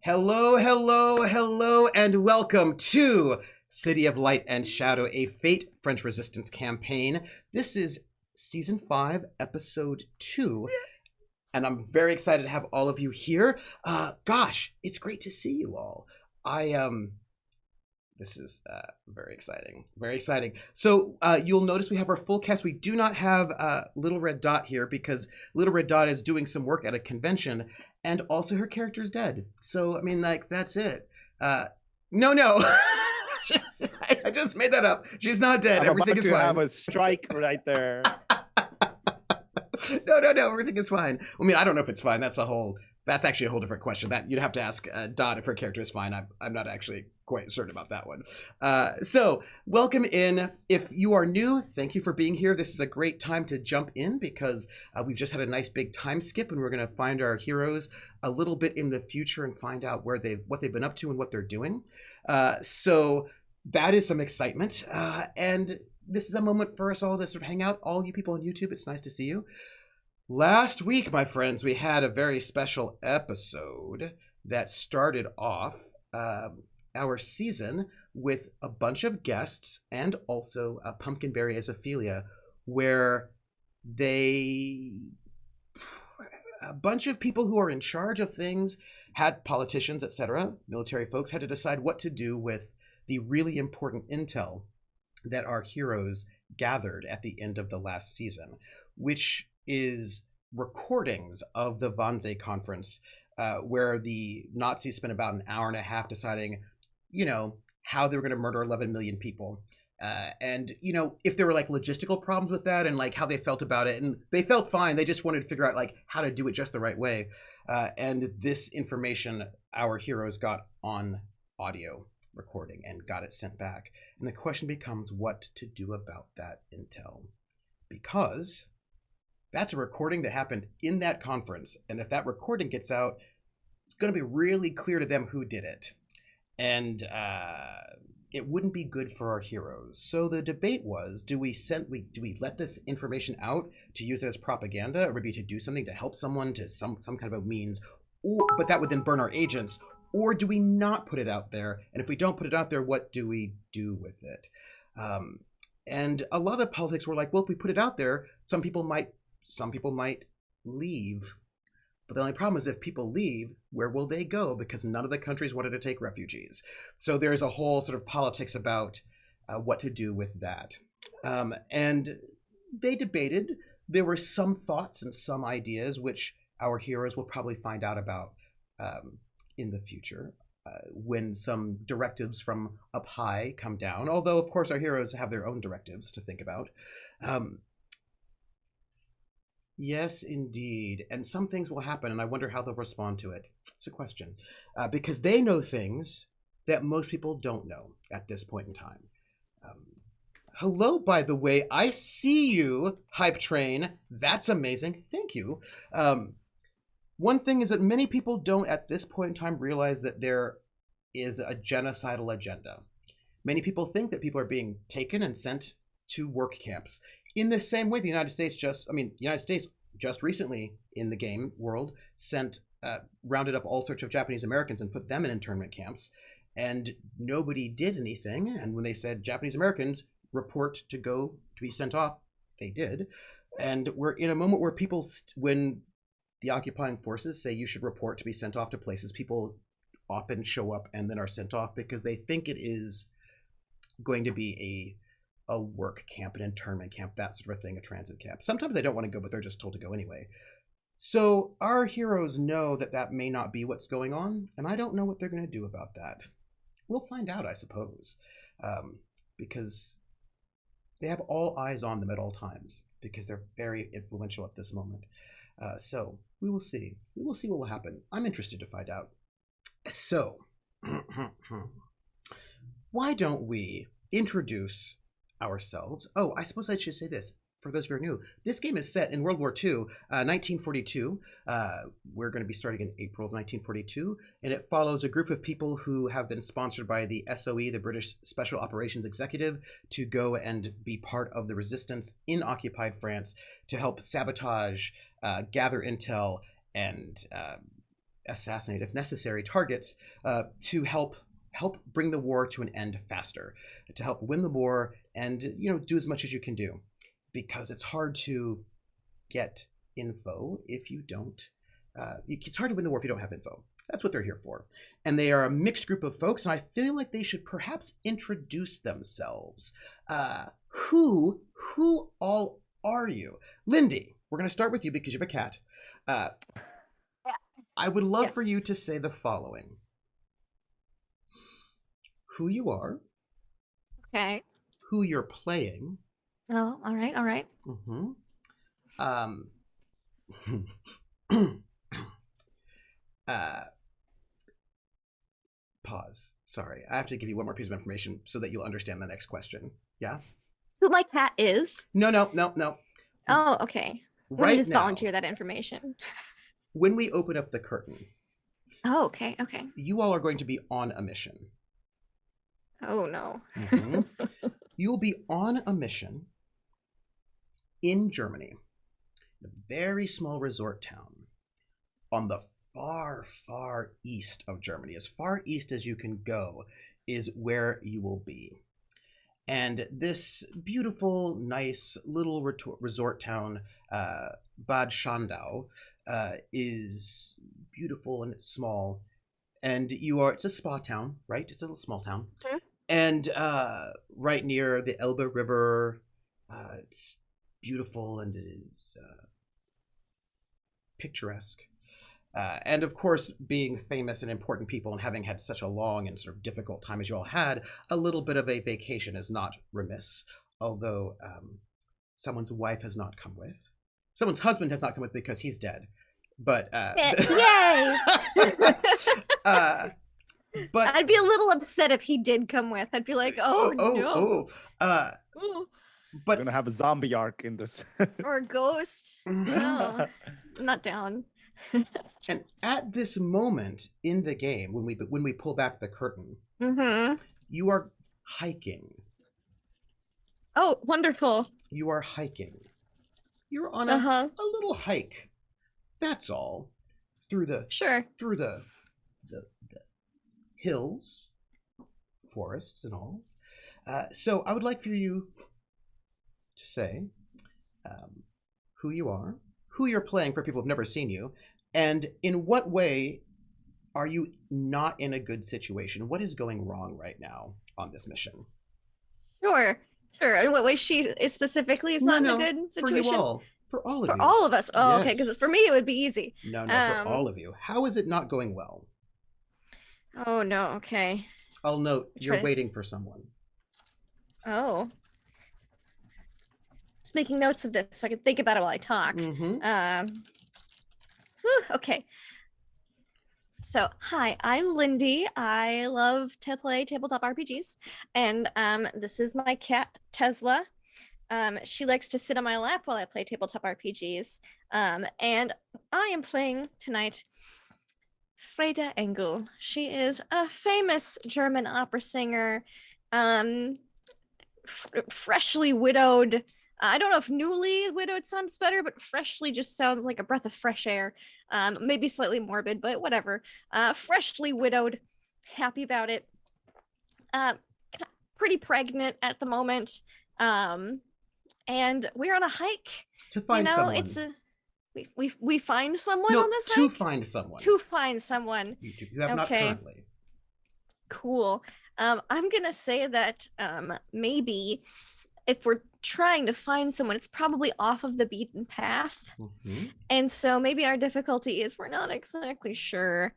Hello, hello, hello, and welcome to City of Light and Shadow, a Fate French Resistance campaign. This is Season 5, Episode 2, and I'm very excited to have all of you here. Gosh, it's great to see you all. This is very exciting, very exciting. So you'll notice we have our full cast. We do not have Little Red Dot here because Little Red Dot is doing some work at a convention, and also her character's dead. So, I mean, like, that's it. No. I just made that up. She's not dead. Everything is fine. I have a strike right there. No. Everything is fine. I mean, I don't know if it's fine. That's actually a whole different question. That you'd have to ask Dot if her character is fine. I'm not actually quite certain about that one. So welcome in. If you are new, thank you for being here. This is a great time to jump in because we've just had a nice big time skip, and we're going to find our heroes a little bit in the future and find out what they've been up to and what they're doing. So that is some excitement, and this is a moment for us all to sort of hang out. All you people on YouTube, it's nice to see you. Last week, my friends, we had a very special episode that started off our season with a bunch of guests and also Pumpkinberry as Ophelia, where a bunch of people who are in charge of things, had politicians, etc., military folks, had to decide what to do with the really important intel that our heroes gathered at the end of the last season, which is recordings of the Wannsee conference, where the Nazis spent about an hour and a half deciding, how they were going to murder 11 million people. And, if there were like logistical problems with that and like how they felt about it. And they felt fine. They just wanted to figure out like how to do it just the right way. And this information our heroes got on audio recording and got it sent back. And the question becomes what to do about that intel. Because that's a recording that happened in that conference. And if that recording gets out, it's going to be really clear to them who did it. And it wouldn't be good for our heroes. So the debate was, do we let this information out to use it as propaganda, or maybe to do something to help someone to some kind of a means, but that would then burn our agents? Or do we not put it out there? And if we don't put it out there, what do we do with it? And a lot of politics were like, well, if we put it out there, some people might leave. But the only problem is if people leave, where will they go? Because none of the countries wanted to take refugees. So there's a whole sort of politics about what to do with that. And they debated. There were some thoughts and some ideas, which our heroes will probably find out about in the future when some directives from up high come down. Although, of course, our heroes have their own directives to think about. Yes, indeed. And some things will happen, and I wonder how they'll respond to it. It's a question. Because they know things that most people don't know at this point in time. Hello, by the way. I see you, Hype Train. That's amazing. Thank you. One thing is that many people don't, at this point in time, realize that there is a genocidal agenda. many people think that people are being taken and sent to work camps. In the same way, the United States just recently in the game world rounded up all sorts of Japanese Americans and put them in internment camps, and nobody did anything. And when they said Japanese Americans report to go to be sent off, they did. And we're in a moment where when the occupying forces say you should report to be sent off to places, people often show up and then are sent off because they think it is going to be a work camp, an internment camp, that sort of a thing, a transit camp. Sometimes they don't want to go, but they're just told to go anyway. So our heroes know that that may not be what's going on, and I don't know what they're going to do about that. We'll find out, I suppose, because they have all eyes on them at all times, because they're very influential at this moment. So we will see. We will see what will happen. I'm interested to find out. So, why don't we introduce ourselves? Oh, I suppose I should say this. For those who are new, this game is set in World War II, 1942. We're going to be starting in April of 1942, and it follows a group of people who have been sponsored by the SOE, the British Special Operations Executive, to go and be part of the resistance in occupied France to help sabotage, gather intel, and assassinate, if necessary, targets to help bring the war to an end faster, to help win the war and do as much as you can do. Because it's hard to get info if you don't. It's hard to win the war if you don't have info. That's what they're here for. And they are a mixed group of folks, and I feel like they should perhaps introduce themselves. Who all are you? Lindy, we're going to start with you because you have a cat. I would love for you to say the following. Who you are. Okay. Who you're playing. Oh, all right, all right. Pause. Sorry, I have to give you one more piece of information so that you'll understand the next question. Yeah? Who my cat is? No. Oh, okay. Right me just now, volunteer that information. When we open up the curtain. Oh, okay. You all are going to be on a mission. Oh, no. You'll be on a mission in Germany, a very small resort town on the far, far east of Germany. As far east as you can go is where you will be. And this beautiful, nice little resort town, Bad Schandau, is beautiful and it's small. And it's a spa town, right? It's a little small town. Mm-hmm. And right near the Elbe River, it's beautiful and it is picturesque. And of course, being famous and important people and having had such a long and sort of difficult time as you all had, a little bit of a vacation is not remiss. Although someone's wife has not come with. Someone's husband has not come with because he's dead. But yay! But I'd be a little upset if he did come with. I'd be like, no. But we're gonna have a zombie arc in this. Or a ghost. No, I'm not down. And at this moment in the game, when we pull back the curtain, you are hiking. Oh, wonderful! You are hiking. You're on a little hike. That's all. Through the hills, forests, and all. So I would like for you to say who you are, who you're playing for people who've never seen you, and in what way are you not in a good situation? What is going wrong right now on this mission? Sure. In what way she is specifically is not in a good situation? For you all. For all of you. For all of us. Oh, yes. Okay, because for me it would be easy. No, for all of you. How is it not going well? Oh, no, okay. I'll note, you're waiting for someone. Oh. Just making notes of this so I can think about it while I talk. Okay. So, hi, I'm Lindy. I love to play tabletop RPGs. And this is my cat, Tesla. She likes to sit on my lap while I play tabletop RPGs. And I am playing tonight Freda Engel. She is a famous German opera singer. um freshly widowed. I don't know if newly widowed sounds better, but freshly just sounds like a breath of fresh air. Maybe slightly morbid, but whatever. Freshly widowed, happy about it. Pretty pregnant at the moment. And we're on a hike. To find someone. It's a we find someone on this to hike? find someone. To find someone. You have not currently. Cool. I'm gonna say that maybe if we're trying to find someone, it's probably off of the beaten path. Mm-hmm. And so maybe our difficulty is we're not exactly sure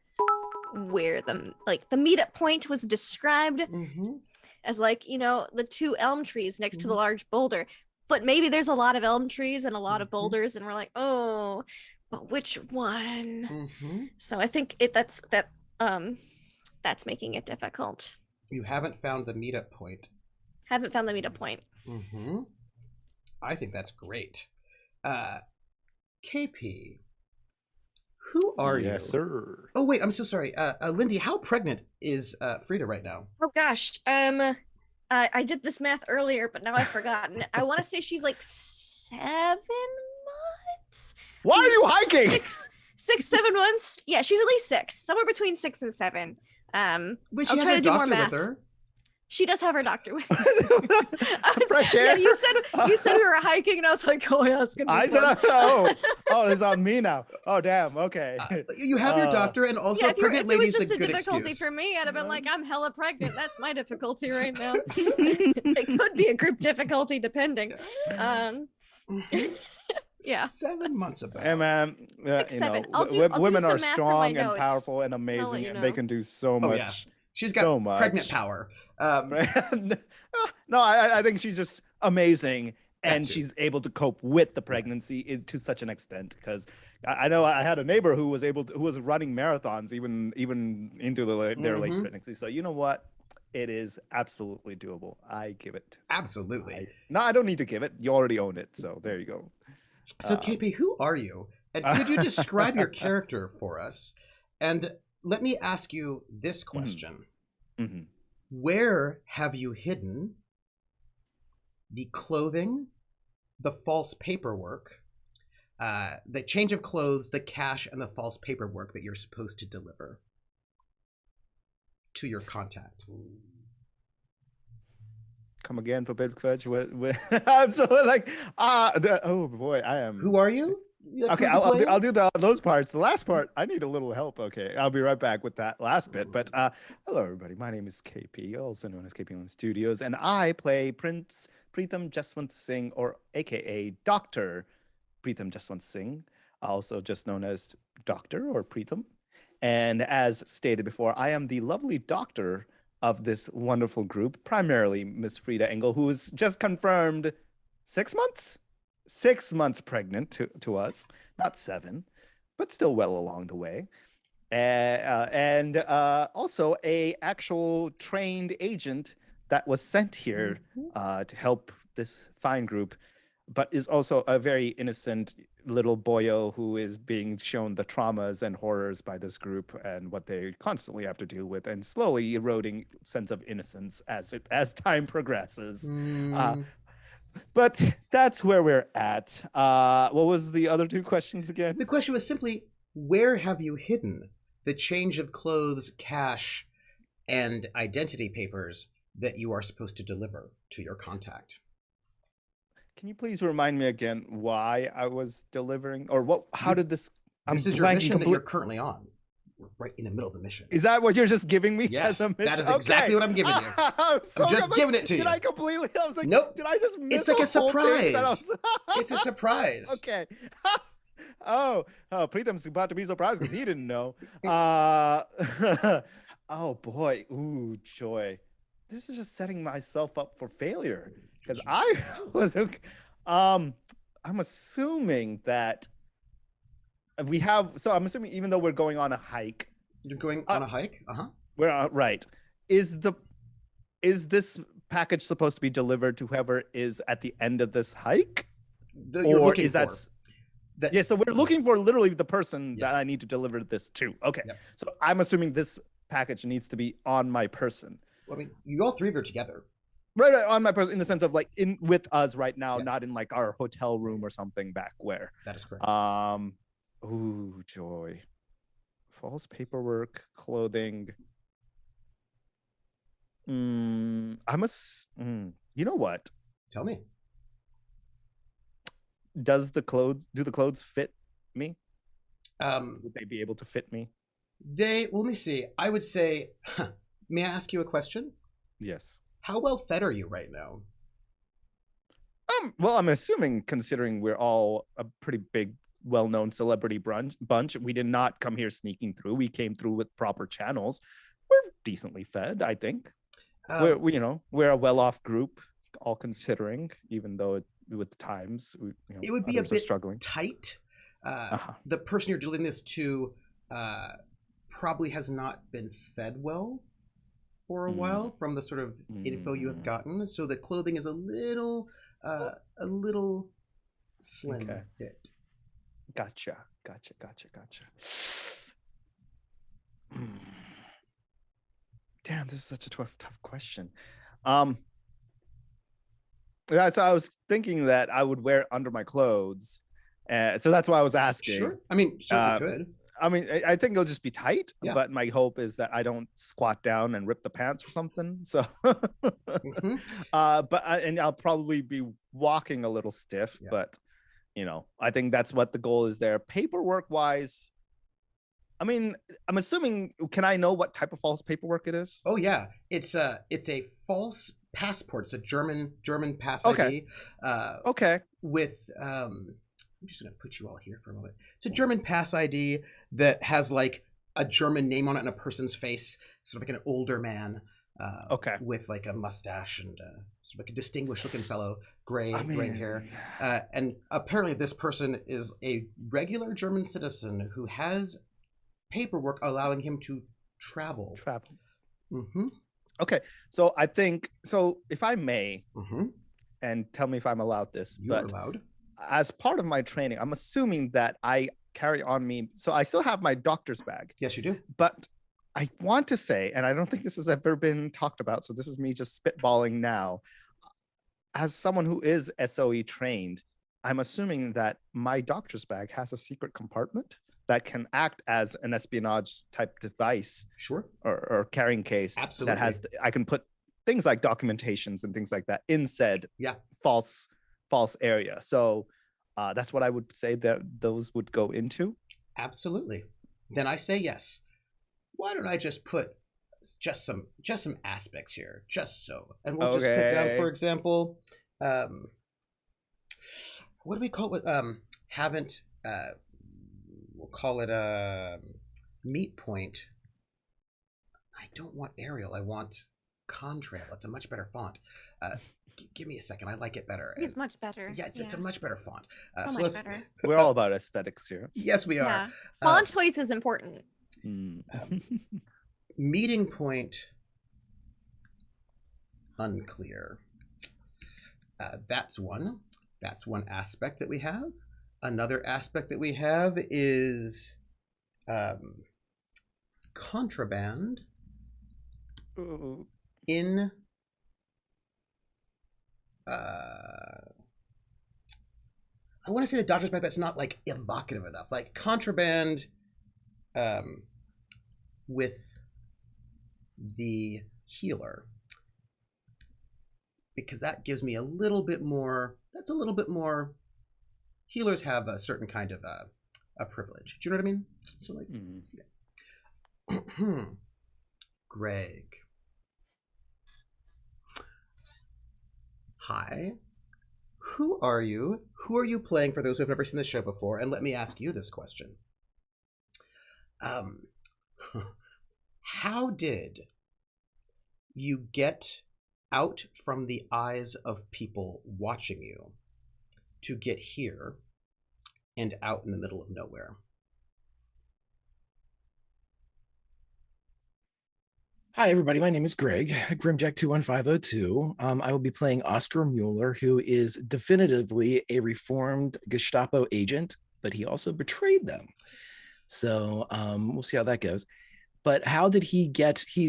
where the meetup point was described as the 2 elm trees next to the large boulder. But maybe there's a lot of elm trees and a lot of boulders, and we're like, oh, but which one? So I think that's making it difficult. You haven't found the meetup point. Haven't found the meetup point. I think that's great. KP, who are you? Yes, sir. Oh wait, I'm so sorry. Lindy, how pregnant is Frida right now? Oh gosh. I did this math earlier, but now I've forgotten. I want to say she's like 7 months. Why are you hiking? 7 months. Yeah, she's at least 6, somewhere between 6 and 7. Wait, she has her doctor with her. She does have her doctor with her. Fresh air. Yeah, you said we were hiking, and I was like, oh yeah, it's gonna be fun. It's on me now. Oh damn. Okay. You have your doctor, and also pregnant ladies a good excuse. If it was just a difficulty for me, I'd have been like, I'm hella pregnant. That's my difficulty right now. It could be a group difficulty, depending. Yeah. 7 months about. Hey man, women are strong and powerful and amazing, and they can do so much. Yeah. She's got pregnant power. No, I think she's just amazing, and she's able to cope with the pregnancy to such an extent. Because I know I had a neighbor who was running marathons even into their late pregnancy. So you know what? It is absolutely doable. I give it. Absolutely. I don't need to give it. You already own it. So there you go. So KP, who are you? And could you describe your character for us? And let me ask you this question. Where have you hidden the clothing, the false paperwork, the change of clothes, the cash, and the false paperwork that you're supposed to deliver to your contact? Come again for big fudge? I'm so like, oh boy, I am. Who are you? Okay, I'll do those parts. The last part, I need a little help. Okay, I'll be right back with that last bit. But hello, everybody. My name is KP, also known as KP Lone Studios, and I play Prince Preetham Jaswant Singh, or AKA Dr. Preetham Jaswant Singh, also just known as Doctor or Preetham. And as stated before, I am the lovely doctor of this wonderful group, primarily Miss Frida Engel, who is just confirmed 6 months? 6 months pregnant to us, not 7, but still well along the way. And also a actual trained agent that was sent here to help this fine group, but is also a very innocent little boyo who is being shown the traumas and horrors by this group and what they constantly have to deal with, and slowly eroding sense of innocence as time progresses. But that's where we're at. What was the other 2 questions again? The question was simply, where have you hidden the change of clothes, cash, and identity papers that you are supposed to deliver to your contact? Can you please remind me again why I was delivering, or what? How did this? This is your mission that you're currently on. We're right in the middle of the mission. Is that what you're just giving me? Yes, as a mission? That is exactly what I'm giving you. I'm just giving it to you. Did I completely? I was like, nope. Did I just miss? It's like a surprise. Thing It's a surprise. Okay. Oh, Preetham's about to be surprised because he didn't know. Oh boy, ooh joy. This is just setting myself up for failure. Because I was, I'm assuming that we have. So I'm assuming even though we're going on a hike, you're going on a hike. We're right. Is this package supposed to be delivered to whoever is at the end of this hike, or is that? Yeah. So we're looking for literally the person that I need to deliver this to. Okay. Yep. So I'm assuming this package needs to be on my person. I mean, you all three are together. Right, on my person, in the sense of like in with us right now, Yeah. not in like our hotel room or something back where. That is correct. Ooh, joy. False paperwork, clothing. You know what? Tell me. Do the clothes fit me? Would they be able to fit me? Let me see. I would say, may I ask you a question? Yes. How well fed are you right now? Well, I'm assuming, considering we're all a pretty big, well-known celebrity bunch, we did not come here sneaking through. We came through with proper channels. We're decently fed, I think. We're a well-off group, all considering, even though with the times, it would be a bit struggling. Tight. The person you're dealing this to probably has not been fed well for a while from the sort of info you have gotten. So the clothing is a little slim fit. Gotcha. Damn, this is such a tough question. Yeah, so I was thinking that I would wear it under my clothes. So that's why I was asking. Sure. I mean, certainly good. I mean, I think it'll just be tight, Yeah. but my hope is that I don't squat down and rip the pants or something. So, and I'll probably be walking a little stiff, but I think that's what the goal is there. Paperwork wise, I mean, I'm assuming, can I know what type of false paperwork it is? Oh yeah, it's a false passport. It's a German pass Okay. ID. Okay. With I'm just gonna put you all here for a moment. It's a German pass ID that has like a German name on it and a person's face, sort of like an older man. With like a mustache and sort of like a distinguished looking fellow, gray hair. And apparently this person is a regular German citizen who has paperwork allowing him to travel. Okay, so I think, if I may, and tell me if I'm allowed this. You're allowed. As part of my training, I'm assuming that I carry on me. So I still have my doctor's bag. Yes, you do. But I want to say, and I don't think this has ever been talked about, so this is me just spitballing now. As someone who is SOE trained, I'm assuming that my doctor's bag has a secret compartment that can act as an espionage type device. Sure. Or carrying case. Absolutely. I can put things like documentations and things like that in said false area. So that's what I would say that those would go into. Absolutely. Then I say yes. Why don't I just put just some aspects here, just so, and we'll just put down, for example, what do we call it? Haven't we'll call it a meet point. I don't want Arial. I want Contrail. It's a much better font. Give me a second. I like it better. It's much better. Yeah, it's a much better font. Much better. We're all about aesthetics here. Yes, we are. Yeah. Font choice is important. Meeting point unclear. That's one aspect that we have. Another aspect that we have is contraband in I want to say the doctor's bag, that's not like evocative enough. Like contraband with the healer, because that gives me a little bit more. That's a little bit more. Healers have a certain kind of a privilege. Do you know what I mean? So like, Greg. Hi. Who are you? Who are you playing for those who have never seen this show before? And let me ask you this question. How did you get out from the eyes of people watching you to get here and out in the middle of nowhere? Hi, everybody. My name is Greg, Grimjack21502. I will be playing Oscar Mueller, who is definitively a reformed Gestapo agent, but he also betrayed them. So we'll see how that goes. But how did he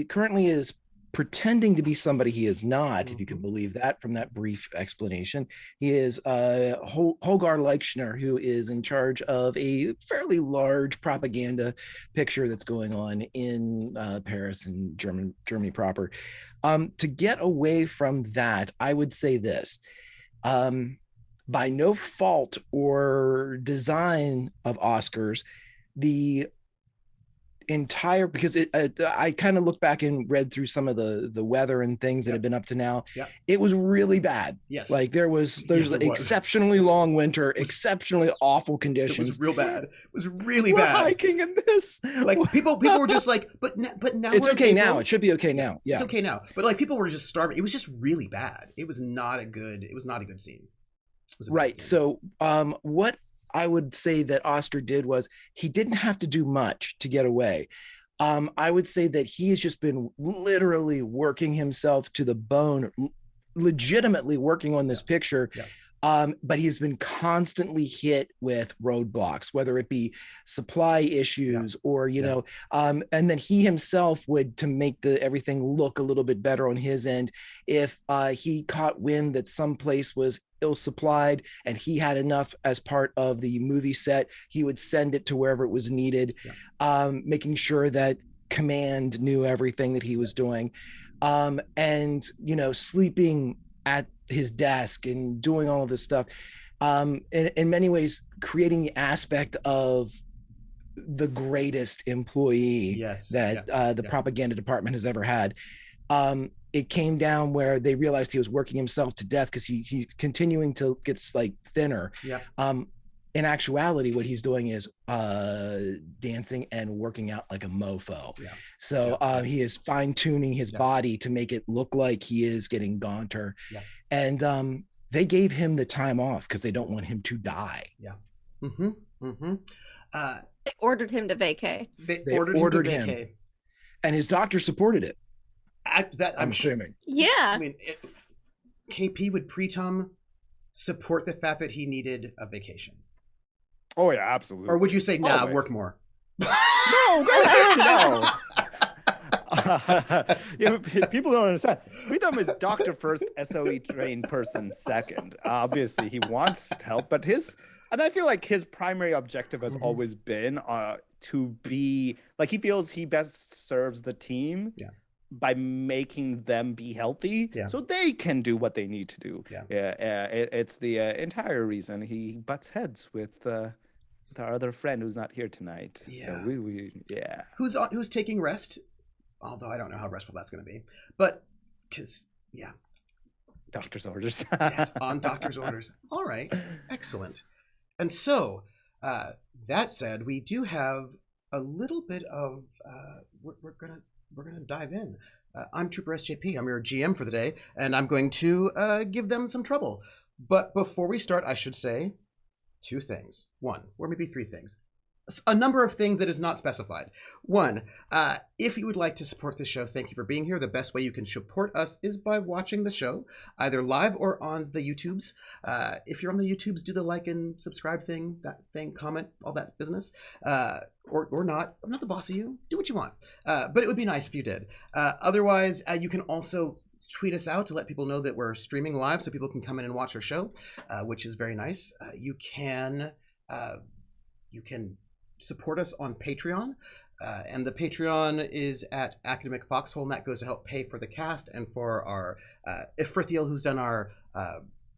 currently is pretending to be somebody he is not, if you can believe that from that brief explanation. He is Holgar Leichner, who is in charge of a fairly large propaganda picture that's going on in Paris and Germany proper. To get away from that, I would say this. By no fault or design of Oscar's, the entire, because I kind of look back and read through some of the weather and things that have been up to now. It was really bad. Yes. Like there's exceptionally long winter, exceptionally awful conditions. It was real bad. It was really We're bad. hiking in this. Like people were just like, but now it's okay now. It should be okay now. Yeah, it's okay now. But like people were just starving. It was just really bad. It was not a good scene. It was a bad scene. So what I would say that Oscar did was he didn't have to do much to get away. I would say that he has just been literally working himself to the bone, legitimately working on this picture. But he's been constantly hit with roadblocks, whether it be supply issues or, and then he himself would, to make everything look a little bit better on his end, if he caught wind that some place was ill supplied and he had enough as part of the movie set, he would send it to wherever it was needed, making sure that command knew everything that he was doing, and sleeping at his desk and doing all of this stuff, in many ways creating the aspect of the greatest employee the propaganda department has ever had. It came down where they realized he was working himself to death because he's continuing to get like thinner. In actuality, what he's doing is dancing and working out like a mofo. So he is fine-tuning his body to make it look like he is getting gaunter. And they gave him the time off because they don't want him to die. They ordered him to vacay. They ordered him to vacay. And his doctor supported it. I'm assuming. Yeah. I mean, KP would pretum support the fact that he needed a vacation. Oh yeah, absolutely. Or would you say, nah, work more? No. People don't understand. Preetham is doctor first, SOE trained person second. Obviously, he wants help, but I feel like his primary objective has always been to be like, he feels he best serves the team by making them be healthy so they can do what they need to do. It's the entire reason he butts heads with our other friend who's not here tonight. So who's taking rest, although I don't know how restful that's going to be, but because doctor's orders. Yes, on doctor's orders. All right, excellent. And so that said, we do have a little bit of we're gonna dive in. I'm troopersjp. I'm your GM for the day, and I'm going to give them some trouble. But before we start, I should say two things. One, or maybe three things. A number of things that is not specified. One, if you would like to support this show, thank you for being here. The best way you can support us is by watching the show, either live or on the YouTubes. If you're on the YouTubes, do the like and subscribe thing, comment, all that business. Or not. I'm not the boss of you. Do what you want. But it would be nice if you did. Otherwise, you can also tweet us out to let people know that we're streaming live so people can come in and watch our show, which is very nice. You can support us on Patreon, and the Patreon is at Academic Foxhole, and that goes to help pay for the cast and for our Ifrithiel, who's done our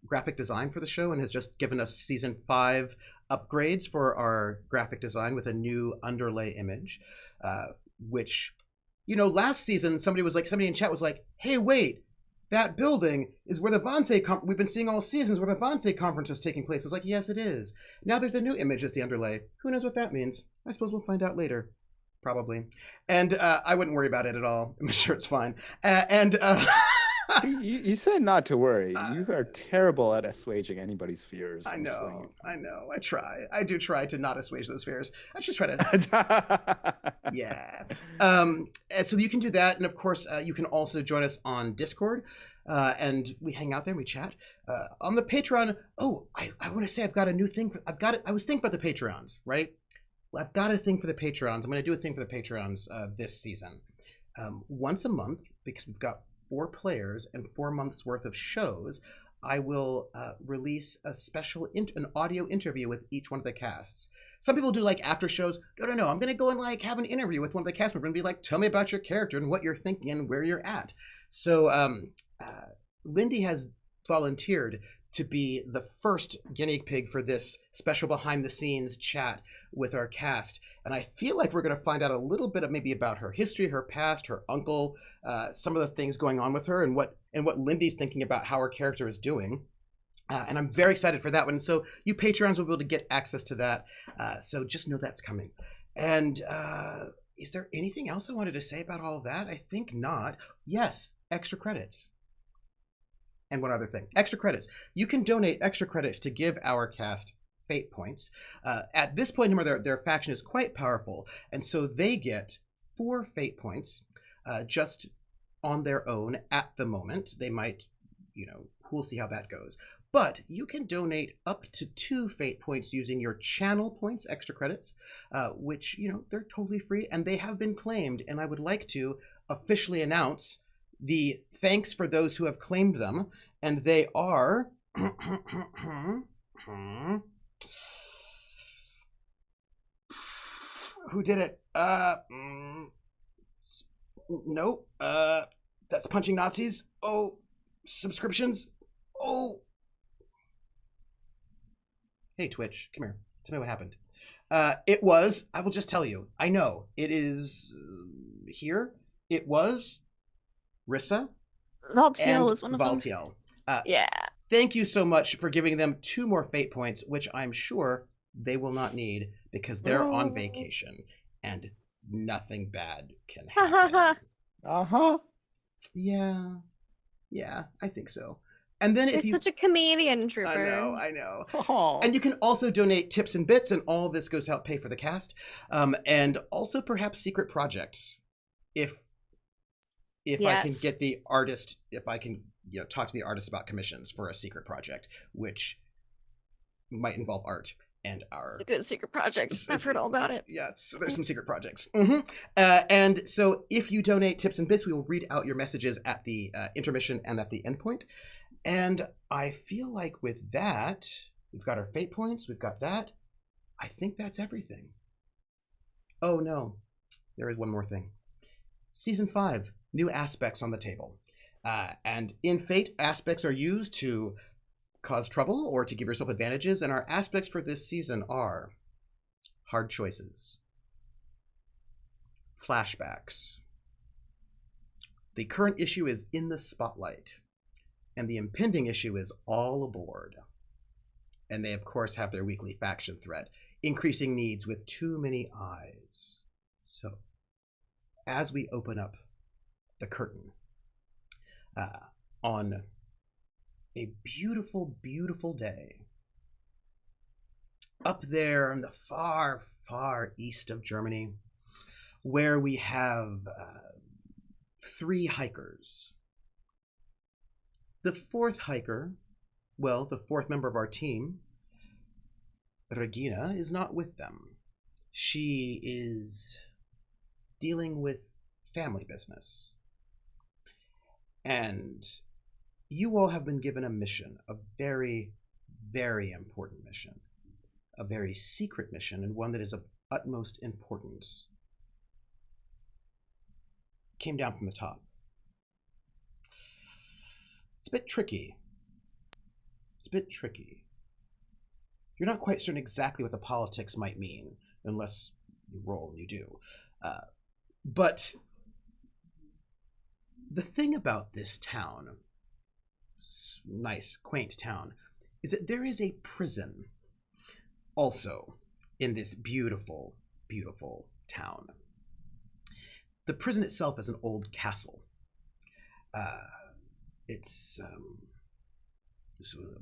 graphic design for the show and has just given us season 5 upgrades for our graphic design with a new underlay image, which, last season somebody in chat was like, hey, wait, that building is where the Wannsee we've been seeing all seasons, where the Wannsee conference is taking place. I was like, yes, it is. Now there's a new image as the underlay. Who knows what that means? I suppose we'll find out later. Probably. And I wouldn't worry about it at all. I'm sure it's fine. You said not to worry. You are terrible at assuaging anybody's fears. I know. I try. I do try to not assuage those fears. I just try to. Yeah. So you can do that, and of course, you can also join us on Discord, and we hang out there and we chat. On the Patreon. Oh, I want to say I've got a new thing. I was thinking about the Patreons, right? Well, I've got a thing for the Patrons. I'm going to do a thing for the Patrons this season. Once a month, because we've got 4 players and 4 months worth of shows, I will release a special an audio interview with each one of the casts. Some people do like after shows. No. I'm going to go and like have an interview with one of the cast members and be like, tell me about your character and what you're thinking and where you're at. So Lindy has volunteered to be the first guinea pig for this special behind the scenes chat with our cast. And I feel like we're going to find out a little bit of maybe about her history, her past, her uncle, some of the things going on with her, and what Lindy's thinking about how her character is doing. And I'm very excited for that one. So you Patreons will be able to get access to that. So just know that's coming. And is there anything else I wanted to say about all of that? I think not. Yes, extra credits. And one other thing, extra credits. You can donate extra credits to give our cast fate points. At this point, their faction is quite powerful, and so they get 4 fate points just on their own at the moment. They might, we'll see how that goes. But you can donate up to 2 fate points using your channel points, extra credits, which, they're totally free, and they have been claimed. And I would like to officially announce the thanks for those who have claimed them, and they are who did it? Nope. That's Punching Nazis. Oh, subscriptions. Oh. Hey, Twitch, come here. Tell me what happened. It was, I will just tell you. I know. It is here. It was Rissa Valtiel was one of them. Valtiel. Yeah. Thank you so much for giving them 2 more fate points, which I'm sure they will not need because they're on vacation and nothing bad can happen. Yeah, I think so. And then if You're such a comedian, Trooper. I know. Aww. And you can also donate tips and bits, and all of this goes to help pay for the cast, and also perhaps secret projects, if I can get the artist, if I can talk to the artist about commissions for a secret project, which might involve art and our. It's a good secret project. I've heard all about it. Yeah, there's some secret projects. And so if you donate tips and bits, we will read out your messages at the intermission and at the end point. And I feel like with that, we've got our fate points, we've got that. I think that's everything. Oh no, there is one more thing. Season 5, new aspects on the table. And in Fate, aspects are used to cause trouble or to give yourself advantages, and our aspects for this season are hard choices, flashbacks. The current issue is in the spotlight, and the impending issue is all aboard. And they, of course, have their weekly faction threat, increasing needs with too many eyes. So, as we open up the curtain on a beautiful, beautiful day, up there in the far, far east of Germany, where we have 3 hikers. The 4th hiker, well, the 4th member of our team, Regina, is not with them. She is dealing with family business. And you all have been given a mission, a very, very important mission, a very secret mission, and one that is of utmost importance. Came down from the top. It's a bit tricky. You're not quite certain exactly what the politics might mean, unless you roll and you do. But the thing about this town, nice, quaint town, is that there is a prison also in this beautiful, beautiful town. The prison itself is an old castle. It's a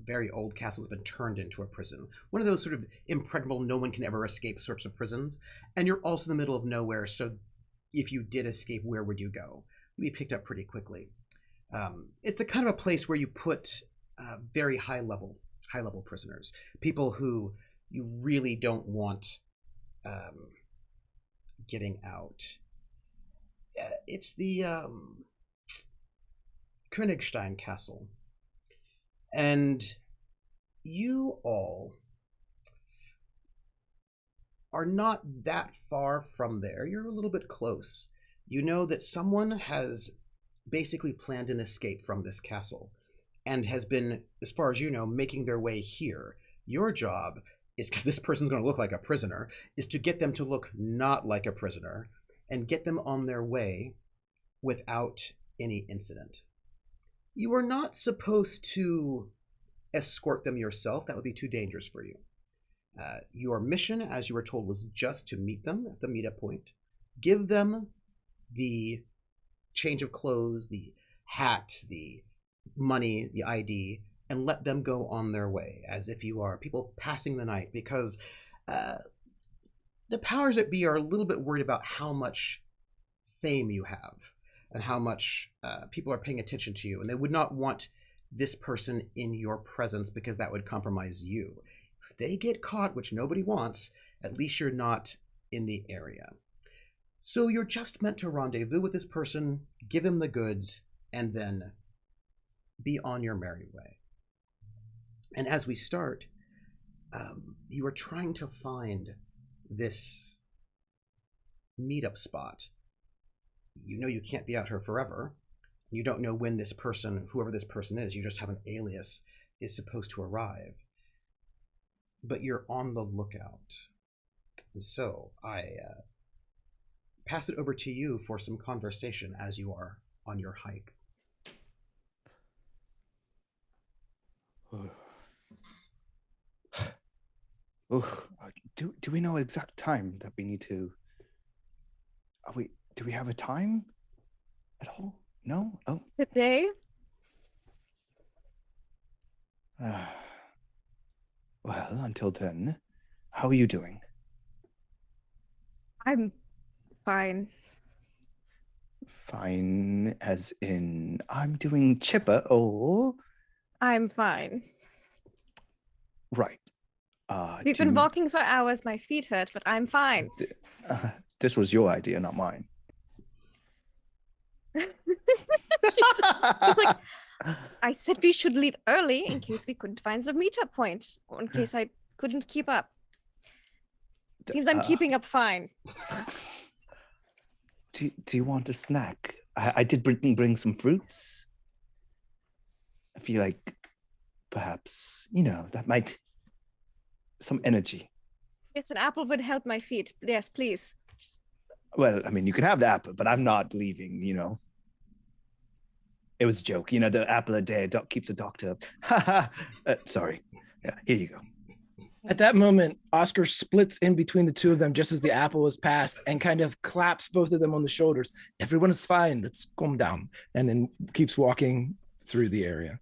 very old castle that's been turned into a prison. One of those sort of impregnable, no one can ever escape sorts of prisons. And you're also in the middle of nowhere, so if you did escape, where would you go? You'd be picked up pretty quickly. It's a kind of a place where you put very high level prisoners, people who you really don't want getting out. It's the Königstein Castle. And you all are not that far from there. You're a little bit close. You know that someone has basically planned an escape from this castle and has been, as far as you know, making their way here. Your job is, because this person's going to look like a prisoner, is to get them to look not like a prisoner and get them on their way without any incident. You are not supposed to escort them yourself. That would be too dangerous for you. Your mission, as you were told, was just to meet them at the meetup point. Give them the change of clothes, the hat, the money, the ID, and let them go on their way as if you are people passing the night, because the powers that be are a little bit worried about how much fame you have and how much people are paying attention to you, and they would not want this person in your presence because that would compromise you. If they get caught, which nobody wants, at least you're not in the area. So you're just meant to rendezvous with this person, give him the goods, and then be on your merry way. And as we start, you are trying to find this meetup spot. You know you can't be out here forever. You don't know when this person, whoever this person is, you just have an alias, is supposed to arrive. But you're on the lookout. And so I pass it over to you for some conversation as you are on your hike. Do we know exact time that we need to? Do we have a time at all? No. Oh. Today? Well, until then, how are you doing? I'm fine. Fine, as in I'm doing chipper. Oh. I'm fine. Right. We've been walking for hours. My feet hurt, but I'm fine. This was your idea, not mine. She's like, I said we should leave early in case we couldn't find the meetup point, or in case I couldn't keep up. Seems I'm keeping up fine. Do you want a snack? I did bring some fruits. I feel like perhaps, that might... some energy. Yes, an apple would help my feet. Yes, please. Well, I mean, you can have the apple, but I'm not leaving, It was a joke. The apple a day keeps the doctor up. Sorry. Yeah, here you go. At that moment, Oscar splits in between the two of them just as the apple is passed and kind of claps both of them on the shoulders. Everyone is fine. Let's calm down. And then keeps walking through the area.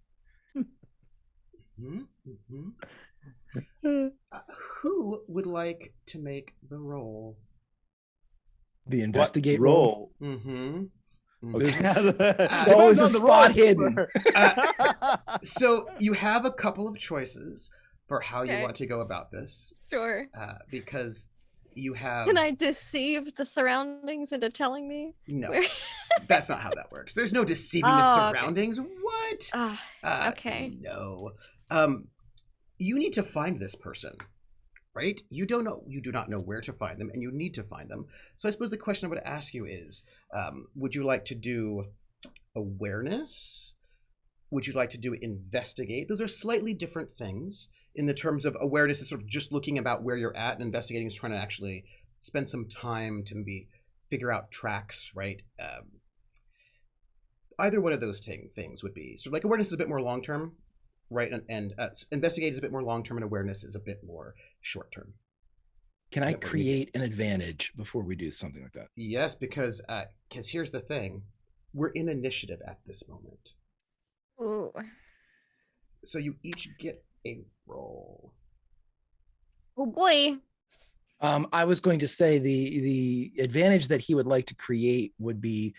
Who would like to make the roll? The investigate roll. Okay. Oh, is a spot hidden. So you have a couple of choices for how you want to go about this. Sure. Because you have... Can I deceive the surroundings into telling me? No, that's not how that works. There's no deceiving the surroundings. Okay. What? Okay. No. You need to find this person, right? You do not know where to find them, and you need to find them. So I suppose the question I would ask you is, would you like to do awareness? Would you like to do investigate? Those are slightly different things. In the terms of awareness is sort of just looking about where you're at, and investigating is trying to actually spend some time to maybe figure out tracks, right? Either one of those things would be sort of like awareness is a bit more long-term, right? And investigate is a bit more long-term, and awareness is a bit more short-term. Can I create an advantage before we do something like that? Yes, because here's the thing. We're in initiative at this moment. Ooh. So you each get a roll. Oh boy. I was going to say the advantage that he would like to create would be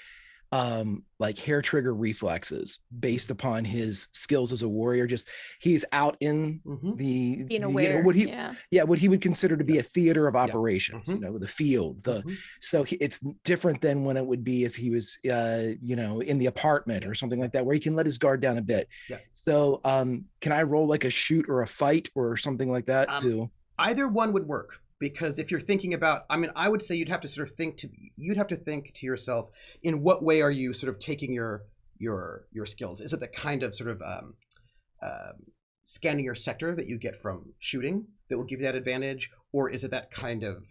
like hair trigger reflexes based upon his skills as a warrior. Just he's out in the Being aware. what he would consider to be a theater of operations, the field. So it's different than when it would be if he was in the apartment or something like that, where he can let his guard down a bit. So can I roll like a shoot or a fight or something like that too? Either one would work. Because if you're thinking about, I would say you'd have to think to yourself, in what way are you sort of taking your skills? Is it the kind of sort of scanning your sector that you get from shooting that will give you that advantage, or is it that kind of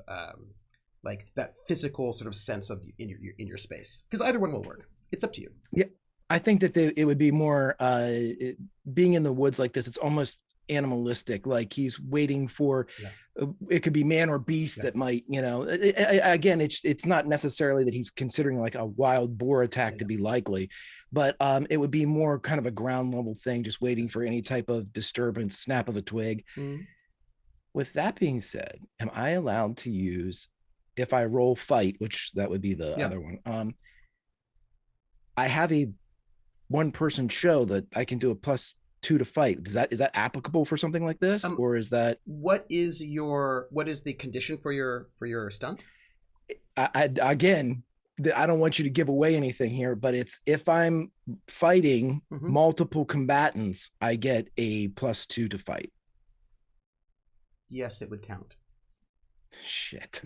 like that physical sort of sense of in your space? Because either one will work. It's up to you. Yeah, I think that it would be more being in the woods like this. It's almost animalistic, like he's waiting for it could be man or beast that might again, it's not necessarily that he's considering like a wild boar attack to be likely, but it would be more kind of a ground level thing, just waiting for any type of disturbance, snap of a twig. With that being said, am I allowed to use, if I roll fight, which that would be the other one, I have a one person show that I can do a +2 to fight. Is that applicable for something like this, or is that what is the condition for your stunt? I don't want you to give away anything here, but it's if I'm fighting multiple combatants, I get a +2 to fight. Yes, it would count. Shit.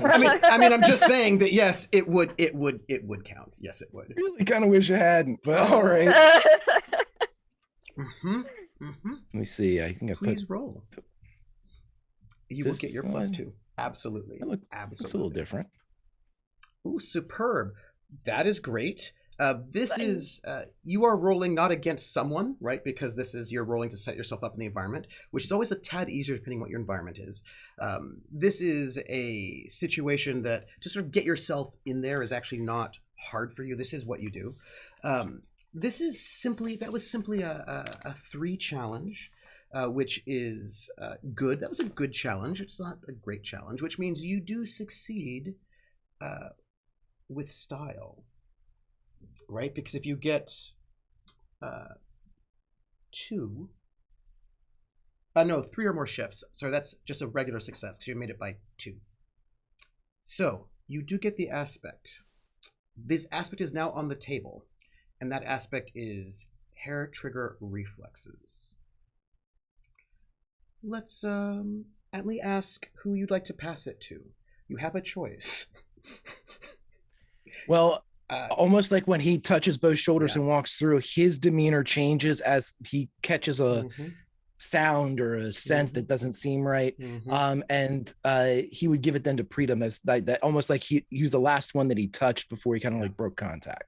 I'm just saying that yes, it would count. Yes, it would. I really kind of wish I hadn't, but all right. Let me see. I think Please roll. You will get your +2. Absolutely. Absolutely. Looks a little different. Ooh, superb. That is great. This is you are rolling not against someone, right? Because you're rolling to set yourself up in the environment, which is always a tad easier depending on what your environment is. This is a situation that to sort of get yourself in there is actually not hard for you. This is what you do. That was simply a 3 challenge, which is good. That was a good challenge. It's not a great challenge, which means you do succeed with style, right? Because if you get 3 or more shifts. Sorry, that's just a regular success because you made it by 2. So you do get the aspect. This aspect is now on the table. And that aspect is hair trigger reflexes. Let's Atlee ask who you'd like to pass it to. You have a choice. Well, almost like when he touches both shoulders and walks through, his demeanor changes as he catches a sound or a scent that doesn't seem right. And he would give it then to Preetam as that almost like he was the last one that he touched before he kind of like broke contact.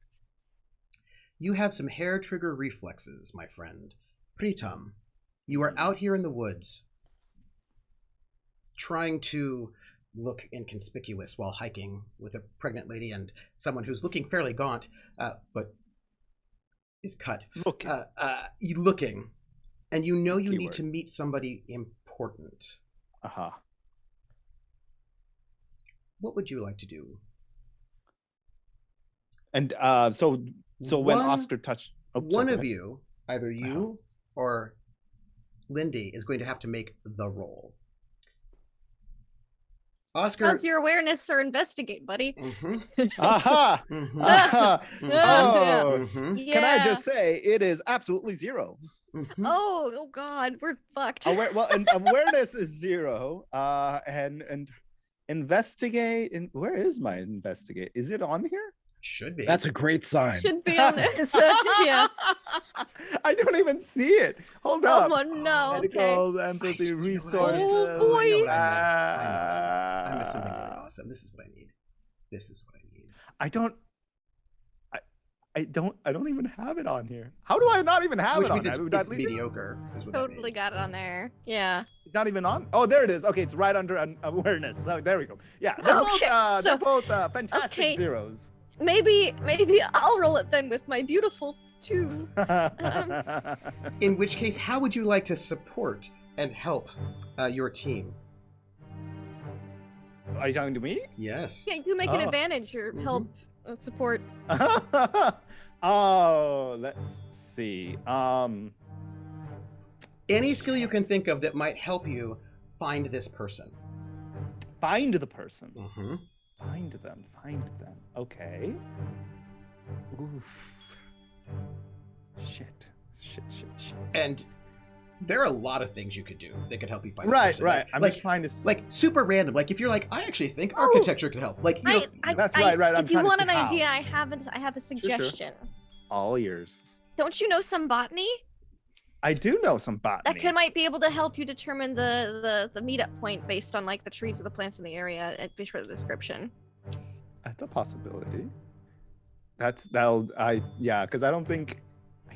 You have some hair trigger reflexes, my friend. Preetam, you are out here in the woods trying to look inconspicuous while hiking with a pregnant lady and someone who's looking fairly gaunt, but is cut. Looking. And you know you need to meet somebody important. What would you like to do? And so when Oscar touched... one of you, either you or Lindy, is going to have to make the roll. Oscar... How's your awareness or investigate, buddy? Can I just say, it is absolutely 0. Oh God, we're fucked. And awareness is 0. And investigate... where is my investigate? Is it on here? Should be. That's a great sign. Should be on there. So, yeah. I don't even see it. Hold up. Oh no. Medical, empathy, resources. Oh boy. I missed something really awesome. This is what I need. I don't even have it on here. How do I not even have it on? Which means it's mediocre. Totally got it on there. Yeah. It's not even on. Oh, there it is. Okay, it's right under awareness. So there we go. Yeah. They're both fantastic 0s. Maybe I'll roll it then with my beautiful 2. In which case, how would you like to support and help your team? Are you talking to me? Yes. Yeah, you make an advantage or help support. Oh, let's see. Any skill you can think of that might help you find this person. Find the person. Mm-hmm. Find them. Okay. Oof. Shit. And there are a lot of things you could do that could help you find this Right. person. I'm just trying to like super random. Like if you're like, I actually think architecture could help. Like you know, that's right. I'm If you trying to want see an how. idea, I have a suggestion. All ears. Don't you know some botany? I do know some botany. That might be able to help you determine the meetup point based on like the trees or the plants in the area and be sure the description. That's a possibility. Because I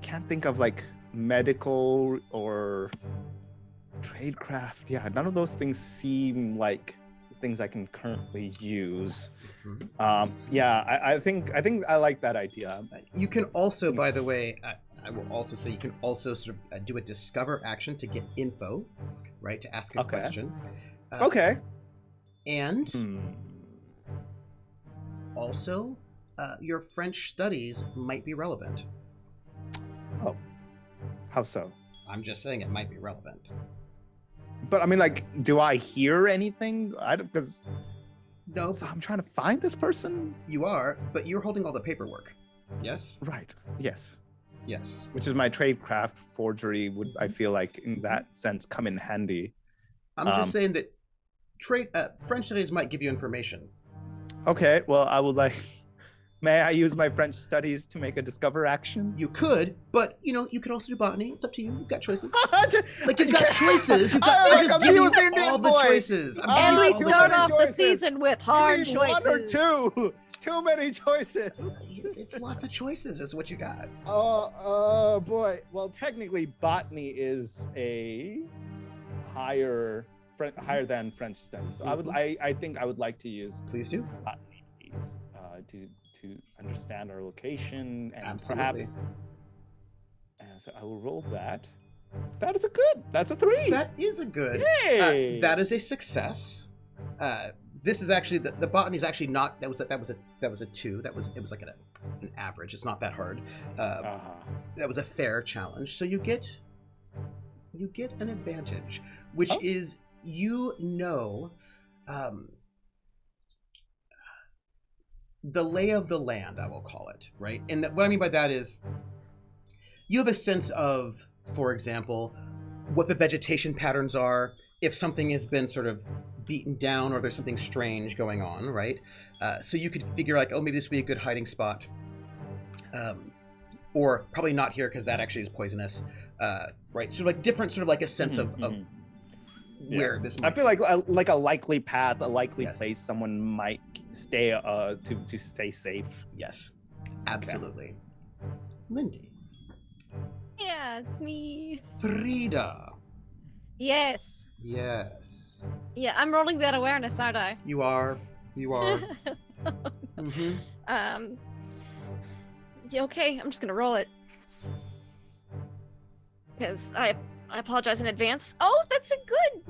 can't think of like medical or tradecraft. Yeah, none of those things seem like things I can currently use. I think I like that idea. You can also, by the way, I will also say you can also sort of do a discover action to get info, right? To ask a question. Okay. And also, your French studies might be relevant. Oh, how so? I'm just saying it might be relevant. But I mean, like, do I hear anything? Because No, so I'm trying to find this person. you are, but you're holding all the paperwork. Yes? Right. Yes. Yes. Which is my tradecraft forgery would, I feel like, in that sense, come in handy. I'm just saying that French studies might give you information. Okay, well, I would like. May I use my French studies to make a discover action? You could, but you could also do botany. It's up to you. You've got choices. Like you've got choices. I'm just giving you all the choices. And we too start many off the choices. season with hard Give me choices. One or two. Too many choices. It's lots of choices. Is what you got. Oh boy. Well, technically, botany is a higher than French studies. So I think I would like to use Please do. botany to understand our location and Absolutely. perhaps. So I will roll that. That is a good. That's a 3. That is a good. Yay! That is a success. This is actually the botany is actually not. That was a 2. It was like an average. It's not that hard. That was a fair challenge. So you get an advantage, which is the lay of the land, I will call it, right? And what I mean by that is you have a sense of, for example, what the vegetation patterns are, if something has been sort of beaten down or there's something strange going on, right? So you could figure like, maybe this would be a good hiding spot. Or probably not here because that actually is poisonous, right? So like different sort of like a sense of where this might I feel like a likely path, a likely Yes. place someone might stay to stay safe. Yes, absolutely. Lindy. Yeah, me. Frida. Yes. Yes. Yeah, I'm rolling that awareness, aren't I? You are. Mm-hmm. Yeah, okay, I'm just gonna roll it. Because I apologize in advance. Oh, that's good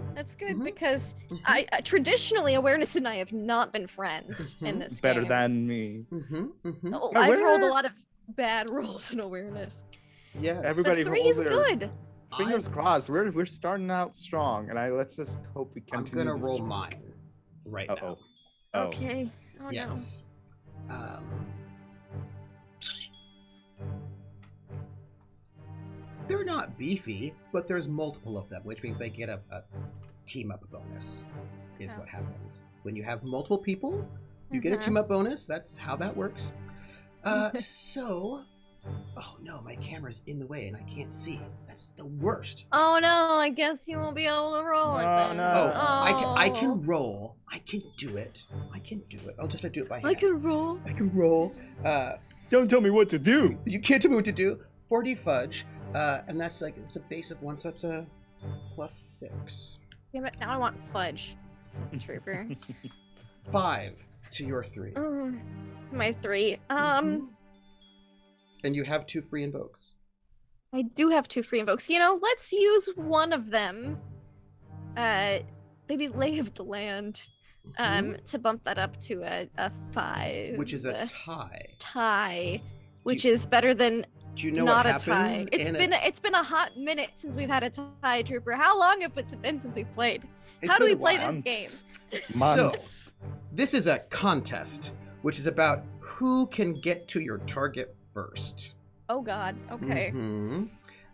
Mhm. because I traditionally awareness and I have not been friends in this Better game. than me. Mm-hmm. Mm-hmm. Oh, I've rolled a Aware- lot of bad rolls in awareness. Yes. Everybody The 3 hold is their good. fingers crossed. We're starting out strong, and let's just hope we I'm continue. gonna this roll streak. mine right now. Oh. Okay. Oh Yes. They're not beefy, but there's multiple of them, which means they get a team up bonus, is what happens. When you have multiple people, you get a team up bonus. That's how that works. So, oh no, my camera's in the way and I can't see. That's the worst. Oh no, I guess you won't be able to roll it Oh, then. no. I can roll. I can do it. I'll just do it by hand. I can roll. I can roll. Don't tell me what to do. You can't tell me what to do. 4D fudge, and that's like it's a base of 1, so that's a +6. Damn it, now I want fudge. Trooper. 5 to your 3, My 3. And you have 2 free invokes. I do have 2 free invokes. Let's use one of them. Maybe Lay of the Land. to bump that up to a 5. Which is a tie. Tie, which is better than Do you know not what a happens? tie. It's been a hot minute since we've had a tie, Trooper. How long have it been since we've played? How do we play this game? Months. So, this is a contest, which is about who can get to your target first. Oh God. Okay. Mm-hmm.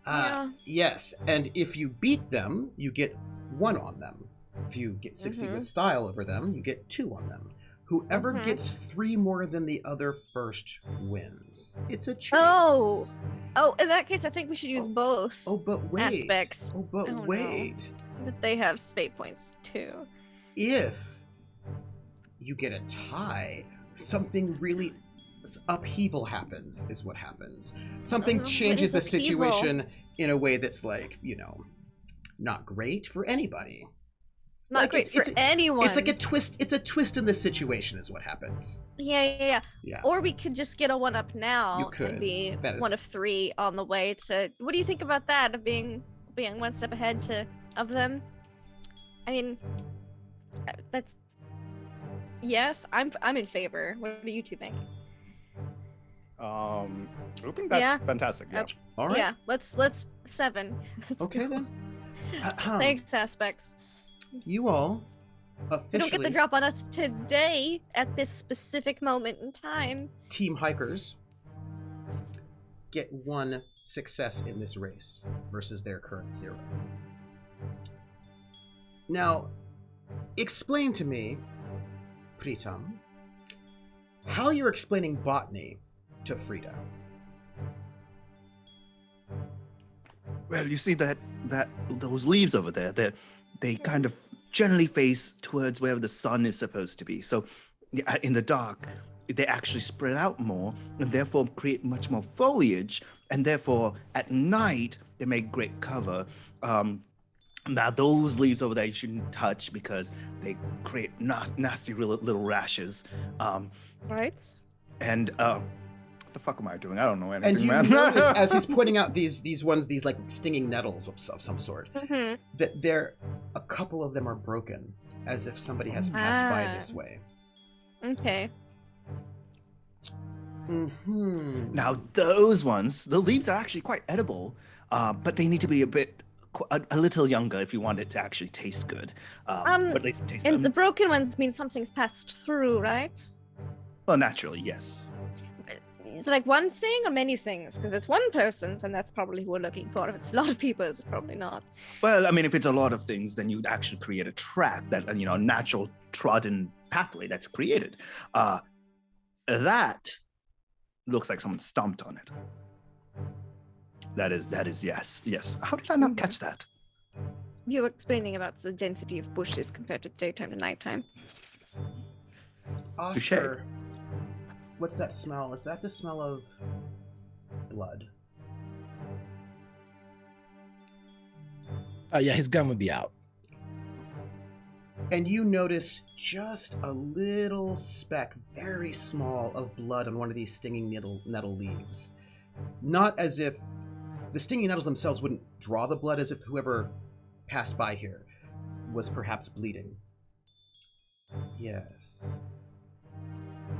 Yeah. Yes, and if you beat them, you get 1 on them. If you succeed with style over them, you get 2 on them. Whoever gets 3 more than the other first wins. It's a chase. Oh, in that case, I think we should use both. Oh, but wait. Aspects. Oh, but wait. No. But they have spate points too. If you get a tie, something really upheaval happens, is what happens. Something changes the situation in a way that's like, not great for anybody. Not great for anyone. It's like a twist. It's a twist in the situation, is what happens. Yeah. Or we could just get a 1-up now. You could. And be one of 3 on the way to. What do you think about that? Of being 1 step ahead of them. I mean, that's. Yes, I'm in favor. What do you 2 think? I think that's fantastic. Yeah. All right. Yeah. Let's 7. Okay then. Thanks, Aspects. You all officially. You don't get the drop on us today at this specific moment in time. Team hikers get 1 success in this race versus their current 0. Now, explain to me, Pritam, how you're explaining botany to Frida. Well, you see that those leaves over there, they kind of generally face towards wherever the sun is supposed to be. So in the dark, they actually spread out more and therefore create much more foliage. And therefore, at night, they make great cover. Now, those leaves over there you shouldn't touch because they create nasty little rashes. Right. And what the fuck am I doing? I don't know anything, And you man. notice as he's pointing out these ones, these like stinging nettles of some sort, that a couple of them are broken, as if somebody has passed by this way. Okay. Now, those ones, the leaves are actually quite edible, but they need to be a little younger if you want it to actually taste good. But they taste And the broken ones mean something's passed through, right? well, naturally, yes. Is it like one thing or many things? Because if it's one person, then that's probably who we're looking for. If it's a lot of people, it's probably not. Well, I mean, if it's a lot of things, then you'd actually create a track that, a natural trodden pathway that's created. That looks like someone stomped on it. That is, yes. How did I not catch that? You were explaining about the density of bushes compared to daytime to nighttime. Oscar, what's that smell? Is that the smell of blood? Yeah, his gun would be out. And you notice just a little speck, very small, of blood on one of these stinging nettle leaves. Not as if the stinging nettles themselves wouldn't draw the blood, as if whoever passed by here was perhaps bleeding. Yes.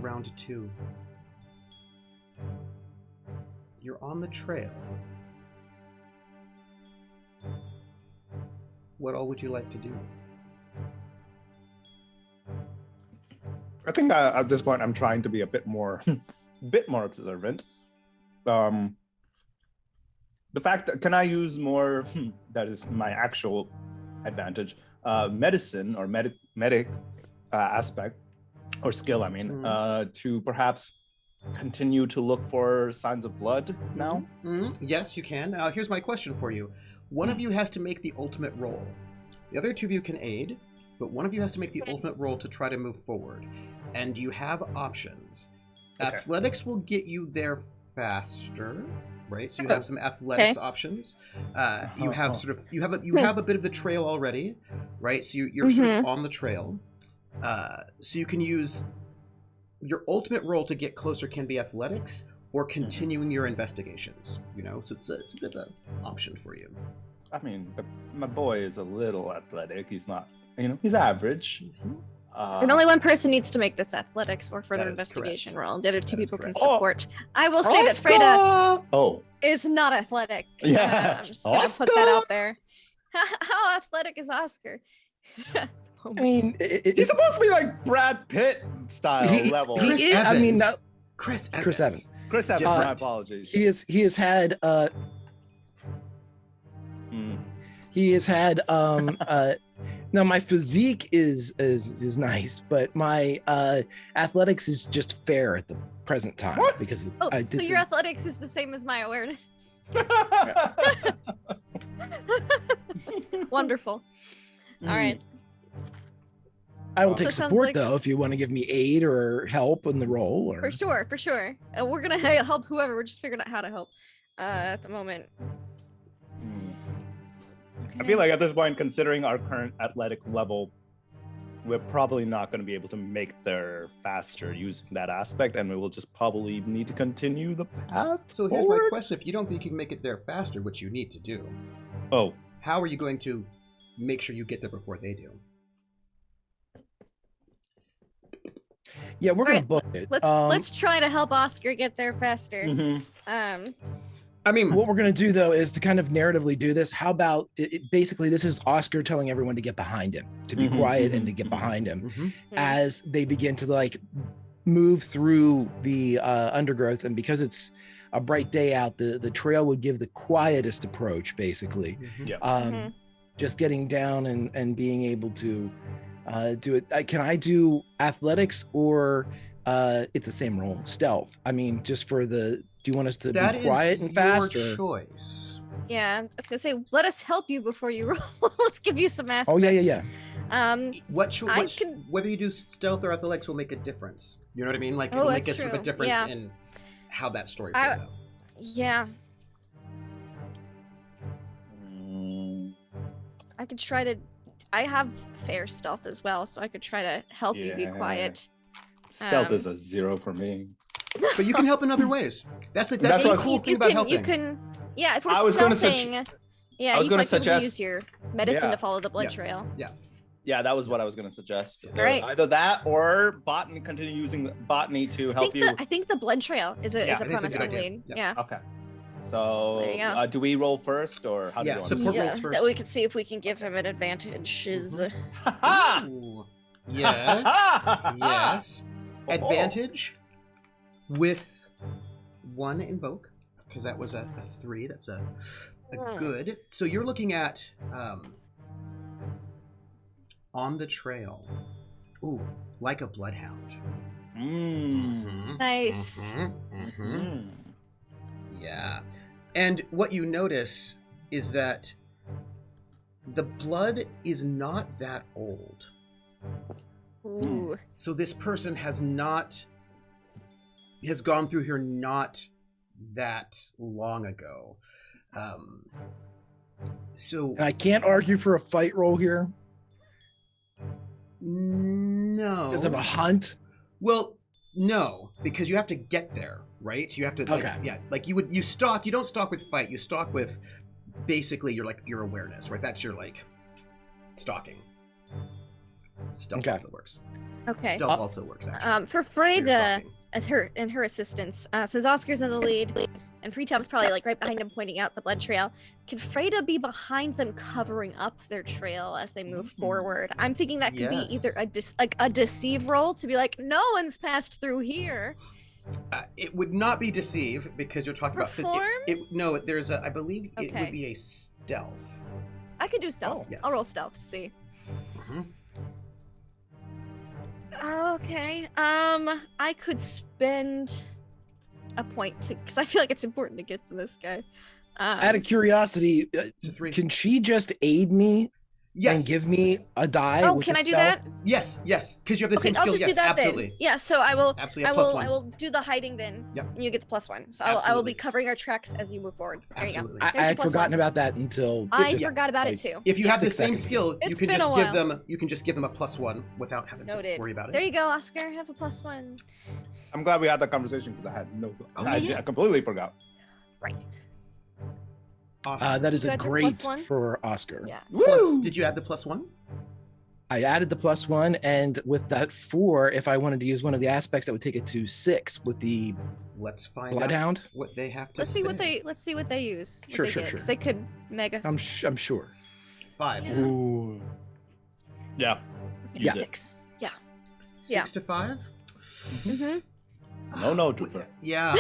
Round 2. You're on the trail. What all would you like to do? I think at this point I'm trying to be a bit more observant. The fact that can I use more? That is my actual advantage. Medicine or medic aspect or skill. I mean, to perhaps continue to look for signs of blood now. Yes, you can. Now, here's my question for you. One of you has to make the ultimate roll. The other 2 of you can aid, but one of you has to make the ultimate roll to try to move forward. And you have options. Okay. Athletics will get you there faster, right? So you have some athletics options. You have you have a bit of the trail already, right? So you're sort of on the trail. So you can use your ultimate roll to get closer can be athletics or continuing your investigations. So it's a bit of an option for you. I mean, my boy is a little athletic. He's not, he's average. And only one person needs to make this athletics or further That is investigation correct. roll. The other two That is people can correct. support. I will say that Freda Oh, is not athletic. Yeah. I'm just gonna put that out there. How athletic is Oscar? I mean, he's supposed to be like Brad Pitt style level. Chris is- I mean, Evans. that- Chris Evans. Chris Evans. Chris Evans, different. my apologies. he has had Mm. he has had now my physique is nice, but my athletics is just fair at the present time What? because Oh, I so did your some- athletics is the same as my awareness. Wonderful. All right. I will So take it sounds support like- though if you want to give me aid or help in the role. Or... For sure, for sure. We're gonna help whoever. We're just figuring out how to help at the moment. I feel like at this point, considering our current athletic level, we're probably not going to be able to make there faster using that aspect, and we will just probably need to continue the path. So here's my forward. question: if you don't think you can make it there faster, which you need to do, Oh, how are you going to make sure you get there before they do? Yeah, we're gonna Alright, book it. Let's try to help Oscar get there faster. mhm. I mean, What we're gonna do though is to kind of narratively do this. How about basically this is Oscar telling everyone to get behind him, to be Mhm, quiet and mhm, to get mhm. behind him mhm. as they begin to like move through the undergrowth. And because it's a bright day out, the trail would give the quietest approach, basically. Yeah. Mhm. Just getting down and being able to do it. Can I do athletics or it's the same role, stealth? I mean, just for the. Do you want us to That be is quiet and fast? your Or? choice. Yeah, I was gonna say, let us help you before you roll. Let's give you some aspects. Oh yeah. I can- Whether you do stealth or athletics will make a difference. You know what I mean? Like Oh, it'll make a that's sort of a true. difference Yeah. in how that story I- plays out. Yeah, Mm, I could try to. I have fair stealth as well, so I could try to help you be Yeah. quiet. Stealth Um, is a 0 for me. But you can help in other ways. That's the That's what I cool was- thing about helping. You can. Yeah, if we're I was gonna stealthing. Yeah, I was you gonna might be able to suggest- use your medicine Yeah. to follow the blood Yeah. trail. Yeah, that was what I was going to suggest. Right. Either that or botany, continue using botany to help you. I think the blood trail is a Yeah, is a I think it's a good promising idea. lead. Yeah. Yeah. Okay. So So, there you go. do we roll first, or how do Yeah, we want support to rolls first. That we can see if we can give him an advantage. Is do? Ha Ooh. Yes. Yes. Advantage with one invoke, because that was a 3. That's a Hmm. good. So you're looking at on the trail. Ooh, like a bloodhound. Mm. Nice. Mhm. Yeah. And what you notice is that the blood is not that old. Ooh. So this person has gone through here not that long ago. So And I can't argue for a fight roll here no. because of a hunt. Well, no, because you have to get there, right? So you have to like, Okay. yeah, like you stalk, you don't stalk with fight, you stalk with basically your awareness, right? That's your like stalking. Stealth Okay. also works. Okay. Stealth also works actually. For for your Freda stalking. as her assistance, since Oscar's in the lead and Pretom's probably like right behind him pointing out the blood trail, can Freda be behind them covering up their trail as they move forward? I'm thinking that could be either a deceive roll to be like, no one's passed through here. It would not be deceive because you're talking about Perform? no, there's a I believe it Okay. would be a stealth. I could do stealth. Oh, yes. I'll roll stealth to see. Mhm. Okay. I could spend a point to because I feel like it's important to get to this guy. Out of curiosity, It's a 3. can she just aid me Yes. and give me a die? Oh, with can the I do stealth? that? Yes, because you have the Okay, same I'll skill. just Yes, do that absolutely. then. Yeah, so I will. Absolutely, a I plus will. 1. I will do the hiding then. Yep. And you get the +1. So I will Absolutely. be covering our tracks as you move forward. There you go. Absolutely. I There's your had forgotten +1. about that until I just- forgot about like, it too. If you have the 6 same seconds. skill, you It's can been just a give while. them a +1 without having Noted. to worry about it. There you go, Oscar. Have a +1. I'm glad we had that conversation because I had no. Oh, I, yeah. I completely forgot. Right. Awesome. that is You a got your great +1? for Oscar. Yeah. Plus, Woo! did you add the +1? I added the +1, and with that 4, if I wanted to use one of the aspects, that would take it to 6 with the Let's find Bloodhound. out what they have to Let's say. see what they use. What Sure, they sure, get, sure. 'cause they could mega. I'm sure. 5. Yeah. Ooh. Yeah. Yeah. 6. Yeah. 6 to 5? Mm-hmm. No, Trooper. Yeah,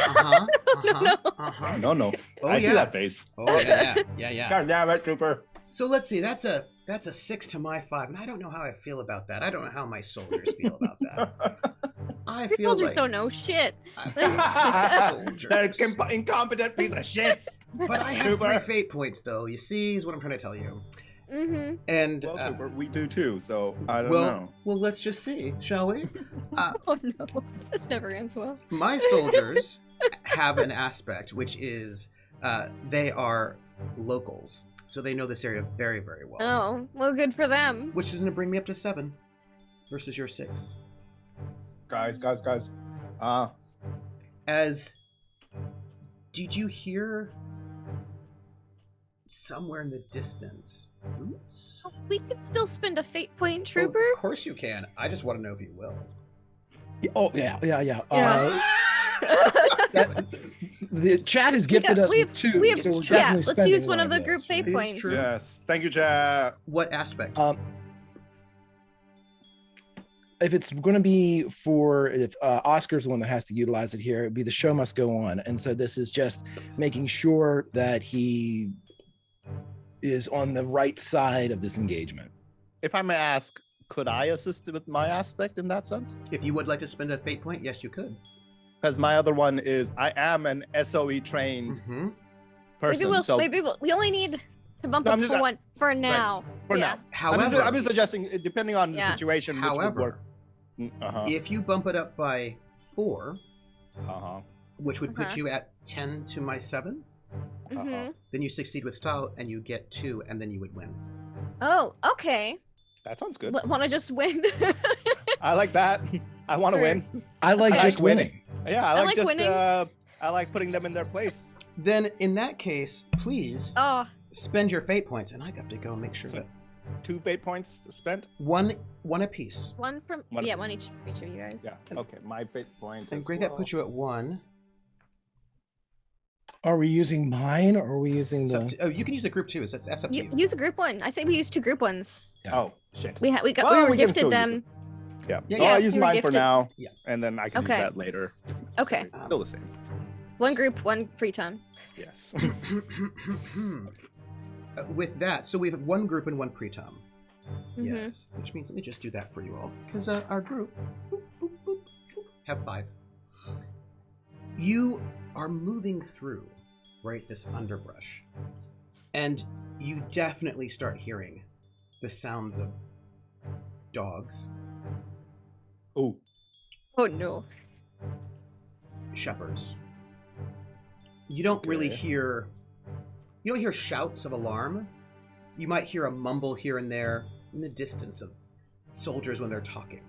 No. Oh, I see yeah. that face. Oh, yeah. God damn it, Trooper. So let's see. That's a 6 to my 5, and I don't know how I feel about that. I don't know how my soldiers feel about that. I Your feel soldiers like don't know shit. I feel like That soldiers. incompetent piece of shit. But I have 3 Trooper. fate points, though. You see, is what I'm trying to tell you. Mm-hmm. And Well, Trooper, we do too, so I don't well, know. well, let's just see, shall we? Oh no, this never ends well. My soldiers have an aspect, which is they are locals, so they know this area very, very well. Oh, well, good for them. Which is going to bring me up to 7 versus your 6. Guys. As did you hear somewhere in the distance? Oops. Oh, we could still spend a fate point, Oh, Trooper. of course you can. I just want to know if you will. Oh yeah. Yeah. The chat has gifted us with 2, we have, so we're yeah, definitely let's spending use one of the those. group fate It is points. true. Yes. Thank you, chat. What aspect? If it's going to be if Oscar's the one that has to utilize it here, it'd be the show must go on. And so this is just making sure that he is on the right side of this engagement. If I may ask, could I assist with my aspect in that sense? If you would like to spend a fate point, yes, you could. Because my other one is I am an SOE trained Mm-hmm. person. Maybe we only need to bump No, up I'm just- for one for now. for Yeah. now. However, I'm just suggesting, depending on the Yeah. situation, which would however, work. if you bump it up by 4, Uh-huh. which would put Uh-huh. you at 10 to my 7, Mm-hmm. then you succeed with style and you get 2, and then you would win. Oh, okay. That sounds good. Want to just win? I like that. I want to Sure. win. I like I just like winning. Yeah, I I like like just winning. I like putting them in their place. Then, in that case, please Oh, spend your fate points, and I have to go make sure So- that 2 fate points spent. one apiece. one from One- one each of you guys. Yeah. Okay. My fate point. And as great, well. that puts you at 1. Are we using mine or are we using It's up the? to, oh, you can use a group too. So that's up to you. Use a group one. I say we use 2 group ones. Oh shit. We Well, we were we can gifted still use them. Yeah. Yeah, So yeah, I'll use we were mine for gifted- now. Yeah. And then I can Okay. use that later. if Okay. necessary. Still the same. One group, one pre-ton. Yes. With that, so we have 1 group and 1 pretom. Mhm. Yes, which means let me just do that for you all, because our group have 5. You are moving through, right, this underbrush, and you definitely start hearing the sounds of dogs, Oh. Oh no. shepherds. You don't really Okay. hear. You don't hear shouts of alarm. You might hear a mumble here and there in the distance of soldiers when they're talking.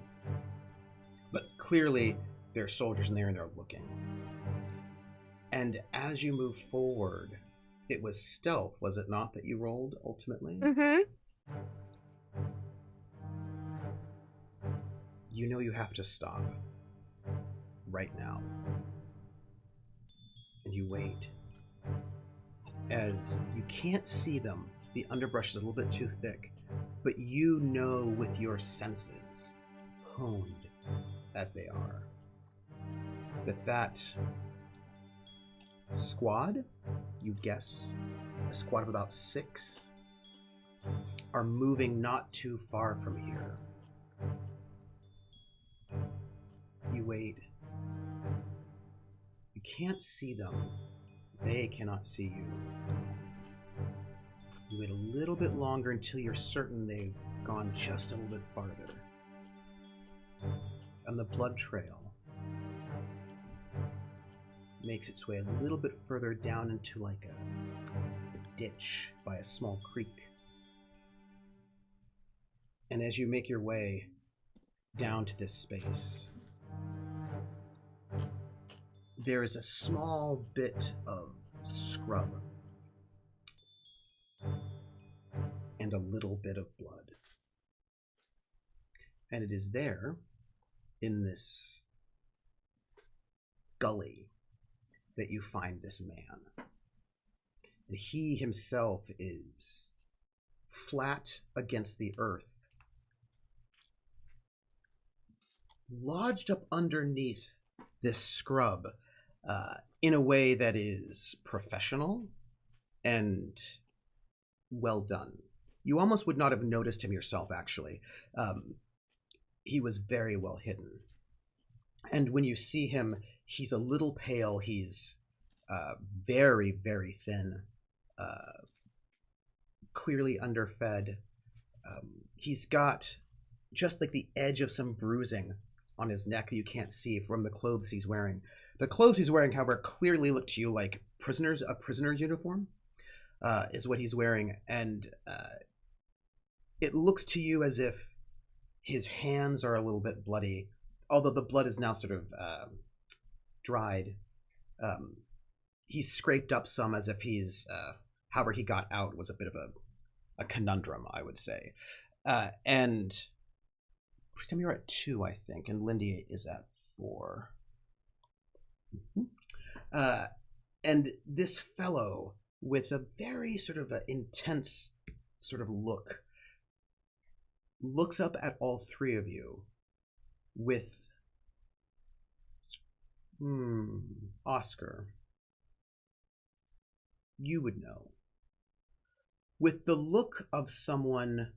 But clearly, they're soldiers in there and they're looking. And as you move forward, it was stealth, was it not, that you rolled ultimately? Mm-hmm. You know you have to stop. Right now. And you wait. As you can't see them, the underbrush is a little bit too thick, but you know with your senses, honed as they are, that squad, you guess, a squad of about 6, are moving not too far from here. You wait. You can't see them. They cannot see you. You wait a little bit longer until you're certain they've gone just a little bit farther. And the blood trail makes its way a little bit further down into like a ditch by a small creek. And as you make your way down to this space, there is a small bit of scrub and a little bit of blood. And it is there, in this gully, that you find this man. And he himself is flat against the earth, lodged up underneath this scrub in a way that is professional and well done. You almost would not have noticed him yourself, actually. He was very well hidden. And when you see him, he's a little pale. He's very, very thin, clearly underfed. He's got just like the edge of some bruising on his neck that you can't see from the clothes he's wearing. The clothes he's wearing, however, clearly look to you like a prisoner's uniform is what he's wearing. And it looks to you as if his hands are a little bit bloody, although the blood is now sort of dried. He's scraped up some as if he's, however he got out was a bit of a conundrum, I would say. And pretend you're at 2, I think, and Lindy is at 4. And this fellow with a very sort of intense sort of look looks up at all 3 of you with Oscar, you would know, with the look of someone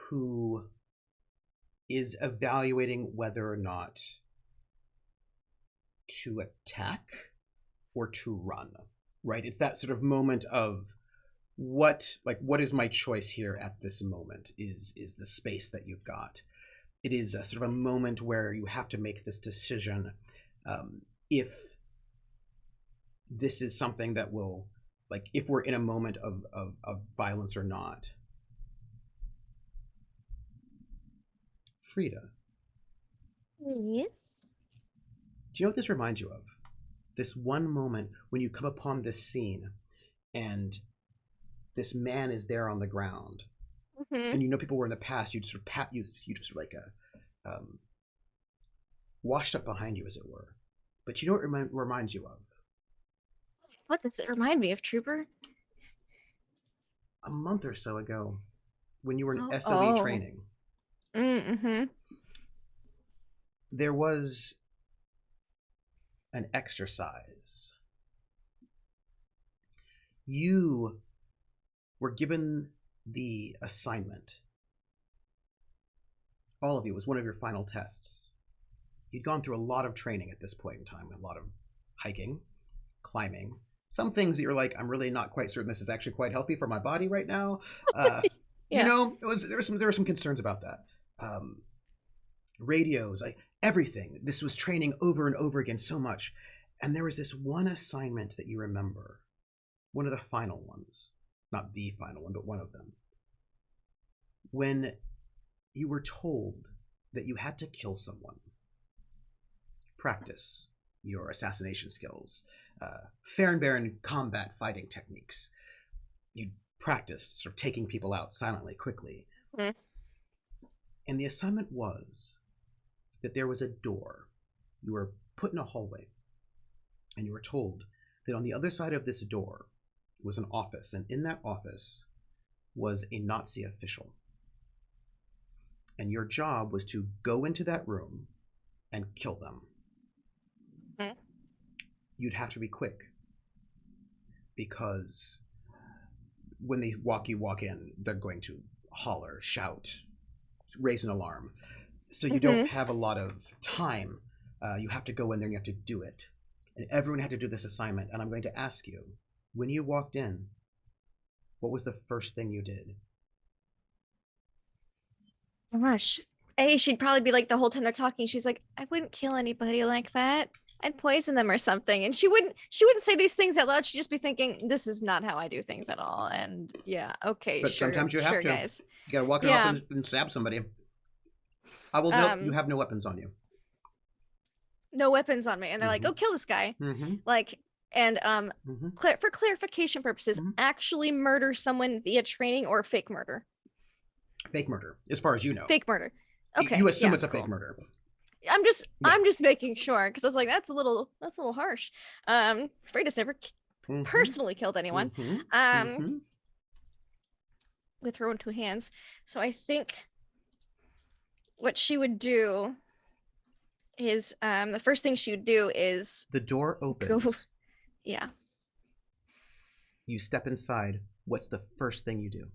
who is evaluating whether or not to attack or to run, right? It's that sort of moment of what is my choice here at this moment is the space that you've got. It is a sort of a moment where you have to make this decision if this is something that will, like, if we're in a moment of violence or not. Frida. Yes. Do you know what this reminds you of? This one moment when you come upon this scene and this man is there on the ground. Mm-hmm. And you know people were in the past, you'd sort of you'd sort of like washed up behind you, as it were. But you know what it reminds you of? What does it remind me of, Trooper? A month or so ago, when you were in SOE training. Mm-hmm. There was an exercise. You were given the assignment. All of you, was one of your final tests. You'd gone through a lot of training at this point in time, a lot of hiking, climbing, some things that you're like, I'm really not quite certain this is actually quite healthy for my body right now. Yeah. You know, there were some concerns about that. Radios, everything. This was training over and over again so much. And there was this one assignment that you remember, one of the final ones, not the final one, but one of them, when you were told that you had to kill someone, practice your assassination skills, fair and barren combat fighting techniques. You practiced sort of taking people out silently, quickly. Mm-hmm. And the assignment was that there was a door. You were put in a hallway, and you were told that on the other side of this door was an office, and in that office was a Nazi official. And your job was to go into that room and kill them. Mm-hmm. You'd have to be quick, because when they walk in, they're going to holler, shout, raise an alarm. So you don't have a lot of time. You have to go in there and you have to do it. And everyone had to do this assignment. And I'm going to ask you, when you walked in, what was the first thing you did? Gosh. She'd probably be like, the whole time they're talking, she's like, I wouldn't kill anybody like that. I'd poison them or something. And she wouldn't say these things out loud. She'd just be thinking, this is not how I do things at all. And yeah, okay, but sure. Sometimes you have to. Guys. You gotta walk it off and stab somebody. I will note you have no weapons on you. No weapons on me. And they're like, go kill this guy. Mm-hmm. Like, and for clarification purposes, actually murder someone via training or fake murder? Fake murder, as far as you know. Fake murder. Okay. You assume yeah, it's a fake cool. murder. I'm just making sure because I was like, that's a little harsh. Freitas never personally killed anyone. With her own two hands. So I think what she would do is the first thing she would do is The door opens. Yeah. You step inside. What's the first thing you do?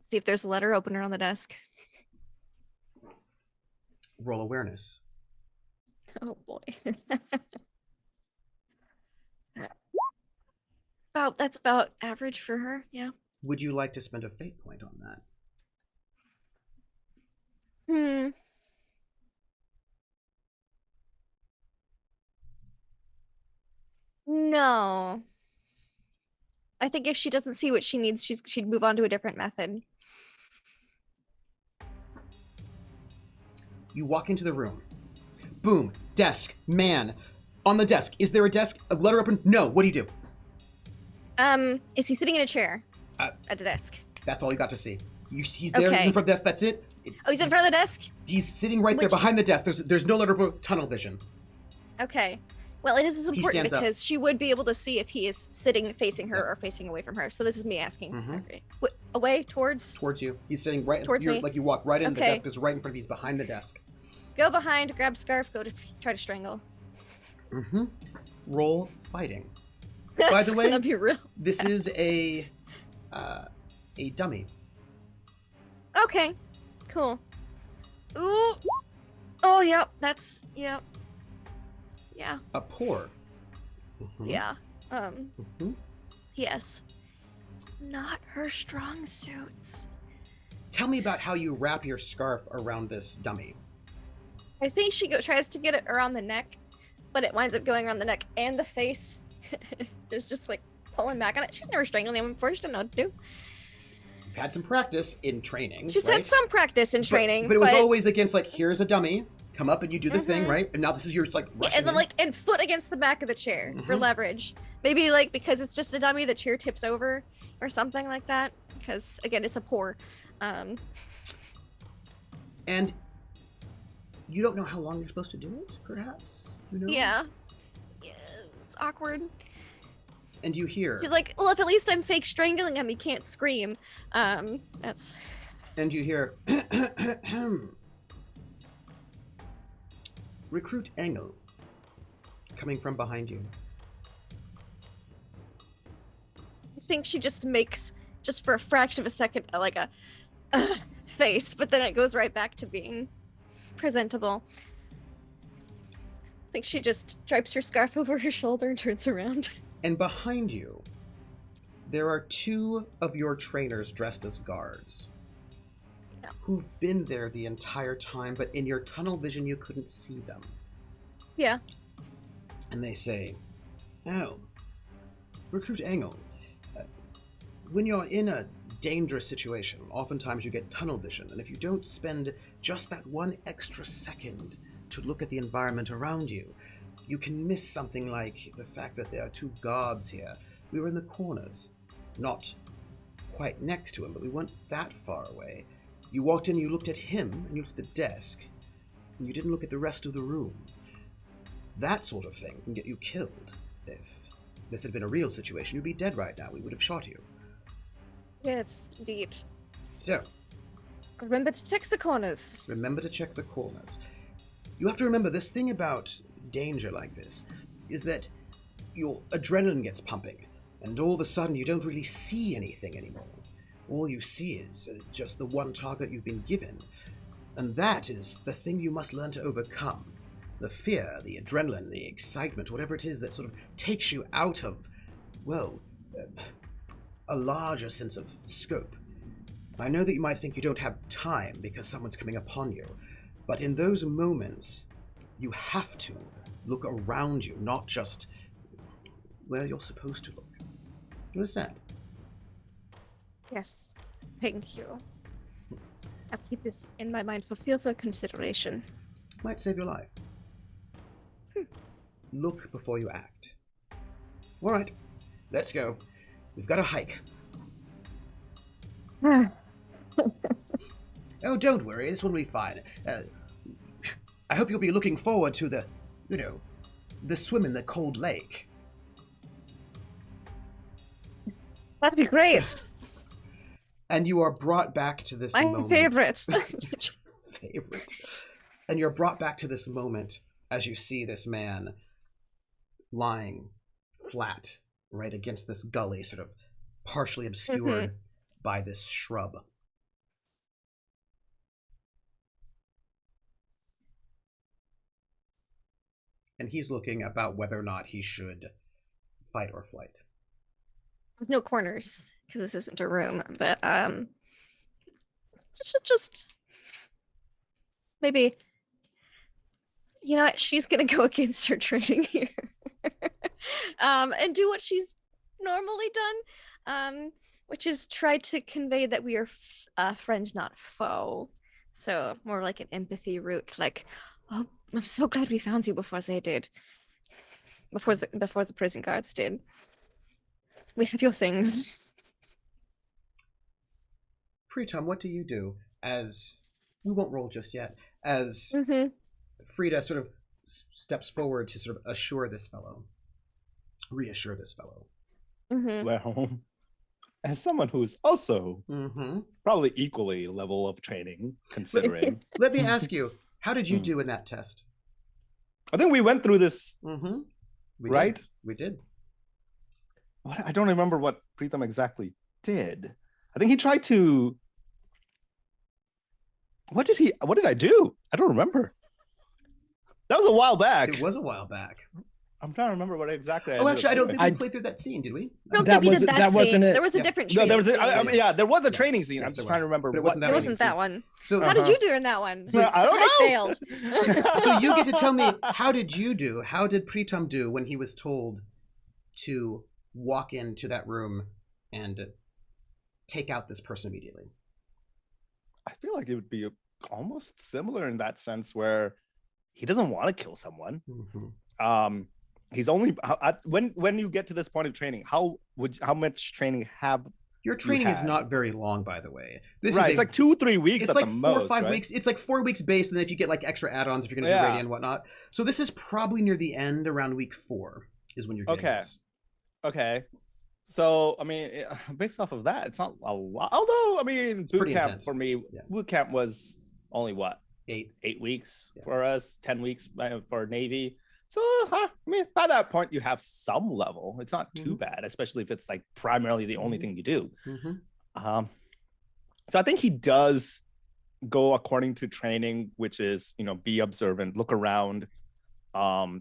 See if there's a letter opener on the desk. Roll awareness. Oh boy. That's about average for her, yeah. Would you like to spend a fate point on that? No. I think if she doesn't see what she needs, she'd move on to a different method. You walk into the room. Boom. Desk. Man. On the desk. Is there a desk? A letter open? No. What do you do? Is he sitting in a chair at the desk? That's all you got to see. He's there. Okay. He's in front of the desk. That's it. He's in front of the desk? He's sitting right there behind the desk. There's no letter open. Tunnel vision. Okay. Well, this is important because up. she would be able to see if he is sitting facing her or facing away from her. So this is me asking. Away towards you. He's sitting right towards me. Like you walk right into the desk. Is right in front of you. He's behind the desk. Go behind, grab scarf, go to try to strangle. Roll fighting. That's By the way, gonna be real. This is a dummy. Okay. Cool. Ooh. Oh, yep. That's yep. Yeah. A pour. Yeah. Yes. Not her strong suits. Tell me about how you wrap your scarf around this dummy. I think she tries to get it around the neck, but it winds up going around the neck and the face. It's just like pulling back on it. She's never strangled anyone before. She didn't know what to do. You've had some practice in training. She's had some practice in training. But it was always against like, here's a dummy. Come up and you do the thing, right? And now this is yours, like rushing and then and foot against the back of the chair for leverage. Maybe like because it's just a dummy, the chair tips over or something like that. Because again, it's a pour. And you don't know how long you're supposed to do it, perhaps? You know? Yeah, it's awkward. And you hear. She's like, well, if at least I'm fake strangling him, he can't scream. That's. And you hear. Recruit Engel coming from behind you. I think she just makes, just for a fraction of a second, like a face, but then it goes right back to being presentable. I think she just drapes her scarf over her shoulder and turns around. And behind you, there are two of your trainers dressed as guards. Who've been there the entire time, but in your tunnel vision you couldn't see them. Yeah. And they say, oh, Recruit Engel, when you're in a dangerous situation, oftentimes you get tunnel vision, and if you don't spend just that one extra second to look at the environment around you, you can miss something like the fact that there are two guards here. We were in the corners, not quite next to him, but we weren't that far away. You walked in, you looked at him, and you looked at the desk, and you didn't look at the rest of the room. That sort of thing can get you killed. If this had been a real situation, you'd be dead right now. We would have shot you. Yes, indeed. So, remember to check the corners. Remember to check the corners. You have to remember, this thing about danger like this is that your adrenaline gets pumping, and all of a sudden you don't really see anything anymore. All you see is just the one target you've been given. And that is the thing you must learn to overcome. The fear, the adrenaline, the excitement, whatever it is that sort of takes you out of, well, a larger sense of scope. I know that you might think you don't have time because someone's coming upon you, but in those moments, you have to look around you, not just where you're supposed to look. You understand? Yes, thank you. I'll keep this in my mind for future consideration. Might save your life. Look before you act. All right, let's go. We've got a hike. Oh, don't worry. This one will be fine. I hope you'll be looking forward to the swim in the cold lake. That'd be great. And you are brought back to this My moment. favorite. Favorite. And you're brought back to this moment as you see this man lying flat right against this gully, sort of partially obscured by this shrub. And he's looking about whether or not he should fight or flight. There's no corners because this isn't a room, but just maybe, you know what, she's gonna go against her training here. And do what she's normally done, which is try to convey that we are friend, not foe. So more like an empathy route, like, oh, I'm so glad we found you before they did. Before the prison guards did. We have your things. Pritam, what do you do as we won't roll just yet, as Frida sort of steps forward to sort of reassure this fellow? Well, as someone who's also probably equally level of training, considering. Let me ask you, how did you do in that test? I think we went through this, right? We did. I don't remember what Pritam exactly did. I think he tried to. What did I do? I don't remember. That was a while back. It was a while back. I'm trying to remember what exactly. Oh, actually, I don't think we played through that scene, did we? I don't think we did that wasn't scene. it. There was a different No, training there was. scene. There was a training scene. Yes, I'm just there trying to remember. But it wasn't that It one. wasn't that one. So How did you do in that one? I don't know. I failed. So you get to tell me, how did you do? How did Pritam do when he was told to walk into that room and take out this person immediately? I feel like it would be almost similar in that sense, where he doesn't want to kill someone. He's only when you get to this point of training, how much training have your training is not very long, by the way. It's like 2-3 weeks. It's at like the 4 or most, 5 right? weeks. It's like 4 weeks base, and then if you get like extra add-ons, if you're going to do radiant and whatnot. So this is probably near the end, around week 4 is when you're getting this. Okay. So I mean, based off of that, it's not a lot. Although I mean, boot camp for me, boot camp was only what 8 weeks for us, 10 weeks for Navy. So I mean, by that point, you have some level. It's not too bad, especially if it's like primarily the only thing you do. So I think he does go according to training, which is, you know, be observant, look around,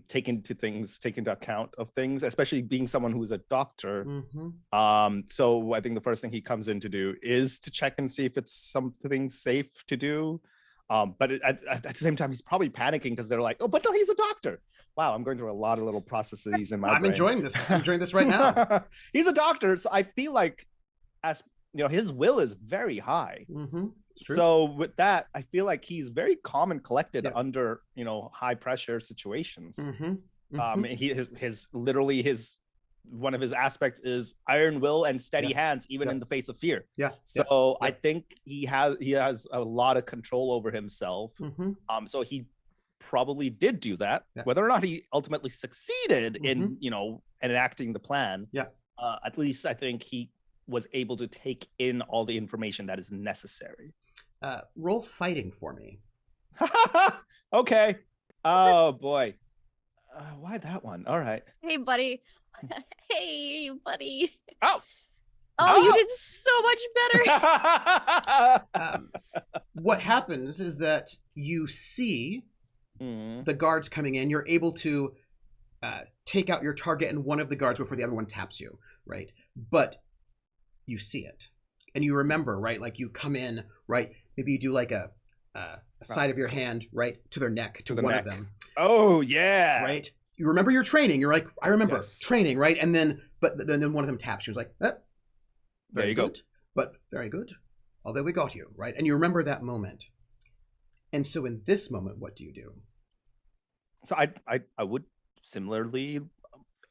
take into account of things, especially being someone who's a doctor. So I think the first thing he comes in to do is to check and see if it's something safe to do. But at the same time, he's probably panicking because they're like, oh, but no, he's a doctor. Wow, I'm going through a lot of little processes in my brain. I'm enjoying this. I'm enjoying this right now. He's a doctor, so I feel like, as you know, his will is very high. So with that, I feel like he's very calm and collected under, you know, high pressure situations. His one of his aspects is iron will and steady hands, even in the face of fear. So I think he has a lot of control over himself. So he probably did do that. Whether or not he ultimately succeeded in, you know, enacting the plan, at least I think he was able to take in all the information that is necessary. Roll fighting for me. Okay. Oh boy. Why that one? All right. Hey, buddy. Hey, buddy. Oh, you did so much better. What happens is that you see the guards coming in. You're able to take out your target and one of the guards before the other one taps you, right? But you see it. And you remember, right? Like you come in, right? Maybe you do like a side of your hand, right? To their neck, to one of them. Oh, yeah. Right? You remember your training. You're like, I remember training, right? And then, but then one of them taps you. It's like, there you go. But very good. Although we got you, right? And you remember that moment. And so in this moment, what do you do? So I would similarly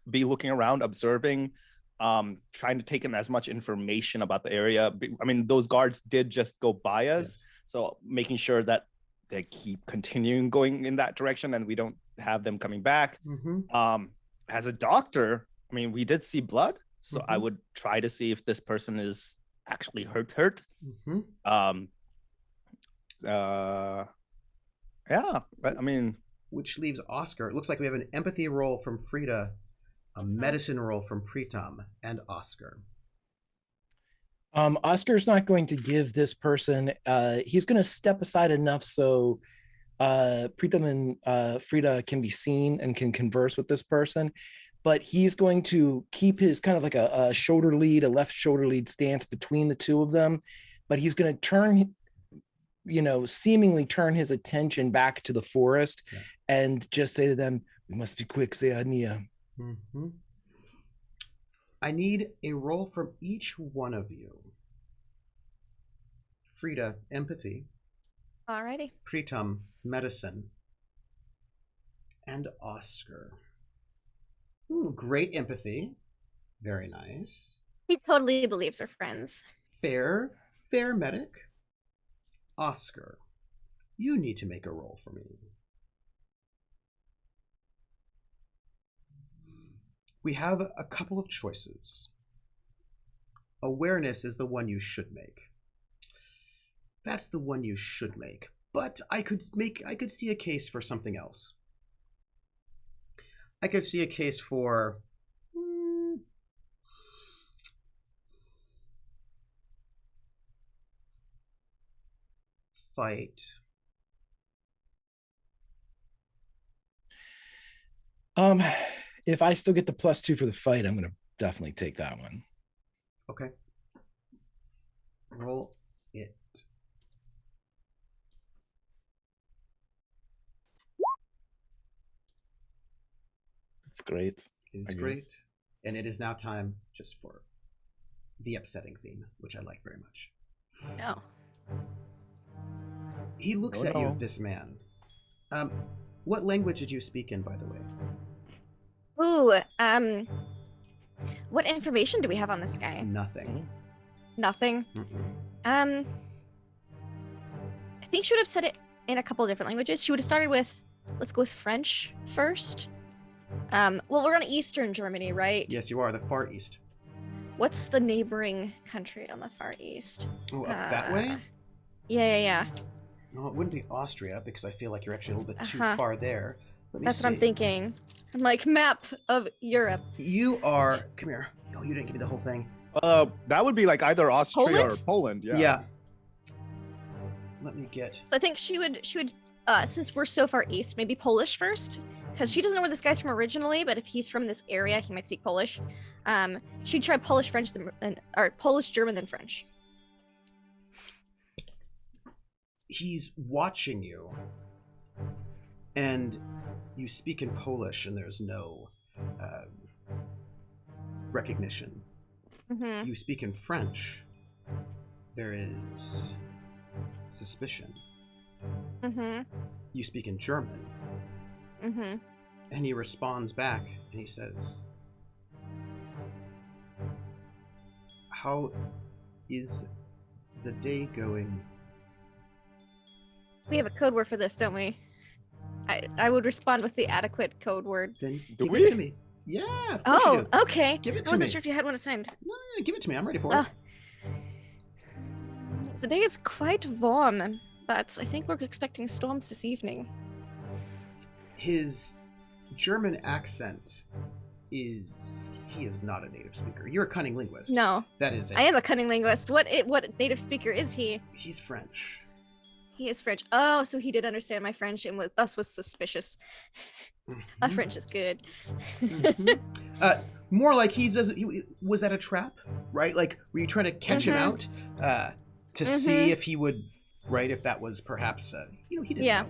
be looking around, observing, trying to take in as much information about the area. I mean, those guards did just go by us. So making sure that they keep continuing going in that direction and we don't have them coming back. As a doctor, I mean, we did see blood, so I would try to see if this person is actually hurt. Yeah, but I mean, which leaves Oscar. It looks like we have an empathy roll from Frida, a medicine roll from Pritam, and Oscar. Oscar's not going to give this person, he's going to step aside enough so Pritam and Frida can be seen and can converse with this person, but he's going to keep his kind of like a shoulder lead, a left shoulder lead stance between the two of them, but he's going to turn, seemingly turn his attention back to the forest and just say to them, "We must be quick, say Ania." I need a roll from each one of you. Frida, empathy. Alrighty. Pritam, medicine. And Oscar. Ooh, great empathy. Very nice. He totally believes we're friends. Fair medic. Oscar, you need to make a roll for me. We have a couple of choices. Awareness is the one you should make. That's the one you should make. But I could see a case for something else. I could see a case for fight. If I still get the +2 for the fight, I'm going to definitely take that one. Okay. Roll it. It's great. It is great. And it is now time just for the upsetting theme, which I like very much. No. He looks at you, this man. What language did you speak in, by the way? Ooh, what information do we have on this guy? Nothing. Nothing? I think she would have said it in a couple of different languages. She would have started with, let's go with French first. Well, we're on Eastern Germany, right? Yes, you are, the Far East. What's the neighboring country on the Far East? Oh, up that way? Yeah. No, it wouldn't be Austria, because I feel like you're actually a little bit too far there. That's what I'm thinking. I'm like, map of Europe. You are... Come here. No, you didn't give me the whole thing. That would be like either Austria Poland? or Poland. Yeah. Let me get... So I think she would, since we're so far east, maybe Polish first, because she doesn't know where this guy's from originally, but if he's from this area, he might speak Polish. She'd try Polish, French, or Polish, German, then French. He's watching you, and you speak in Polish, and there's no recognition. You speak in French. There is suspicion. You speak in German. And he responds back, and he says, "How is the day going?" We have a code word for this, don't we? I would respond with the adequate code word. Then Do give we? it to me. Yeah, of course you do. Okay. Give it to I wasn't me. sure if you had one assigned. No, give it to me. I'm ready for it. The day is quite warm, but I think we're expecting storms this evening. His German accent is... He is not a native speaker. You're a cunning linguist. No. That is I am a cunning linguist. What native speaker is he? He's French. He is French. Oh, so he did understand my French and thus was suspicious. My French is good. More like he was that a trap, right? Like, were you trying to catch him out to see if he would, right? If that was perhaps, he didn't know.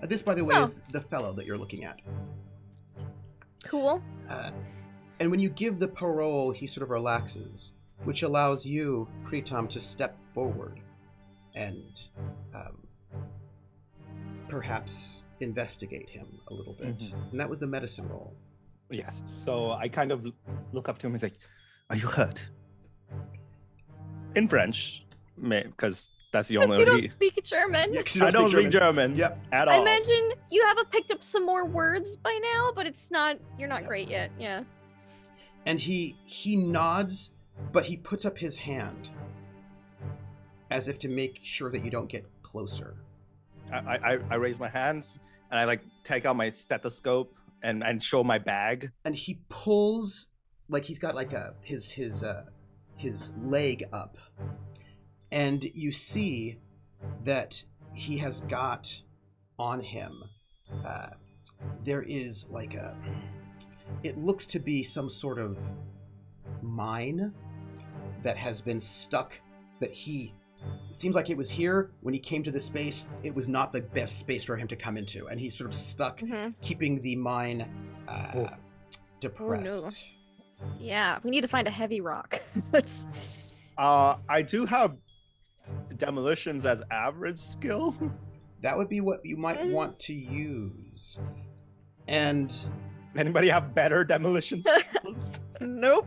This, by the way, is the fellow that you're looking at. Cool. And when you give the parole, he sort of relaxes, which allows you, Pritam, to step forward and perhaps investigate him a little bit. And that was the medicine roll. Yes. So I kind of look up to him and say, "Are you hurt?" In French, because That's the You only. don't speak German. Yeah, 'cause you I don't speak German. German. Yep. At I all. imagine you have picked up some more words by now, but you're not great yet. Yeah. And he nods, but he puts up his hand as if to make sure that you don't get closer. I raise my hands and I like take out my stethoscope and show my bag. And he pulls, like he's got like his leg up, and you see that he has got on him. There is like it looks to be some sort of mine that has been stuck. That it seems like it was here when he came to this space. It was not the best space for him to come into, and he's sort of stuck, keeping the mine depressed. Oh, no. Yeah, we need to find a heavy rock. Let's. I do have demolitions as average skill. That would be what you might want to use. And Anybody have better demolition skills? Nope.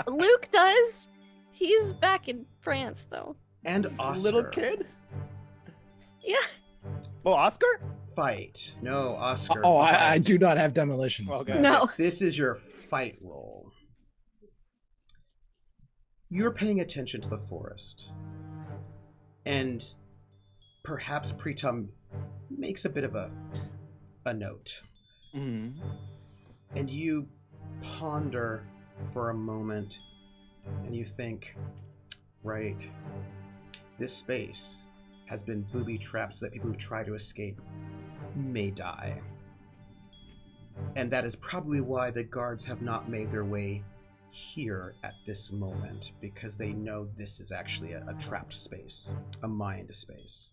Luke does. He's back in France, though. and Oscar. Little kid? Yeah. Oh, Oscar? Fight. No, Oscar. Oh, I fight. do not have demolitions. Okay. No. This is your fight roll. You're paying attention to the forest. And perhaps Pritam makes a bit of a note. Mm. And you ponder for a moment and you think, right, this space has been booby-trapped so that people who try to escape may die. And that is probably why the guards have not made their way here at this moment, because they know this is actually a trapped space, a mined space.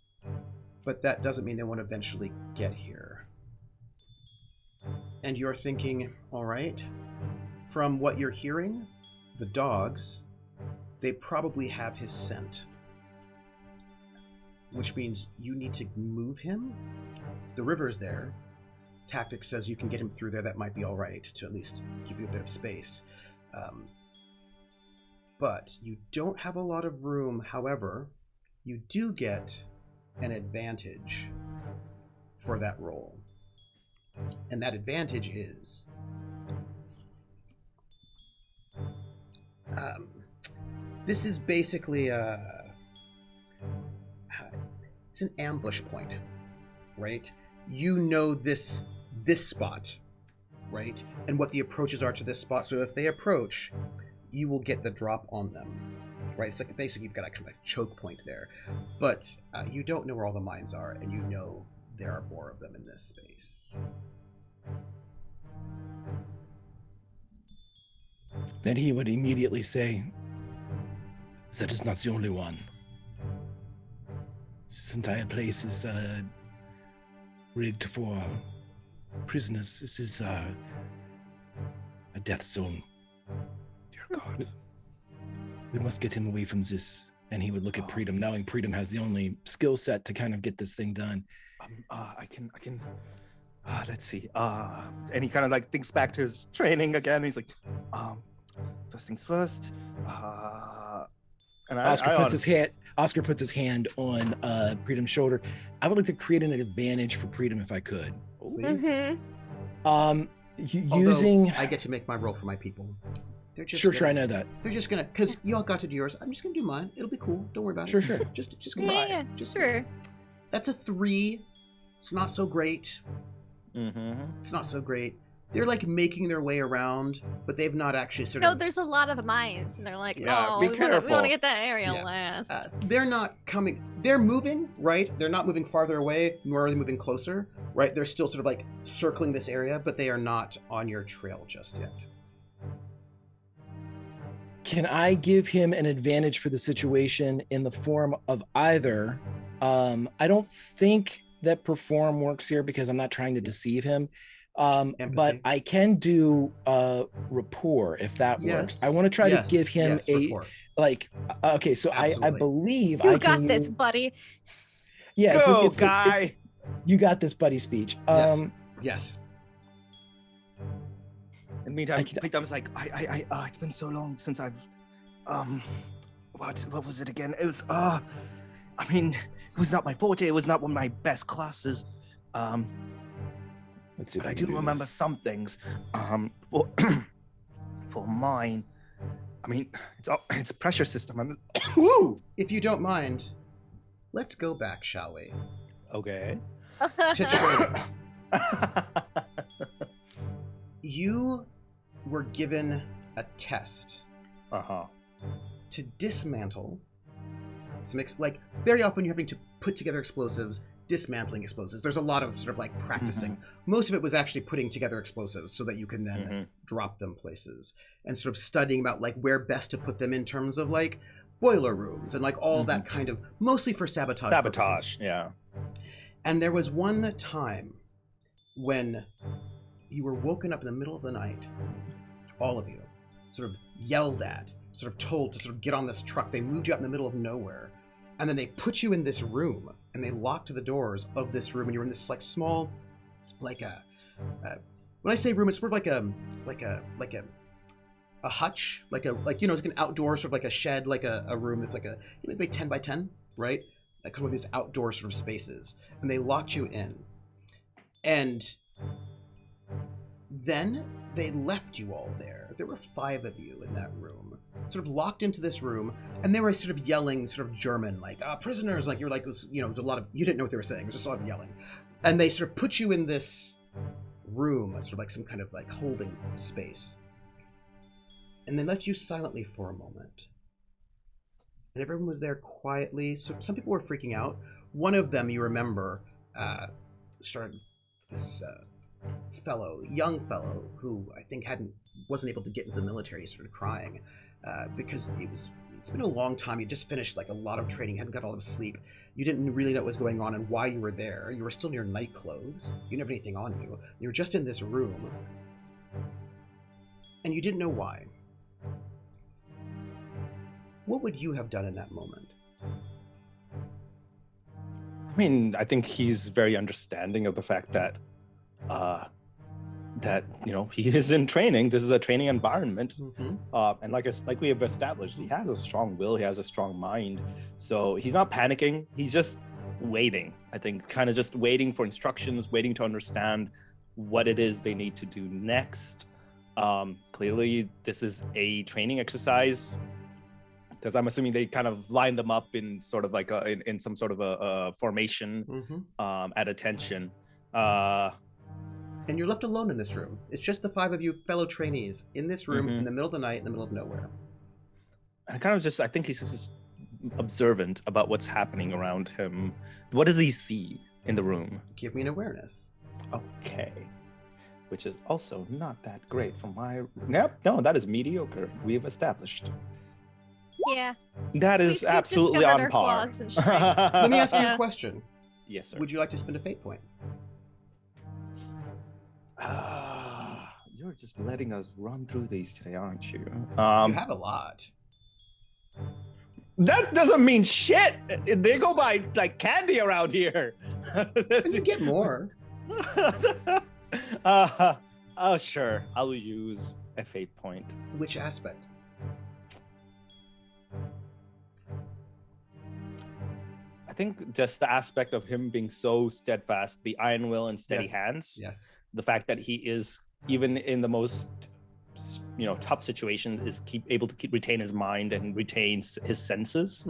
But that doesn't mean they won't eventually get here. And you're thinking, all right, from what you're hearing, the dogs, they probably have his scent. Which means you need to move him. The river's there. Tactics says you can get him through there. That might be all right to at least give you a bit of space. But you don't have a lot of room. However, you do get an advantage for that roll. And that advantage is this is basically it's an ambush point, right? You know this spot, right? And what the approaches are to this spot. So if they approach, you will get the drop on them, right? It's like basically you've got a kind of a choke point there. But you don't know where all the mines are, and you know there are more of them in this space. Then he would immediately say, that is not the only one. This entire place is rigged for prisoners. This is a death zone. Dear God. We must get him away from this. And he would look at Pritam, knowing Pritam has the only skill set to kind of get this thing done. I can. Let's see. And he kind of like thinks back to his training again. He's like, first things first. And Oscar puts his hand on Pritam's shoulder. I would like to create an advantage for Pritam if I could. Please. Using. I get to make my roll for my people. They're just Sure, I know that. They're just gonna, because y'all got to do yours. I'm just gonna do mine. It'll be cool. Don't worry about Sure, it. sure. Just come by. Yeah, Just sure. That's a 3. It's not so great. Mm-hmm. It's not so great. They're like making their way around, but they've not actually sort No, of. there's a lot of mines, and they're like, Yeah, oh, be we want careful. to get that area Yeah. last. They're not coming. They're moving, right? They're not moving farther away, nor are they moving closer, right? They're still sort of like circling this area, but they are not on your trail just yet. Can I give him an advantage for the situation in the form of either? I don't think that perform works here because I'm not trying to deceive him. But Empathy. I can do rapport if that works. Yes. I want to try to give him yes, report. okay. So I Absolutely. believe You I got can this, use- buddy. Yeah, Go, it's guy. you got this, buddy. Speech. Yes. Yes. In the meantime, I can- Pritam's like, it's been so long since I've what was it again? It was I mean, it was not my forte. It was not one of my best classes. Let's see if I can do remember this. some things. For, for mine, I mean, it's a pressure system. Woo! If you don't mind, let's go back, shall we? Okay. To training. You were given a test to dismantle some very often you're having to put together explosives, dismantling explosives. There's a lot of sort of like practicing. Most of it was actually putting together explosives so that you can then drop them places, and sort of studying about like where best to put them in terms of like boiler rooms and like all that kind of, mostly for sabotage purposes. Yeah. And there was one time when you were woken up in the middle of the night, all of you, sort of yelled at, sort of told to sort of get on this truck. They moved you out in the middle of nowhere, and then they put you in this room, and they locked the doors of this room, and you're in this like small, like when I say room, it's sort of like a hutch, like you know, it's like an outdoor sort of like a shed, like a room that's like maybe 10 by 10, right? Like kind of these outdoor sort of spaces, and they locked you in, and then they left you all there. There were 5 of you in that room, sort of locked into this room, and they were sort of yelling sort of German, like, prisoners, like, you're like, it was a lot of, you didn't know what they were saying, it was just a lot of yelling. And they sort of put you in this room, sort of like some kind of like holding space. And they left you silently for a moment. And everyone was there quietly. So some people were freaking out. One of them, you remember, started this young fellow who I think wasn't able to get into the military. He started crying because it's been a long time. You just finished like a lot of training, hadn't got a lot of sleep. You didn't really know what was going on and why you were there. You were still in your night clothes. You didn't have anything on you. You were just in this room. And you didn't know why. What would you have done in that moment? I mean, I think he's very understanding of the fact that he is in training. This is a training environment, and like we have established, he has a strong will. He has a strong mind. So he's not panicking. He's just waiting. I think, kind of just waiting for instructions, waiting to understand what it is they need to do next. Clearly, this is a training exercise, because I'm assuming they kind of line them up in sort of like in some sort of a formation at attention. And you're left alone in this room. It's just the 5 of you fellow trainees in this room in the middle of the night, in the middle of nowhere. I think he's just observant about what's happening around him. What does he see in the room? Give me an awareness. Okay. Which is also not that great from my... No, that is mediocre. We've established. Yeah. That is We've absolutely discovered on our par. flaws and strengths. Let me ask you a question. Yes, sir. Would you like to spend a fate point? You're just letting us run through these today, aren't you? You have a lot. That doesn't mean shit. They go by like candy around here. You get more. Sure. I'll use a fate point. Which aspect? I think just the aspect of him being so steadfast, the iron will and steady hands. Yes. The fact that he is, even in the most tough situation, is able to retain his mind and retains his senses.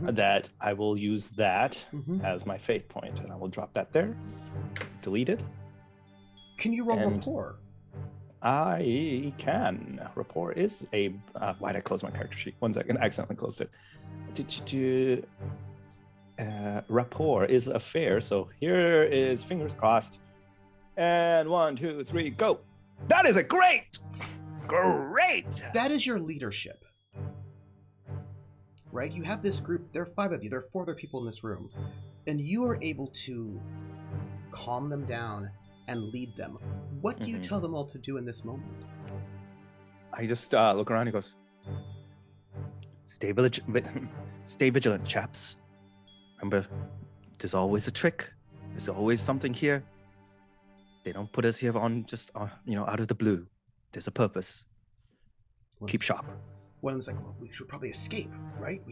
That I will use that as my fate point, and I will drop that there. Delete it. Can you roll rapport? I can. Rapport is a... why'd I close my character sheet? 1 second. I accidentally closed it. Rapport is affair. So here is fingers crossed. And 1, 2, 3, go. That is a great. That is your leadership. Right? You have this group. There are 5 of you. There are 4 other people in this room. And you are able to calm them down and lead them. What do you tell them all to do in this moment? I just look around and goes, stay vigilant, chaps. Remember, there's always a trick. There's always something here. They don't put us here on just, out of the blue. There's a purpose. Keep sharp. one of them's like, well, we should probably escape, right?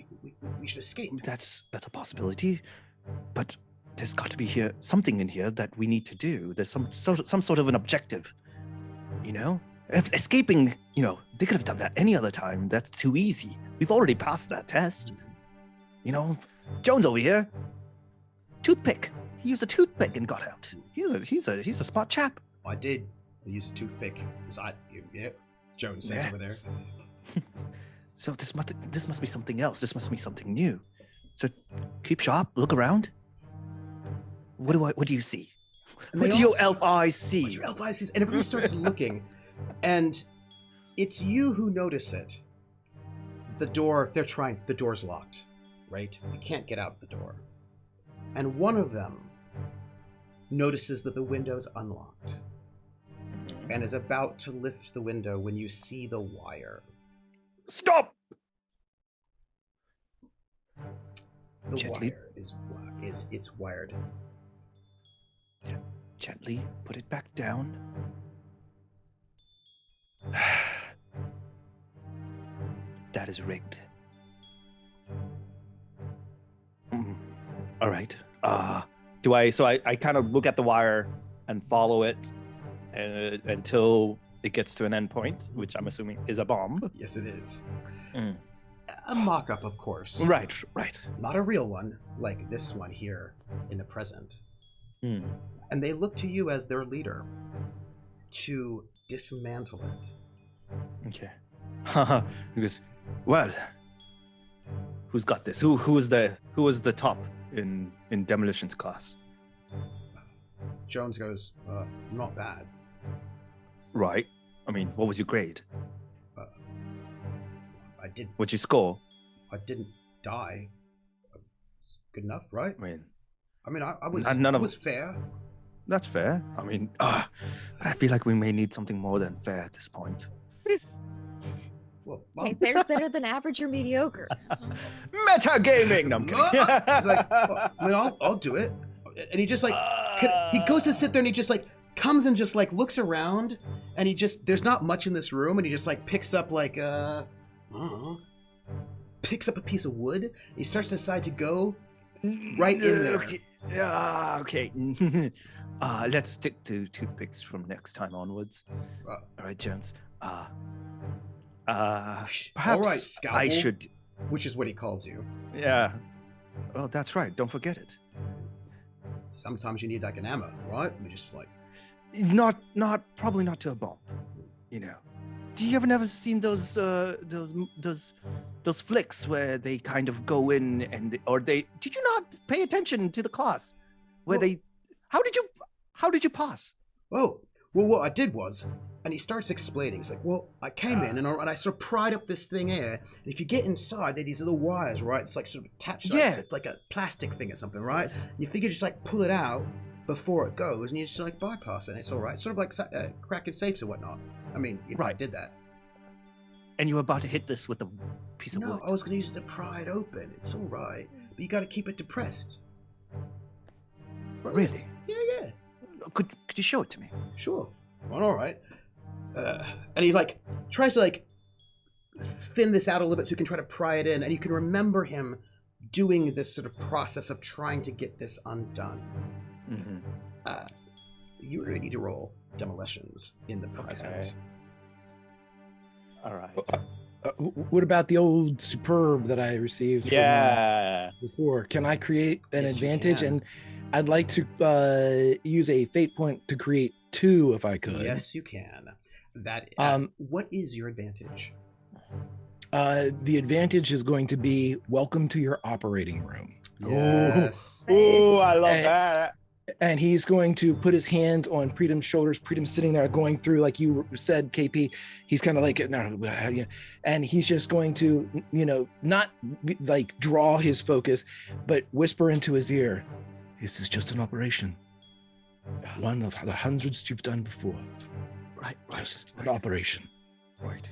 We should escape. That's a possibility, but there's got to be something in here that we need to do. There's some sort of an objective, you know? Escaping, you know, they could have done that any other time. That's too easy. We've already passed that test. You know, Jones over here, toothpick. He used a toothpick and got out. He's a smart chap. I did. I used a toothpick. Yeah. Jones says over there. So this must be something else. This must be something new. So keep sharp. Look around. What do you see? What do your elf eyes see? What your elf eyes see? And everybody starts looking, and it's you who notice it. The door's locked, right? You can't get out the door. And one of them notices that the window's unlocked and is about to lift the window when you see the wire. Stop! The Gently. wire it's wired. Yeah. Gently put it back down. That is rigged. All right. I kind of look at the wire and follow it until it gets to an endpoint, which I'm assuming is a bomb. Yes, it is. A mock-up, of course. Right. Not a real one, like this one here in the present. And they look to you as their leader to dismantle it. Okay. He goes, well, who's got this? Who is the top in demolitions class? Jones goes, not bad. Right. I mean, what was your grade? What'd you score? I didn't die. It's good enough, right? I mean, I was. none of it was fair. That's fair. I mean, I feel like we may need something more than fair at this point. Well, Hey, fair's better than average or mediocre. Metagaming. No, I'm kidding. He's like, well, I mean, I'll do it. And he just like, he goes to sit there and he just like comes and just like looks around and there's not much in this room and he just like picks up like picks up a piece of wood. He starts to decide to go right in there. Okay. Let's stick to toothpicks from next time onwards. All right, Jones. Perhaps all right, Scalpel, I should. Which is what he calls you. Yeah. Well, that's right. Don't forget it. Sometimes you need like an ammo, right? I mean, just like probably not to a bomb. You know. Do you ever seen those flicks where they kind of go in did you not pay attention to the class where how did you pass? Oh, well, what I did was, and he starts explaining. He's like, well, I came in and I sort of pried up this thing here. And if you get inside, there are these little wires, right? It's like sort of attached, it's like a plastic thing or something, right? Yes. You figure just like pull it out before it goes, and you just like bypass it. And it's all right, sort of like cracking safes and whatnot. I mean, if I did that. And you were about to hit this with a piece of wood. No, I was going to use it to pry it open. It's all right, but you got to keep it depressed. Really? Yeah. Could you show it to me? Sure. Well, all right. And he like tries to like thin this out a little bit so you can try to pry it in, and you can remember him doing this sort of process of trying to get this undone. You're going to need to roll demolitions in the present. Okay. All right. What about the old superb that I received? From, before, can I create an advantage? And I'd like to use a fate point to create 2 if I could. Yes, you can. That. What is your advantage? The advantage is going to be welcome to your operating room. Yes. Oh, I love that. And he's going to put his hand on Preetam's shoulders. Preetam's sitting there going through, like you said, KP. He's kind of like, and he's just going to, not like draw his focus, but whisper into his ear, "This is just an operation. One of the hundreds you've done before. Right. Just an operation." Right.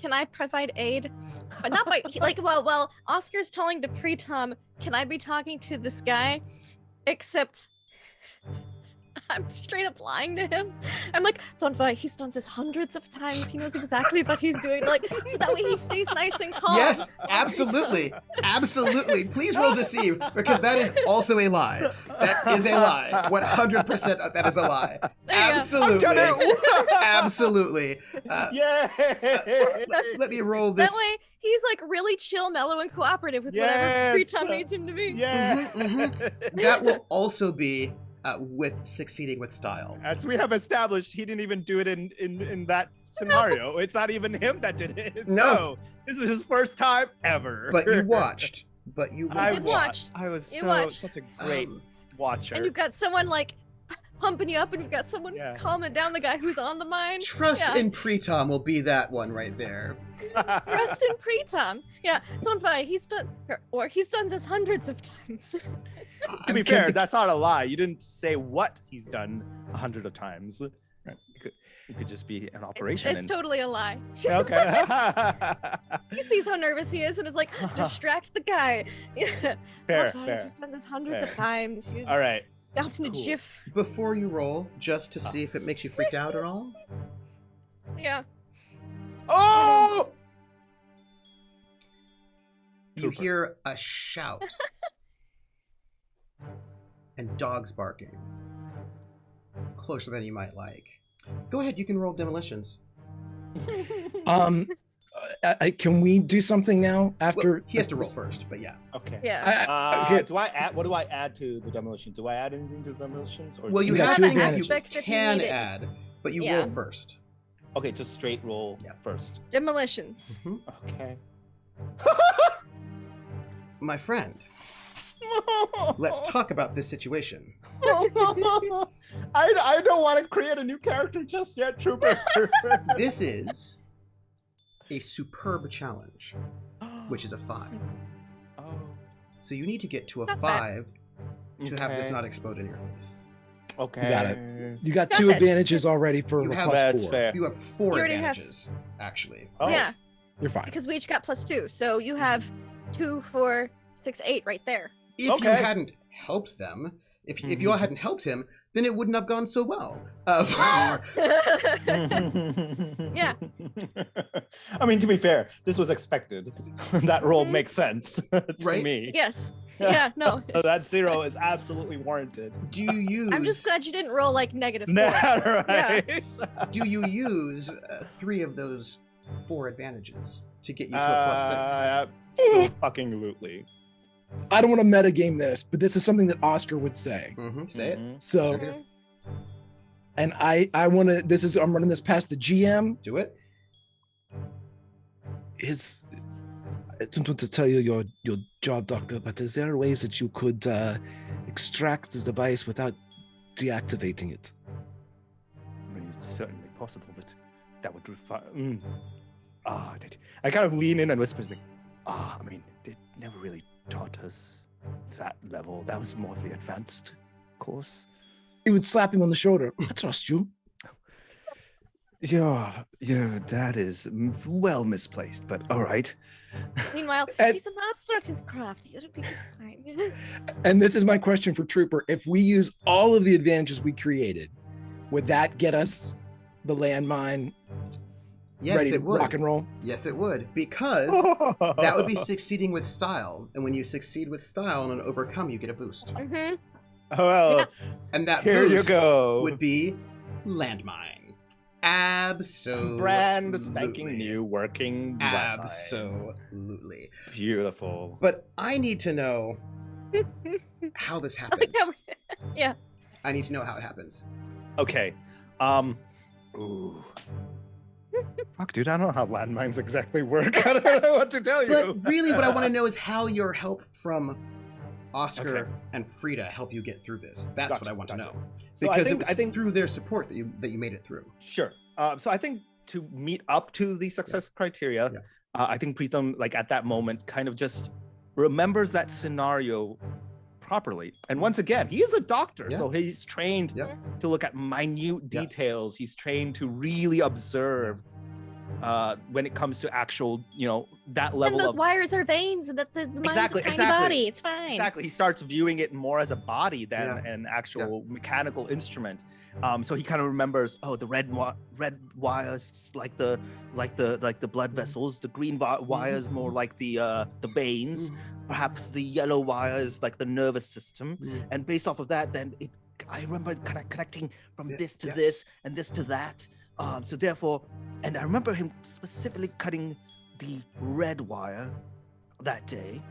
Can I provide aid? But not by while Oscar's telling to Preetam, can I be talking to this guy? Except I'm straight up lying to him. I'm like, don't worry, he's done this hundreds of times. He knows exactly what he's doing. Like, so that way he stays nice and calm. Yes, absolutely. Absolutely. Please roll deceive, because that is also a lie. That is a lie. 100% that is a lie. Absolutely. Absolutely. Let me roll this. That way, he's like really chill, mellow, and cooperative with whatever Pritam needs him to be. Yeah. That will also be with succeeding with style. As we have established, he didn't even do it in that scenario. It's not even him that did it. No. So, this is his first time ever. But you watched. I did watch. I was You watched. such a great watcher. And you've got someone like pumping you up, and you've got someone calming down the guy who's on the mine. Trust in Pritam will be that one right there. Trust in Pritam. Yeah, don't worry. He's done this hundreds of times. To be fair, that's not a lie. You didn't say what he's done 100 of times. It could just be an operation. It's totally a lie. Okay. He sees how nervous he is and is like, distract the guy. Fair, Don't worry, fair. He's done this hundreds of times. All right. Out in a jiff. Before you roll, just to see if it makes you freaked out at all. Yeah. Oh! You hear a shout. And dogs barking. Closer than you might like. Go ahead, you can roll demolitions. Can we do something now after? Well, he has to roll first, but yeah. Okay. Yeah. Okay. Do I add? What do I add to the demolitions? Do I add anything to the demolitions? Or Well, you got have two things that you aspects if you can need it. add, but you Yeah. roll first. Okay, just straight roll first. Demolitions. Okay. My friend, let's talk about this situation. I don't want to create a new character just yet, Trooper. This is a superb challenge, which is a 5. Oh. So you need to get to a Not 5 to have this Okay. not explode in your face. Okay. You got it. You got Got two this. advantages already for You a have- plus That's 4. fair. You have 4 You already have- advantages, actually. Oh. Yeah, You're fine. because we each got +2. So you have 2, 4, 6, 8 right there. If you Okay. hadn't helped them, if you all hadn't helped him, then it wouldn't have gone so well. Yeah. I mean, to be fair, this was expected. That roll Mhm. makes sense to Right? me. Yes. Yeah, no. That 0 is absolutely warranted. Do you use? I'm just glad you didn't roll like -4. Right? Do you use 3 of those 4 advantages to get you to a So fucking lootly. I don't want to metagame this, but this is something that Oscar would say. +6? Say it. So, Mhm. and I want to. I'm running this past the GM. Do it. I don't want to tell you your job, Doctor, but is there ways that you could extract the device without deactivating it? I mean, it's certainly possible, but that would require. I kind of lean in and whisper, like, I mean, they never really taught us that level. That was more of the advanced course. He would slap him on the shoulder. I trust you. Yeah, that is well misplaced, but all right. Meanwhile, And- he's a master at his craft. It'll be his time. And this is my question for Trooper. If we use all of the advantages we created, would that get us the landmine Yes, ready to it would. rock and roll? Yes, it would, because that would be succeeding with style. And when you succeed with style and overcome, you get a boost. Mm-hmm. Well, Yeah. And that here you boost go. would be landmine. Absolutely. Brand spanking new working. landmine. Absolutely. Beautiful. But I need to know how this happens. Yeah. I need to know how it happens. Okay. Ooh. Fuck, dude, I don't know how landmines exactly work. I don't know what to tell you. But really, what I want to know is how your help from Oscar Okay. and Frida help you get through this. That's Gotcha, what I want to gotcha. know. So Because I think through their support that you made it through. Sure. So I think to meet up to the success criteria, Yeah. I think Pritam, like at that moment, kind of just remembers that scenario properly. And once again, he is a doctor, Yeah. so he's trained Yeah. to look at minute Yeah. details. He's trained to really observe when it comes to actual, that And level those of wires are veins, and that the mind's Exactly, a tiny exactly. body. It's fine. exactly. He starts viewing it more as a body than Yeah. an actual mechanical instrument. So he kind of remembers, the red wires like the blood vessels, the green wires more like the veins, perhaps the yellow wires like the nervous system. And based off of that, then I remember kind of connecting from this to this and this to that. So therefore, and I remember him specifically cutting the red wire that day,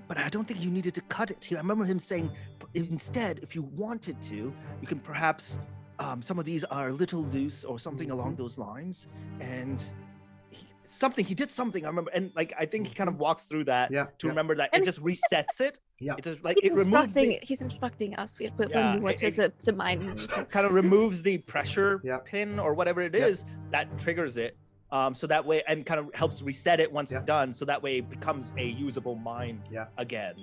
but I don't think you needed to cut it. I remember him saying, instead, if you wanted to, you can perhaps, some of these are a little loose or something along those lines. And he did something, I remember. And like, I think he kind of walks through that to remember that it just resets it. Yeah. It just like, it removes He's instructing us when we want to mind. kind of removes the pressure pin or whatever it is that triggers it. So that way, and kind of helps reset it once it's done. So that way it becomes a usable mine again.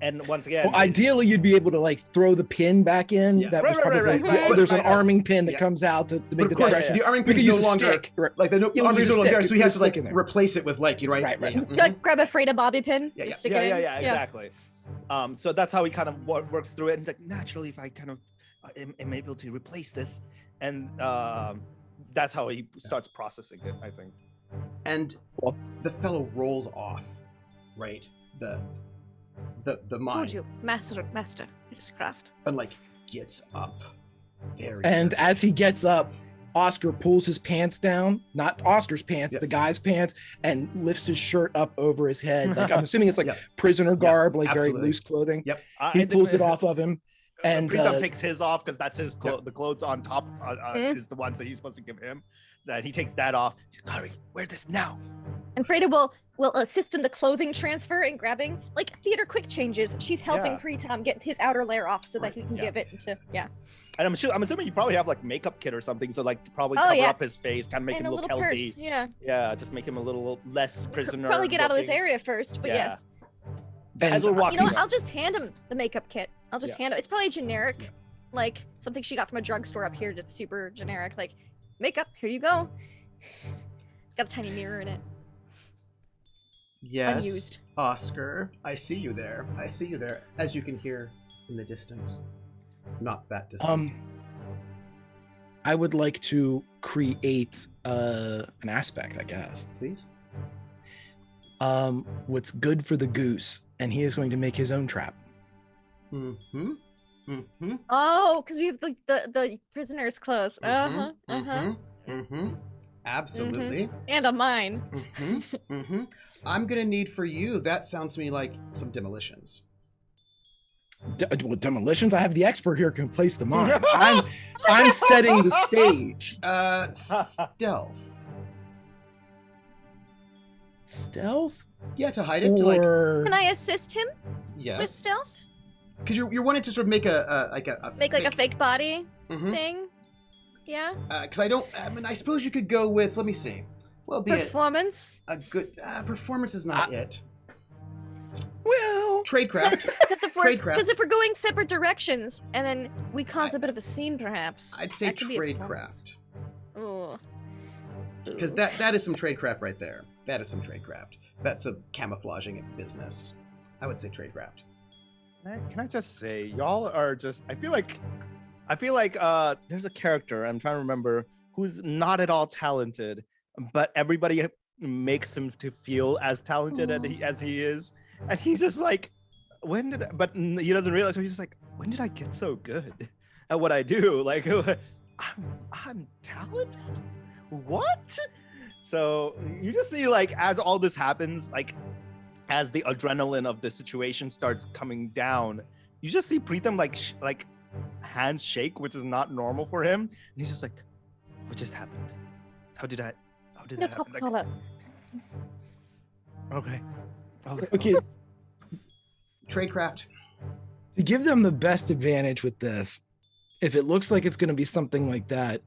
And once again, Well, ideally, you'd be able to like throw the pin back in. Yeah. That was Right, probably right. there's an Right. arming pin that Yeah. comes out to But make of the course, compression. the arming You pin could is no use a longer stick. like the You arming use is a no longer there, stick. so he has to Put a like stick in there. replace it with like Right. You grab a Freda bobby pin. Yeah, just stick it in. yeah, exactly. So that's how he kind of works through it. And like, naturally, if I kind of am able to replace this, and that's how he starts processing it, I think. And the fellow rolls off, right? The Told mine, you, master, it is craft. and like gets up very. And carefully. as he gets up, Oscar pulls his pants down, not Oscar's pants, the guy's pants, and lifts his shirt up over his head. Like I'm assuming it's like prisoner garb, like very absolutely. loose clothing. Yep. He pulls it off of him, and Pritam takes his off because that's his Yep. the clothes on top is the ones that he's supposed to give him. That he takes that off. He's like, hurry, wear this now. And Freda will assist in the clothing transfer and grabbing, like theater quick changes. She's helping Yeah. Pritam get his outer layer off so that he can Yeah. give it into And I'm assuming you probably have like makeup kit or something, so like to probably Oh, cover yeah. up his face, kind of make and him a look little healthy. purse. Yeah. Yeah, just make him a little less prisoner. Probably get out of this looking. area first, but Yeah. yes. As we're walking, You know what? I'll just hand him the makeup kit. I'll just Yeah. hand it. It's probably generic, like something she got from a drugstore up here that's super generic. Like, makeup, here you go. It's got a tiny mirror in it. Yes, unused. Oscar, I see you there. As you can hear in the distance. Not that distant. I would like to create an aspect, I guess. Please. What's good for the goose, and he is going to make his own trap. Mm-hmm. Mm-hmm. Oh, because we have the prisoner's clothes. Uh-huh. Uh-huh. Mm-hmm. Absolutely. And a mine. Mm-hmm. Mm-hmm. I'm gonna need for you. That sounds to me like some demolitions. Well, demolitions. I have the expert here who can place the mine. I'm setting the stage. Stealth. Stealth, Yeah, to hide it. To like. or Can I assist him with Yes. stealth? Because you're wanting to sort of make a Make like a fake body Mhm. thing? Yeah. Because I mean, I suppose you could go with. Let me see. Well, be it Performance? a good performance is not it. well, Tradecraft. Because if we're going separate directions and then we cause a bit of a scene, perhaps. I'd say that could be a performance. tradecraft. Ooh. Because that is some tradecraft right there. That is some tradecraft. That's some camouflaging business. I would say tradecraft. Can I just say, y'all are just. I feel like there's a character I'm trying to remember who's not at all talented, but everybody makes him to feel as talented as he is, and he's just like, but he doesn't realize. So he's just like, when did I get so good at what I do? Like, I'm talented. What? So you just see, like, as all this happens, like, as the adrenaline of the situation starts coming down, you just see Pritam like hands shake, which is not normal for him. And he's just like, what just happened? How did that happen? Like, okay. okay. Tradecraft. To give them the best advantage with this, if it looks like it's going to be something like that,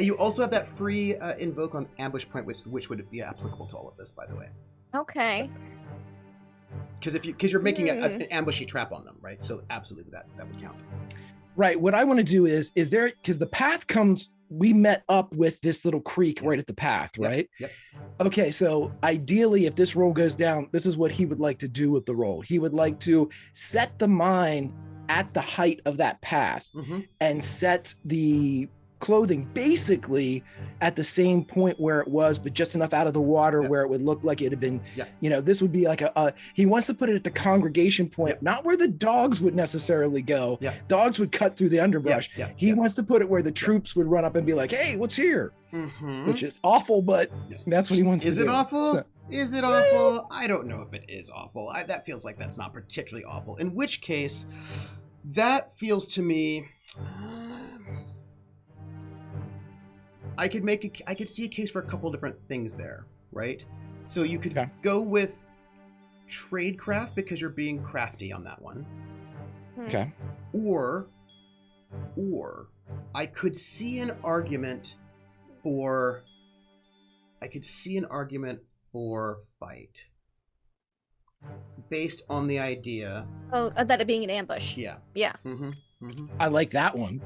You also have that free invoke on ambush point, which would be applicable to all of this, by the way. Okay. Because you're making an ambushy trap on them, right? So absolutely that would count. Right. What I want to do is there, because the path comes, we met up with this little creek right at the path, right? Yep. Okay. So ideally, if this roll goes down, this is what he would like to do with the roll. He would like to set the mine at the height of that path and set the clothing basically at the same point where it was, but just enough out of the water where it would look like it had been, this would be like he wants to put it at the congregation point, not where the dogs would necessarily go. Dogs would cut through the underbrush. He wants to put it where the troops would run up and be like, hey, what's here? Which is awful, but that's what he wants to do. Is it awful? Is it awful? I don't know if it is awful. That feels like that's not particularly awful. In which case, that feels to me... I could see a case for a couple different things there, right? So you could go with tradecraft because you're being crafty on that one. Okay. Or I could see an argument for fight based on the idea. Oh, that it being an ambush. Yeah. Yeah. I like that one.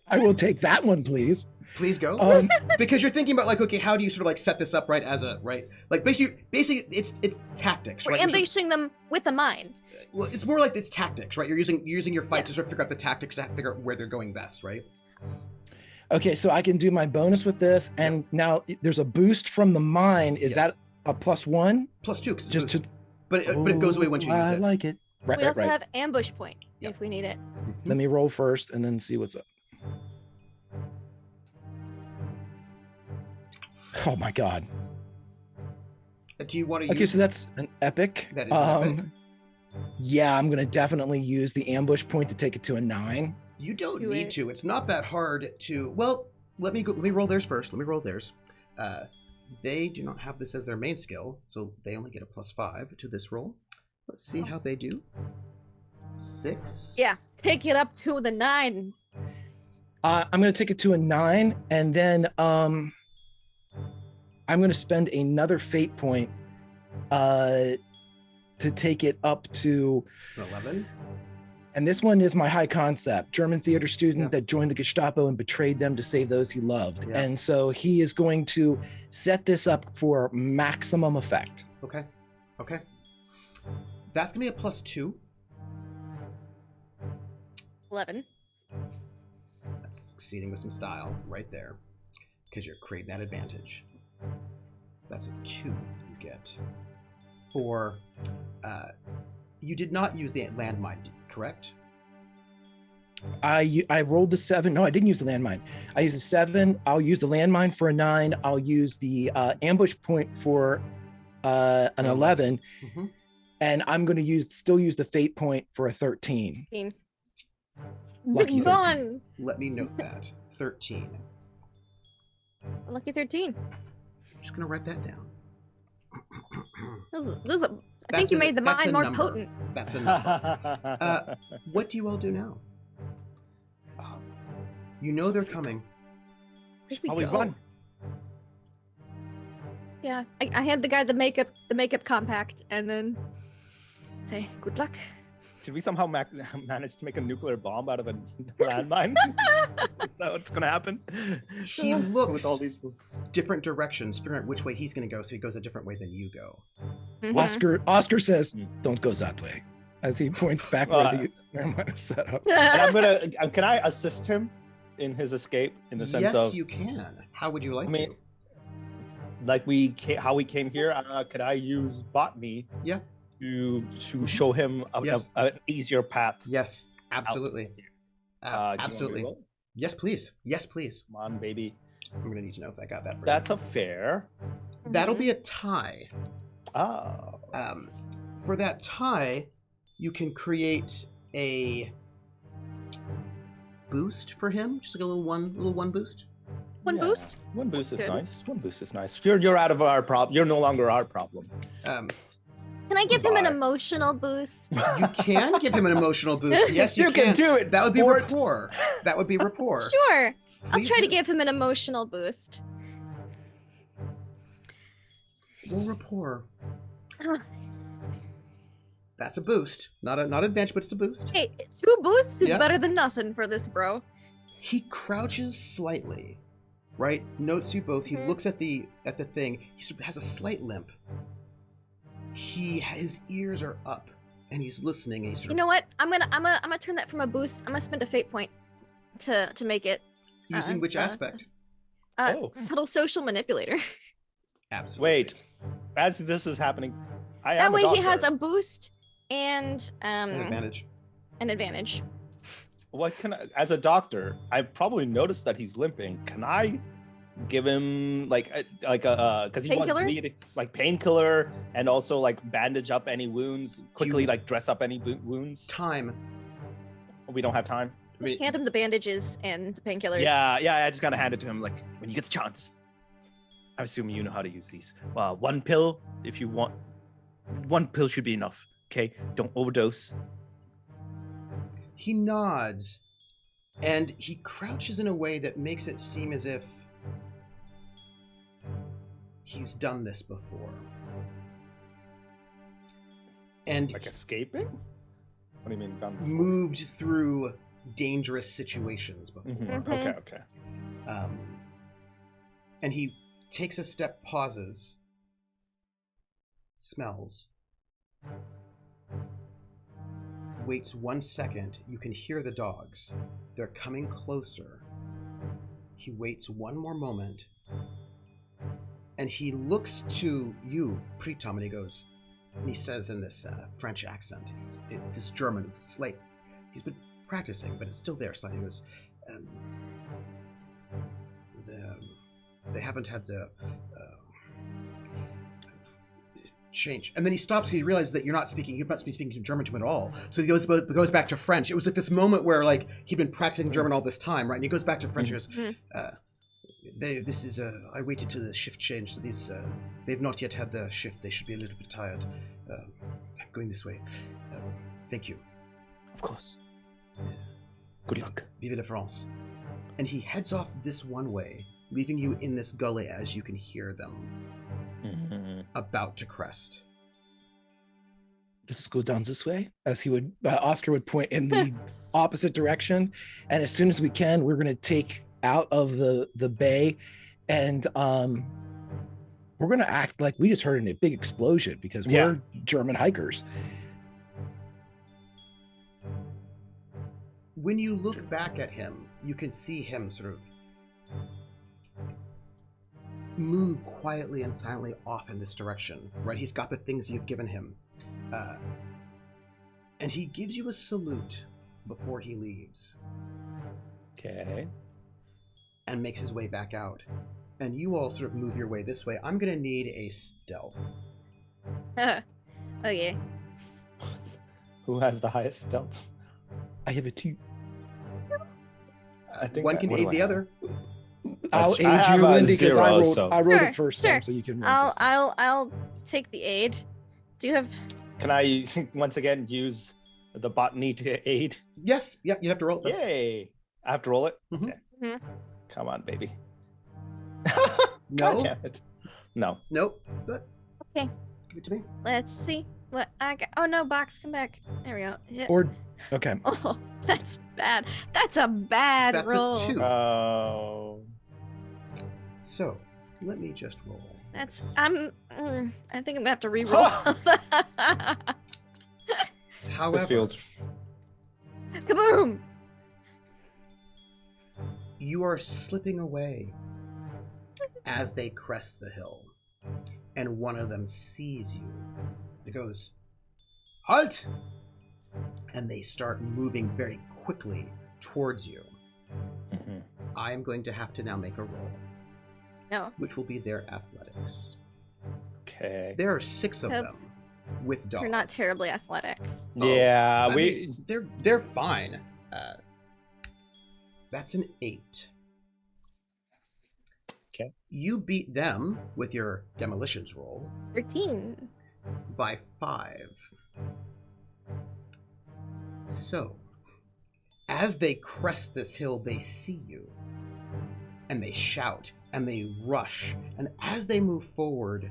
I will take that one, please. Please go. Because you're thinking about like, okay, how do you sort of like set this up like basically it's tactics, We're right? ambushing them with a mine. Well, it's more like it's tactics, right? You're using your fight to sort of figure out the tactics to figure out where they're going best, right? Okay, so I can do my bonus with this, and now there's a boost from the mine. Is that a +1? +2, just to, but it goes away once you use it. I like it. We also have ambush point if we need it. Let me roll first and then see what's up. Oh my god. Do you want to use... Okay, so that's an epic. That is an epic. Yeah, I'm gonna definitely use the ambush point to take it to a 9. You don't need to. It's not that hard to... Well, let me roll theirs first. They do not have this as their main skill, so they only get a +5 to this roll. Let's see how they do. 6. Yeah, take it up to the 9. I'm gonna take it to a 9, and then I'm gonna spend another fate point to take it up to 11. And this one is my high concept. German theater student that joined the Gestapo and betrayed them to save those he loved. Yeah. And so he is going to set this up for maximum effect. Okay. That's gonna be a +2. 11. That's succeeding with some style right there, because you're creating that advantage. That's a 2 you get. For, you did not use the landmine, correct? I rolled the 7. No, I didn't use the landmine. I used a 7. I'll use the landmine for a 9. I'll use the ambush point for an 11. And I'm going to still use the fate point for a 13. Lucky 13. Let me note that. 13. Lucky 13. I'm just going to write that down. I think you made the mine more potent. That's a number. What do you all do now? You know they're coming. Probably run. Yeah, I had the guy the makeup compact, and then say good luck. Did we somehow manage to make a nuclear bomb out of a landmine? Is that what's gonna happen? He looks with all these different directions, figuring out which way he's gonna go, so he goes a different way than you go. Oscar says, "Don't go that way," as he points back where the landmine is set up. And I'm gonna. Can I assist him in his escape? In the sense of, yes, you can. How would you like to? Like how we came here. Could I use botany? Yeah. To show him an easier path. Yes, absolutely. Absolutely. Yes, please. Come on, baby. I'm gonna need to know if I got that. That's a fair. That'll be a tie. Oh. For that tie, you can create a boost for him, just like a little one boost. One boost. One boost is nice. One boost is nice. You're out of our problem. You're no longer our problem. Can I give him an emotional boost? You can give him an emotional boost. Yes, you can do it. That would be rapport. That would be rapport. Sure. I'll try to give him an emotional boost. Roll rapport. That's a boost. Not advantage, but it's a boost. Hey, 2 boosts is Yeah. better than nothing for this bro. He crouches slightly, right? Notes you both. He Mhm. looks at the thing. He sort of has a slight limp. His ears are up, and he's listening. And he's sort You of know what? I'm gonna turn that from a boost. I'm gonna spend a fate point to make it using which uh, aspect? Oh. subtle social manipulator. Absolutely. Wait, as this is happening, I That am way a he has doctor. a boost and An advantage. an advantage. What can I, as a doctor, I probably noticed that he's limping. Can I give him because he was Painkiller? bleeding, like painkiller, and also like bandage up any wounds quickly, You- like dress up any wounds? Time. We don't have time. I mean, Hand him the bandages and the painkillers. Yeah, I just gotta hand it to him. Like when you get the chance. I'm assuming you know how to use these. Well, 1 pill if you want. 1 pill should be enough. Okay, don't overdose. he nods, and he crouches in a way that makes it seem as if he's done this before. And Like escaping? What do you mean done? moved through dangerous situations before. Mhm. Mhm. Okay. And he takes a step, pauses, smells, waits 1 second. You can hear the dogs. They're coming closer. He waits 1 more moment, and he looks to you, Pritam, and he goes, and he says in this French accent, this German, it's like, he's been practicing, but it's still there slightly. He goes, they haven't had the change. And then he stops, he realizes that you're not speaking German to him at all. So he goes back to French. It was at this moment where like he'd been practicing German all this time, right? And he goes back to French. He goes, I waited till the shift changed. So they've not yet had the shift. They should be a little bit tired. I'm going this way. Thank you. Of course. Good luck. Vive la France. And he heads off this one way, leaving you in this gully as you can hear them about to crest. Let's go down this way. As he would, Oscar would point in the opposite direction, and as soon as we can, we're going to take out of the bay, and we're going to act like we just heard a big explosion because we're German hikers. When you look back at him, you can see him sort of move quietly and silently off in this direction, right? He's got the things you've given him. And he gives you a salute before he leaves Okay. and makes his way back out. And you all sort of move your way this way. I'm going to need a stealth. Okay. Who has the highest stealth? I have a 2. I think One can what do aid I the have? other. I'll I aid have you, a Lindy, because 0, so- I rolled Sure, it first sure. time, so you can roll this time. I'll take the aid. Do you have? Can I once again use the botany to aid? Yes, yeah, you have to roll it. Yay! I have to roll it? Mhm. Okay. Mhm. Come on, baby. No. God damn it. No. Nope. But Okay. give it to me. Let's see what I got. Oh no, box, come back. There we go. Yeah. Or, okay. Oh, that's bad. That's a bad That's roll. a 2. Oh. So, let me just roll. That's this. I think I'm gonna have to re-roll. However, This feels. Kaboom! you are slipping away as they crest the hill, and one of them sees you. It goes, "Halt!" And they start moving very quickly towards you. Mhm. I am going to have to now make a roll, No. which will be their athletics. Okay. There are 6 of Hope them with dogs. You're not terribly athletic. Yeah, I we. mean, they're fine. That's an 8. Okay. You beat them with your demolitions roll 13. by 5. So, as they crest this hill, they see you, and they shout, and they rush, and as they move forward,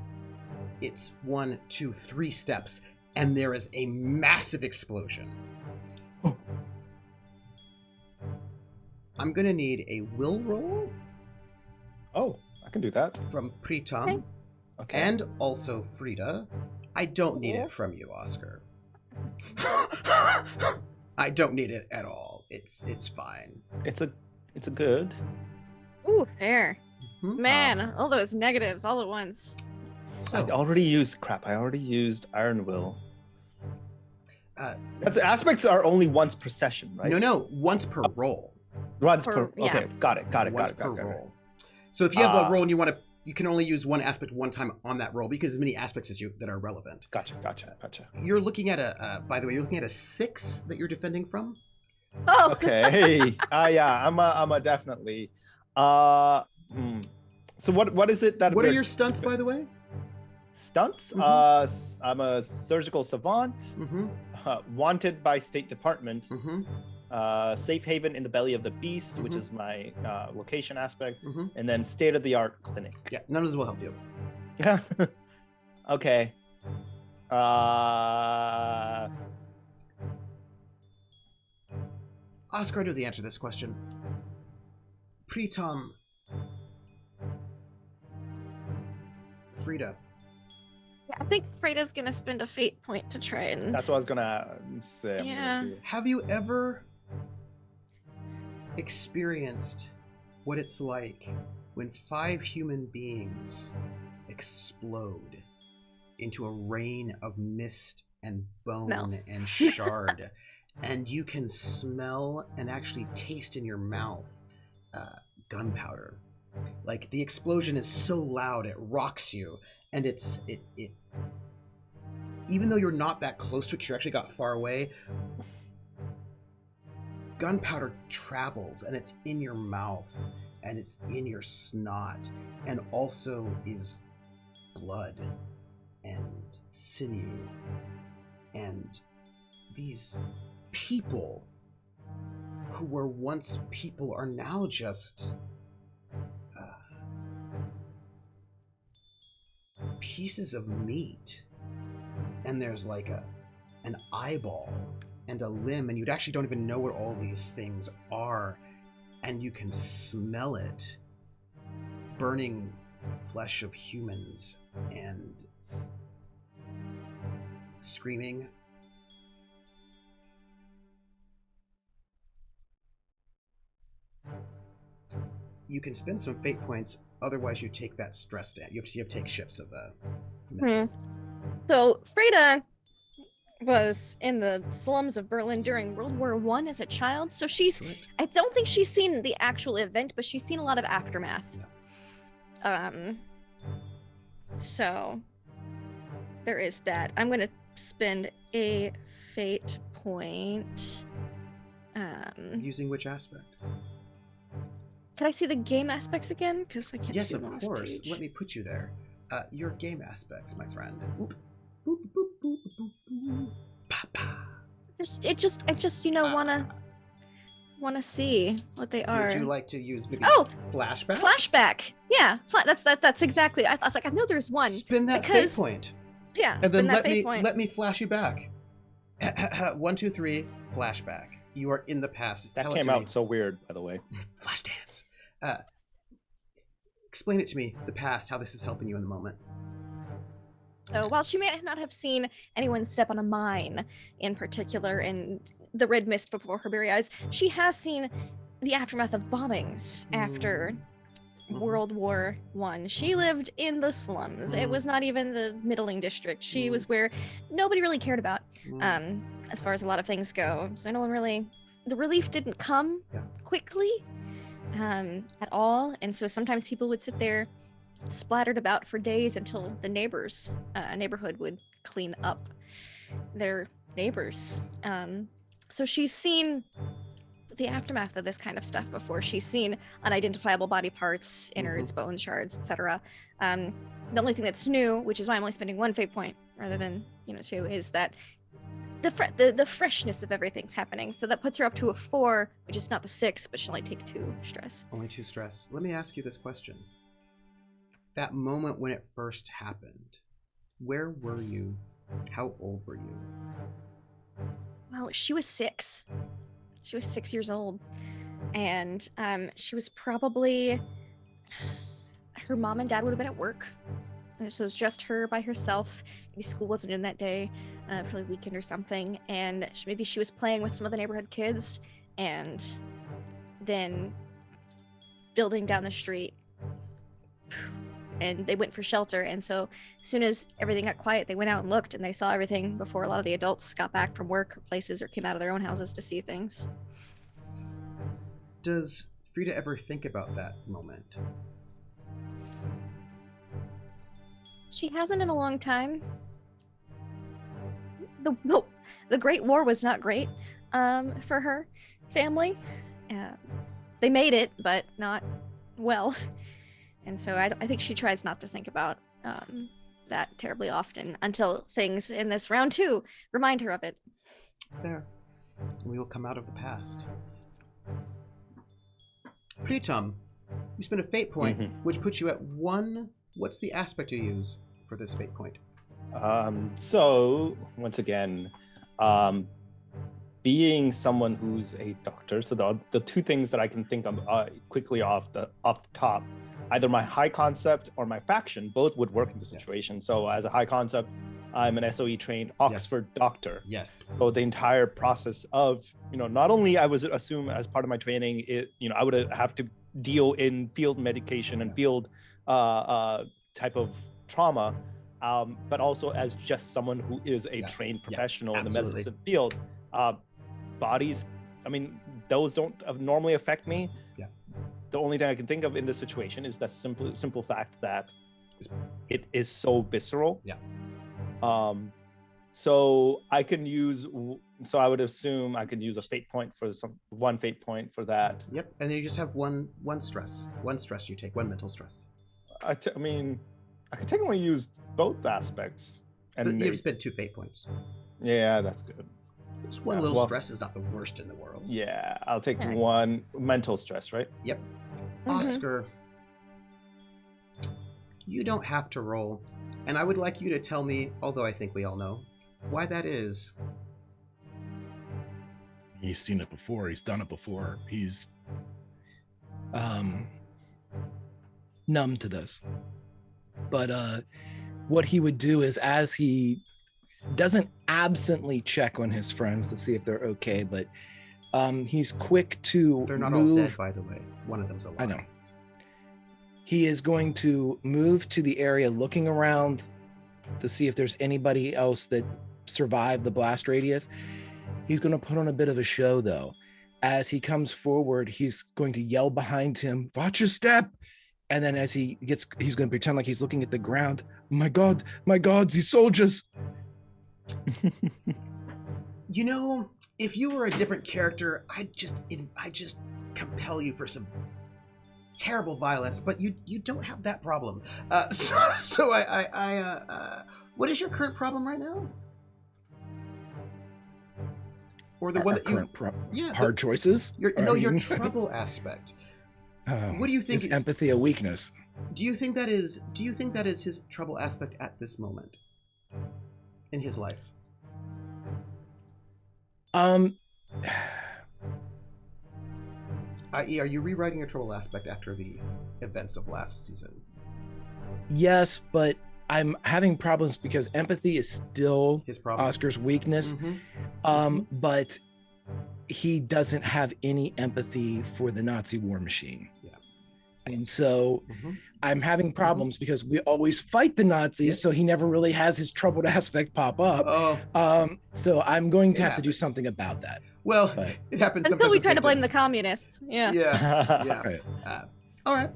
it's 1, 2, 3 steps, and there is a massive explosion. Oh. I'm going to need a will roll Oh, I can do that. from Pritam Okay. and also Frida. I don't need it from you, Oscar. I don't need it at all. It's fine. It's a good. Ooh, fair. Mhm. Man, all those negatives all at once. I So, already used Iron Will. uh, That's aspects are only once per session, right? no, once per roll. Once Per- per. yeah. Okay, got it. Once per roll. So if you have a roll and you can only use one aspect one time on that roll because there's many aspects that are relevant. Gotcha. You're looking at by the way, you're looking at a 6 that you're defending from. Oh, Okay. Yeah, I'm a definitely. So what is it that? What are we're- your stunts, by the way? stunts? Mhm. I'm a surgical savant, Mm-hmm. wanted by State Department, Mm-hmm. safe haven in the belly of the beast, which Mhm. is my location aspect, Mm-hmm. and then state of the art clinic. Yeah, none of this will help you. Okay. Oscar, I know the answer to this question. Pritam. Frida. I think Freda's gonna spend a fate point to try and. That's what I was gonna say. I'm Yeah. gonna do. Have you ever experienced what it's like when 5 human beings explode into a rain of mist and bone No. and shard, and you can smell and actually taste in your mouth gunpowder? Like the explosion is so loud it rocks you, and it even though you're not that close to it, you actually got far away. Gunpowder travels and it's in your mouth and it's in your snot and also is blood and sinew, and these people who were once people are now just pieces of meat, and there's like an eyeball and a limb, and you actually don't even know what all these things are, and you can smell it burning flesh of humans and screaming. You can spend some fate points, otherwise you take that stress down. You have to take shifts of mental. So Freda was in the slums of Berlin during World War I as a child. So Correct. I don't think she's seen the actual event, but she's seen a lot of aftermath. So there is that. I'm gonna spend a fate point. Using which aspect? Can I see the game aaspects again? Because I can't Yes, see of them on this course. page. Let me put you there. Your game aspects, my friend. Oop. Boop, boop, boop, boop, boop. Pa, pa. I just wanna see what they are. Would you like to use maybe Oh! flashback? Flashback. Yeah, that's exactly. I was like, I know there's one. Spin that because- fate point, Yeah, and then spin that let me fate point. let me flash you back. 1, 2, 3. Flashback. You are in the past. That Tell it came to out me. so weird, by the way. Flash dance. Explain it to me. The past. How this is helping you in the moment. So while she may not have seen anyone step on a mine in particular in the red mist before her very eyes, she has seen the aftermath of bombings after Mhm. World War I. She lived in the slums. It Mhm. was not even the middling district. She Mhm. was where nobody really cared about, Mm. as far as a lot of things go. So no one really, the relief didn't come Yeah. quickly at all. And so sometimes people would sit there splattered about for days until the neighborhood would clean up their neighbors. So she's seen the aftermath of this kind of stuff before. She's seen unidentifiable body parts, innards, bones, shards, etc. The only thing that's new, which is why I'm only spending 1 fate point rather than 2, is that the freshness of everything's happening. So that puts her up to a 4, which is not the 6, but she'll only take 2 stress. Only 2 stress. Let me ask you this question. That moment when it first happened, where were you How old were you? Well, she was 6. She was 6 years old. And she was probably, her mom and dad would have been at work. And so it was just her by herself. Maybe school wasn't in that day, probably weekend or something. And maybe she was playing with some of the neighborhood kids. And then building down the street. And they went for shelter. And so as soon as everything got quiet, they went out and looked, and they saw everything before a lot of the adults got back from work or places or came out of their own houses to see things. Does Frida ever think about that moment? She hasn't in a long time. The Great War was not great for her family. They made it, but not well. And so I think she tries not to think about that terribly often until things in this round 2 remind her of it. There. We will come out of the past. Pritam, you spend a fate point, which puts you at 1. What's the aspect you use for this fate point? So once again, being someone who's a doctor, so the 2 things that I can think of quickly off the top, either my high concept or my faction, both would work in the situation. Yes. So as a high concept, I'm an SOE trained Oxford doctor. Yes. So the entire process of, not only I was assume as part of my training, I would have to deal in field medication and field type of trauma, but also as just someone who is a trained professional in the medicine field. Bodies, those don't normally affect me. Yeah. The only thing I can think of in this situation is that simple fact that it is so visceral. Yeah. So I can use. So I would assume I could use a fate point for 1 fate point for that. Yep. And then you just have one stress. 1 stress you take. 1 mental stress. I could technically use both aspects. And you spend 2 fate points. Yeah, that's good. Just one little stress is not the worst in the world. Yeah, I'll take 1 mental stress, right? Yep. Oscar, you don't have to roll, and I would like you to tell me, although I think we all know, why that is. He's seen it before. He's done it before. He's numb to this. But what he would do is, as he doesn't absently check on his friends to see if they're okay, but he's quick to They're not move. all dead, by the way. One of them's alive. I know. He is going to move to the area, looking around to see if there's anybody else that survived the blast radius. He's going to put on a bit of a show, though. As he comes forward, he's going to yell behind him, "Watch your step!" And then as he's going to pretend like he's looking at the ground. My God, these soldiers! If you were a different character, I'd just compel you for some terrible violence, but you don't have that problem. So what is your current problem right now? Or the one that you hard choices? Your trouble aspect. What do you think is empathy a weakness? Do you think that is his trouble aspect at this moment in his life? I.e., are you rewriting your trouble aspect after the events of last season? Yes, but I'm having problems because empathy is still his problem. Oscar's weakness. But he doesn't have any empathy for the Nazi war machine. Yeah. And so I'm having problems because we always fight the Nazis, so he never really has his troubled aspect pop up. So I'm going to have to do something about that. Well, it happens until we try to blame the communists. Yeah. Right. All right.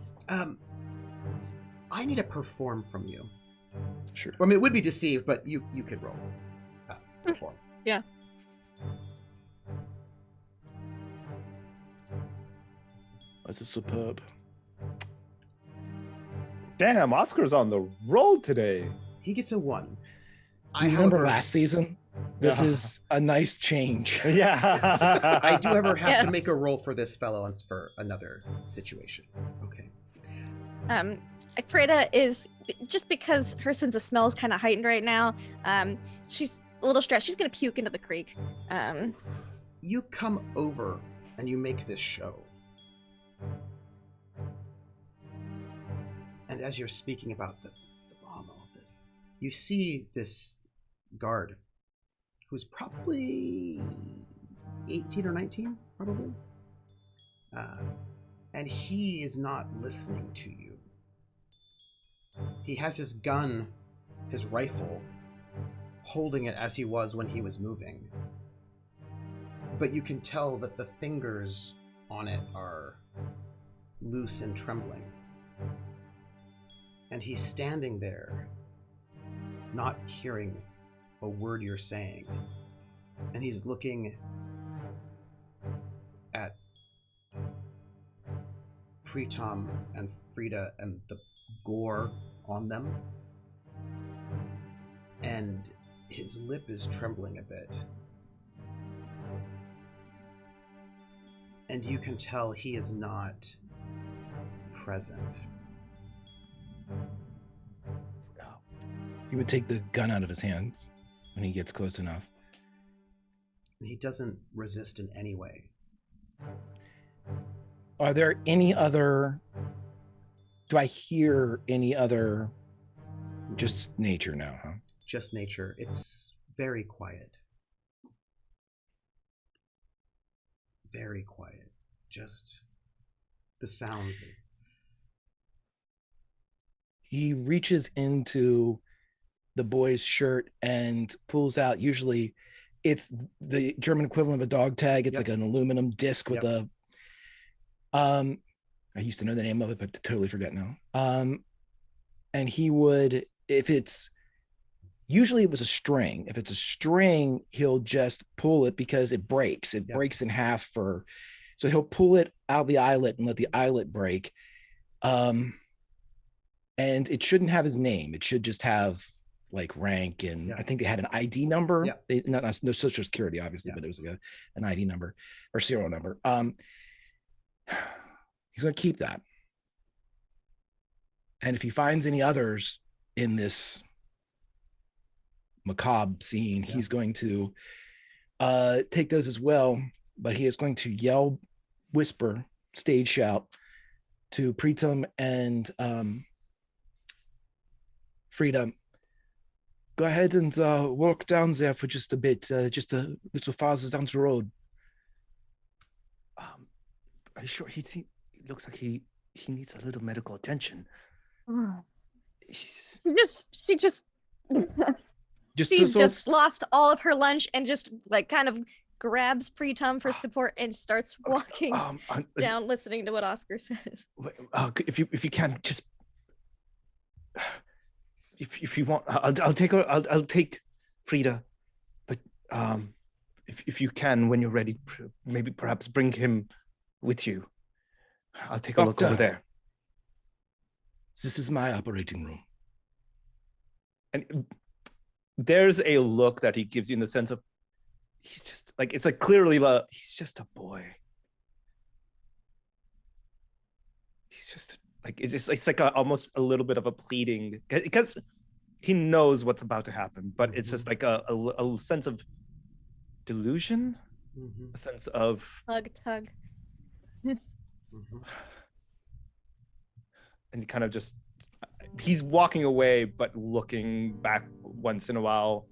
I need a perform from you. Sure. I mean, it would be deceive, but you could roll. Perform. Yeah. That's a superb. Damn, Oscar's on the roll today. He gets a 1. Do you remember last season? This is a nice change. Yeah. I do ever have to make a roll for this fellow for another situation. Okay. Freda is, just because her sense of smell is kind of heightened right now, she's a little stressed. She's gonna puke into the creek. You come over and you make this show. And as you're speaking about the bomb, all of this, you see this guard who's probably 18 or 19, probably. And he is not listening to you. He has his gun, his rifle, holding it as he was when he was moving. But you can tell that the fingers on it are loose and trembling. And he's standing there, not hearing a word you're saying. And he's looking at Pritam and Frida and the gore on them. And his lip is trembling a bit. And you can tell he is not present. He would take the gun out of his hands when he gets close enough. He doesn't resist in any way. Are there any other... Do I hear any other... Just nature now, huh? Just nature. It's very quiet. Very quiet. Just the sounds of... He reaches into the boy's shirt and pulls out, usually it's the German equivalent of a dog tag. It's like an aluminum disc with a I used to know the name of it, but totally forget now. And he would, if it's, usually it was a string. If it's a string, he'll just pull it because it breaks. It breaks in half so he'll pull it out of the eyelet and let the eyelet break. And it shouldn't have his name. It should just have like rank, and I think they had an ID number. No social security, obviously, but it was like an ID number or serial number. He's going to keep that. And if he finds any others in this macabre scene, he's going to take those as well. But he is going to yell, whisper, stage shout to Pritam and Frida. Go ahead and walk down there for just a bit, just a little farther down the road. Are you sure? He looks like he needs a little medical attention. She just lost all of her lunch and just like kind of grabs Pritam for support and starts walking down, listening to what Oscar says. If you can just, if you want, I'll take Frida, but if you can, when you're ready, maybe perhaps bring him with you. I'll take a look over there. This is my operating room. And there's a look that he gives you in the sense of he's just like, it's like clearly he's just a boy. He's just like, it's like almost a little bit of a pleading because he knows what's about to happen, but it's just like a sense of delusion, a sense of tug. And he kind of just, he's walking away, but looking back once in a while,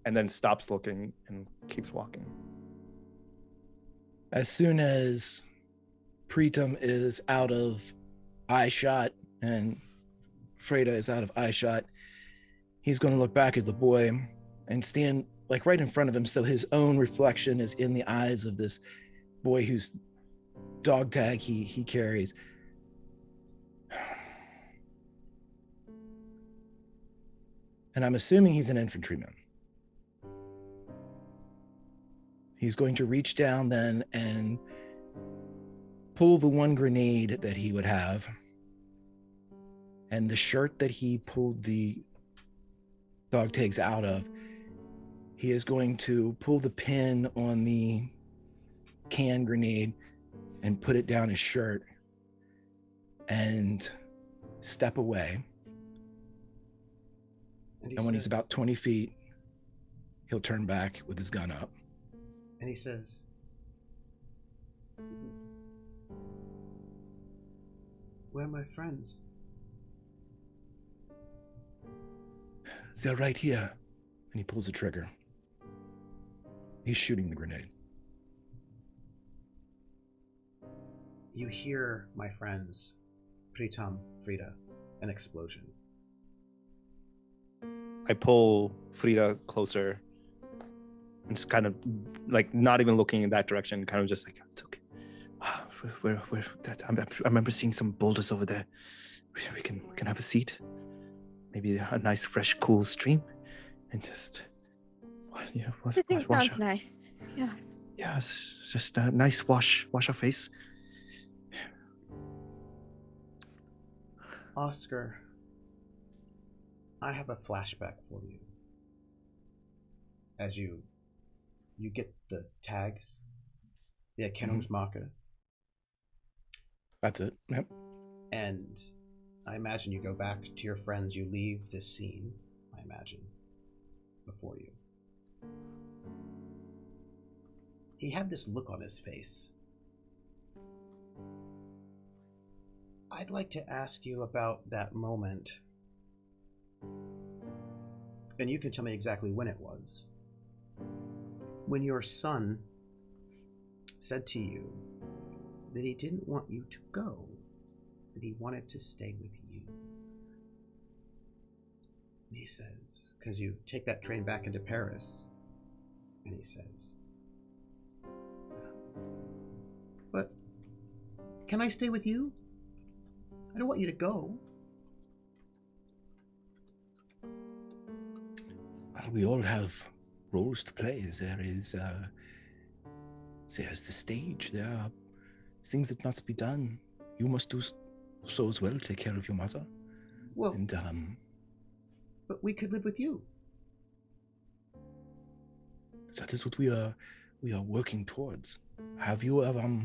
and then stops looking and keeps walking. As soon as Pritam is out of eye shot and Freda is out of eye shot, he's going to look back at the boy and stand like right in front of him, so his own reflection is in the eyes of this boy whose dog tag he carries. And I'm assuming he's an infantryman. He's going to reach down then and pull the one grenade that he would have, and the shirt that he pulled the dog tags out of, he is going to pull the pin on the can grenade and put it down his shirt and step away. And when he's about 20 feet, he'll turn back with his gun up. And he says, "Where are my friends?" They're right here. And he pulls the trigger. He's shooting the grenade. You hear, my friends, Pritam, Frida, an explosion. I pull Frida closer and just kind of like not even looking in that direction, kind of just like, it's okay. Where that I remember seeing some boulders over there. We can have a seat. Maybe a nice, fresh, cool stream, and just I think sounds nice. Yeah. Yeah, it's just a nice wash our face. Oscar, I have a flashback for you. As you get the tags, the Erkennungsmarke. That's it. Yep. And I imagine you go back to your friends, you leave this scene, I imagine, before you. He had this look on his face. I'd like to ask you about that moment. And you can tell me exactly when it was. When your son said to you that he didn't want you to go, that he wanted to stay with you. And he says, because you take that train back into Paris, and he says, "But can I stay with you? I don't want you to go." Well, we all have roles to play. There's the stage. There are things that must be done. You must do so as well. Take care of your mother. Well, And but we could live with you. that is what we are working towards. Have you ever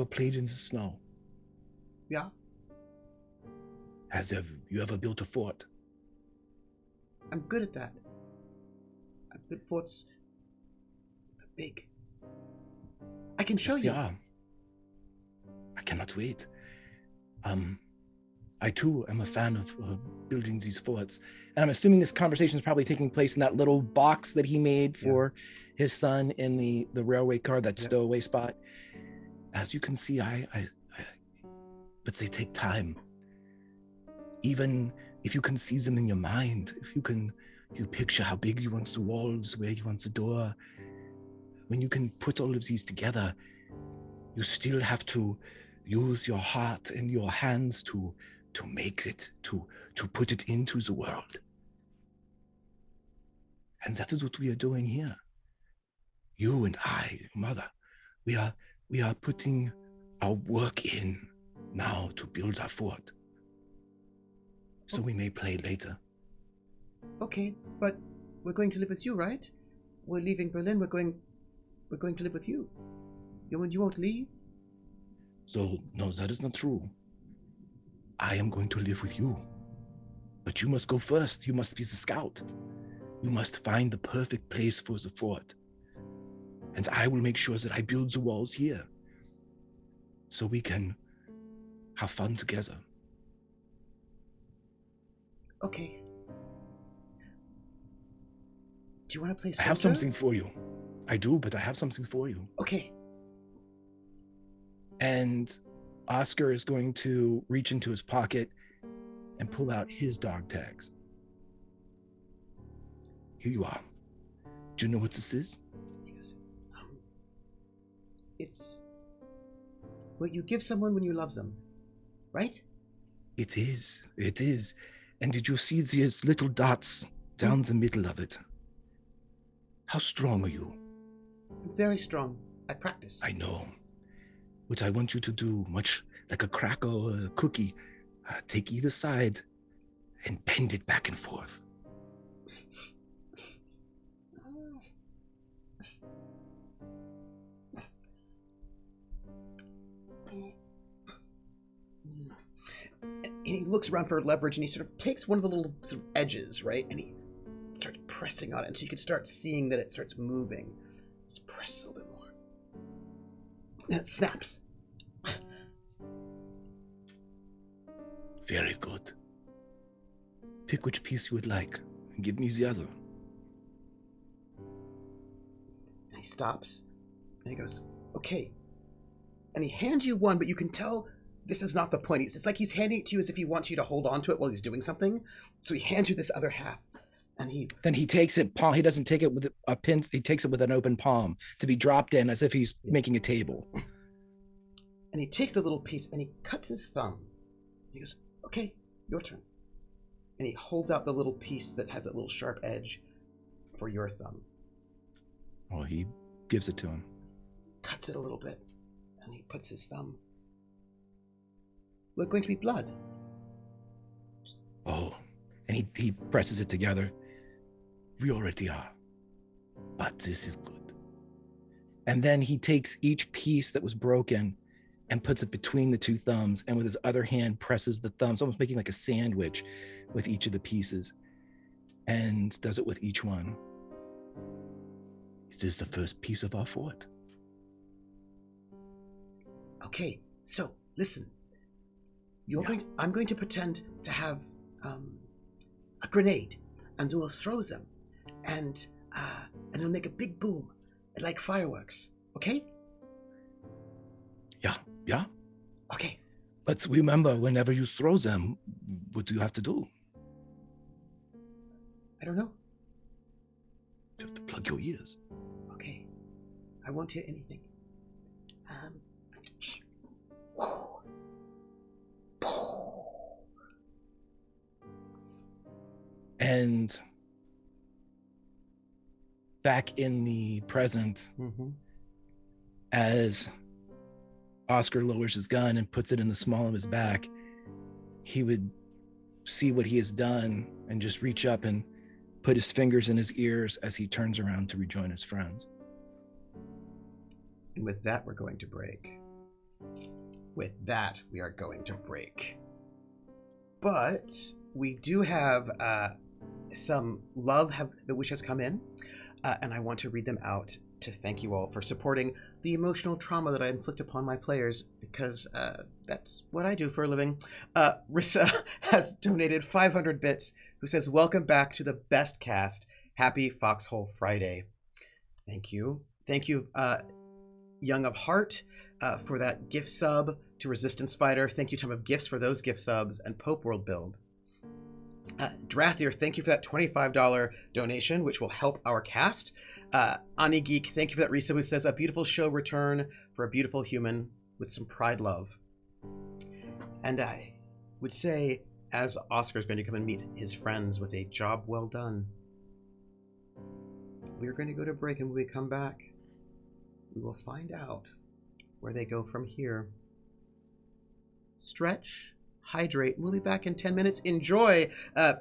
played in the snow? Yeah, You ever built a fort? I'm good at that. I've built forts. They're big. I can show Yes, you. they are. I cannot wait. I too am a fan of building these forts, and I'm assuming this conversation is probably taking place in that little box that he made for his son in the railway car, that stowaway spot. As you can see, but they take time. Even if you can see them in your mind, if you picture how big you want the walls, where you want the door, when you can put all of these together, you still have to use your heart and your hands to make it, to put it into the world. And that is what we are doing here. You and I, mother, we are putting our work in now to build our fort. So we may play later. Okay, but we're going to live with you, right? We're leaving Berlin. We're going to live with you. You won't leave? So, no, that is not true. I am going to live with you. But you must go first. You must be the scout. You must find the perfect place for the fort. And I will make sure that I build the walls here, so we can have fun together. Okay. Do you want to play soldier? I have something for you. I do, but I have something for you. Okay. And Oscar is going to reach into his pocket and pull out his dog tags. Here you are. Do you know what this is? Yes. It's what you give someone when you love them, right? It is. It is. And did you see these little dots down the middle of it? How strong are you? I'm very strong. I practice. I know. What I want you to do, much like a cracker or a cookie, take either side and bend it back and forth. he looks around for leverage, and he sort of takes one of the little sort of edges, right? And he starts pressing on it until you can start seeing that it starts moving. Just press a little bit more. And it snaps. Very good. Pick which piece you would like and give me the other. And he stops, and he goes, okay. And he hands you one, but you can tell this is not the point. It's like he's handing it to you as if he wants you to hold on to it while he's doing something. So he hands you this other half, and then he takes it. He doesn't take it with a pin. He takes it with an open palm to be dropped in as if he's making a table. And he takes the little piece and he cuts his thumb. He goes, okay, your turn. And he holds out the little piece that has that little sharp edge for your thumb. Oh, he gives it to him. Cuts it a little bit, and he puts his thumb. We're going to be blood. Oh, and he presses it together. We already are, but this is good. And then he takes each piece that was broken and puts it between the two thumbs, and with his other hand presses the thumbs, almost making like a sandwich with each of the pieces, and does it with each one. Is this the first piece of our fort? Okay, so listen. I'm going to pretend to have a grenade, and we'll throw them, and it'll make a big boom, like fireworks. Okay? Yeah. Okay. But remember, whenever you throw them, what do you have to do? I don't know. You have to plug your ears. Okay. I won't hear anything. And back in the present, as Oscar lowers his gun and puts it in the small of his back, he would see what he has done and just reach up and put his fingers in his ears as he turns around to rejoin his friends. And with that, we're going to break. With that, we are going to break. But we do have some love which has come in, and I want to read them out to thank you all for supporting the emotional trauma that I inflict upon my players, because that's what I do for a living. Rissa has donated 500 bits, who says, welcome back to the best cast. Happy Foxhole Friday. Thank you. Thank you, Young of Heart, for that gift sub to Resistance Fighter. Thank you, Time of Gifts, for those gift subs, and Pope World Build. Drathier, thank you for that $25 donation, which will help our cast. Ani Geek, thank you for that resub, who says, a beautiful show return for a beautiful human with some pride love. And I would say, as Oscar's going to come and meet his friends with a job well done, we are going to go to break, and when we come back, we will find out where they go from here. Stretch, hydrate, and we'll be back in 10 minutes. Enjoy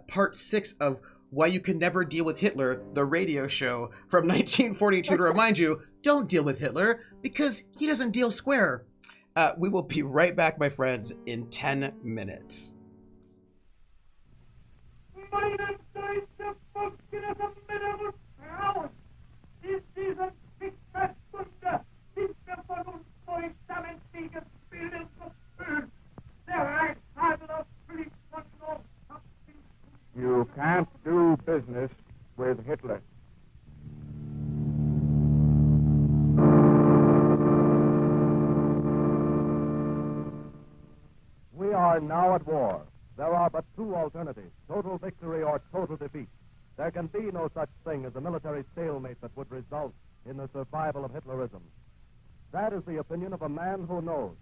part 6 of Why You Can Never Deal with Hitler, the radio show from 1942, to remind you, don't deal with Hitler, because he doesn't deal square. We will be right back, my friends, in 10 minutes. You can't do business with Hitler. We are now at war. There are but two alternatives, total victory or total defeat. There can be no such thing as a military stalemate that would result in the survival of Hitlerism. That is the opinion of a man who knows.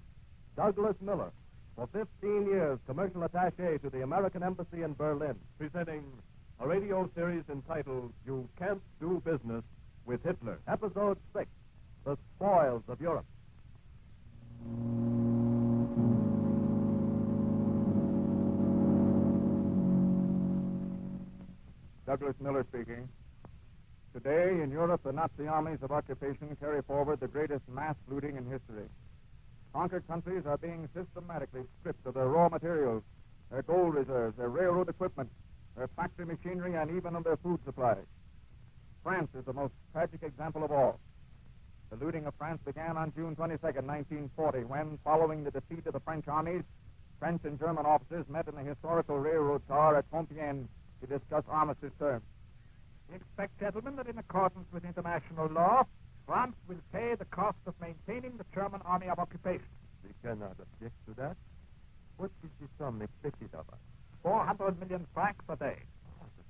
Douglas Miller, for 15 years, commercial attaché to the American Embassy in Berlin, presenting a radio series entitled You Can't Do Business with Hitler. Episode 6, The Spoils of Europe. Douglas Miller speaking. Today, in Europe, the Nazi armies of occupation carry forward the greatest mass looting in history. Conquered countries are being systematically stripped of their raw materials their gold reserves, their railroad equipment, their factory machinery, and even of their food supply. France is the most tragic example of all. The looting of France began on June 22nd, 1940, when, following the defeat of the French armies, French and German officers met in the historical railroad car at Compiègne to discuss armistice terms. We expect, gentlemen, that in accordance with international law, France will pay the cost of maintaining the German army of occupation. We cannot object to that. What is the sum expected of us? 400 million francs a day.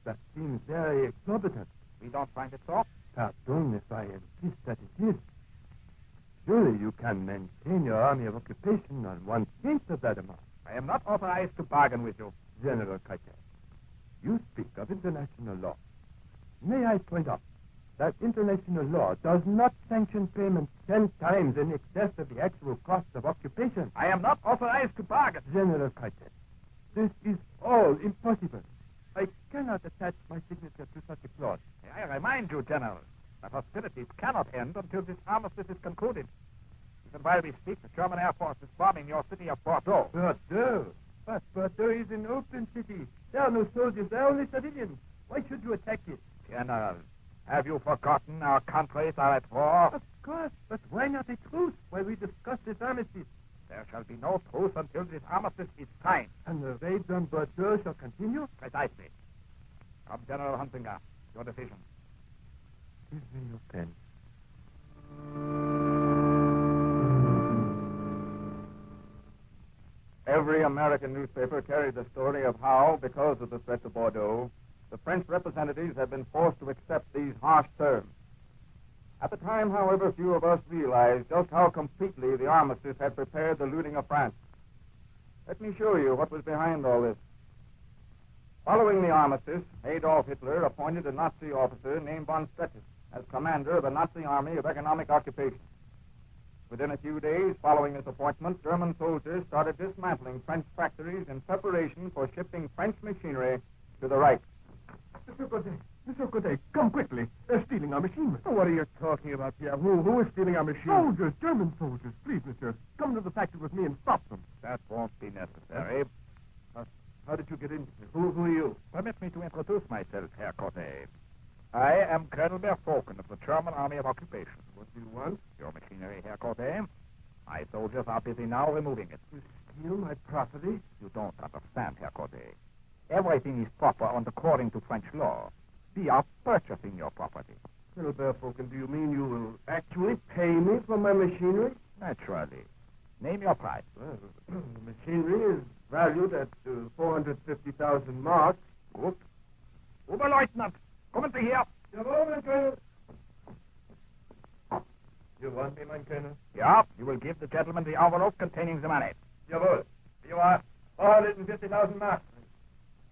That seems very exorbitant. We don't find it so. Pardon if I insist that it is. Surely you can maintain your army of occupation on 1/10 of that amount. I am not authorized to bargain with you. General Keitel, you speak of international law. May I point out that international law does not sanction payments 10 times in excess of the actual cost of occupation? I am not authorized to bargain. General Keitel, this is all impossible. I cannot attach my signature to such a clause. I remind you, General, that hostilities cannot end until this armistice is concluded. Even while we speak, the German Air Force is bombing your city of Bordeaux. Bordeaux? But Bordeaux is an open city. There are no soldiers, there are only civilians. Why should you attack it? General, have you forgotten our countries are at war? Of course, but why not a truce while we discuss this armistice? There shall be no truce until this armistice is signed. And the raids on Bordeaux shall continue? Precisely. From General Hunsinger, your decision. Give me your pen. Every American newspaper carried the story of how, because of the threat to Bordeaux, the French representatives had been forced to accept these harsh terms. At the time, however, few of us realized just how completely the armistice had prepared the looting of France. Let me show you what was behind all this. Following the armistice, Adolf Hitler appointed a Nazi officer named von Stretches as commander of the Nazi Army of Economic Occupation. Within a few days following this appointment, German soldiers started dismantling French factories in preparation for shipping French machinery to the Reich. Mr. Godet, come quickly. They're stealing our machinery. What are you talking about, Pierre? Who is stealing our machinery? Soldiers, German soldiers. Please, monsieur, come to the factory with me and stop them. That won't be necessary. How did you get in here? Who are you? Permit me to introduce myself, Herr Corday. I am Colonel Verfoken of the German Army of Occupation. What do you want? Your machinery, Herr Corday. My soldiers are busy now removing it. You steal my property? You don't understand, Herr Corday. Everything is proper and according to French law. We are purchasing your property. Colonel Verfoken, do you mean you will actually pay me for my machinery? Naturally. Name your price. Well, the machinery is valued at 450,000 marks. Good. Oberleutnant, kommen Sie her. Jawohl, mein Colonel. You want me, mein Colonel? Yeah, you will give the gentleman the envelope containing the money. Jawohl. You are 450,000 marks.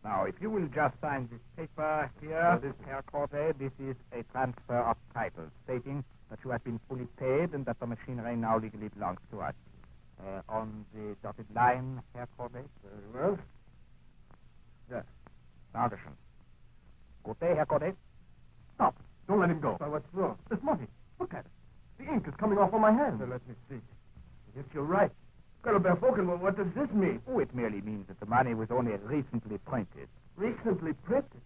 Now, if you will just sign this paper here, this Herr Corday, this is a transfer of title, stating that you have been fully paid and that the machinery now legally belongs to us. On the dotted line, Herr Corday. Very well. There. Dankeschön. Good day, Herr Corday. Stop. Don't let him go. Why, what's wrong? This money. Look at it. The ink is coming off on my hand. Let me see. Yes, you're right. Colonel Verfoken, well, what does this mean? Oh, it merely means that the money was only recently printed. Recently printed?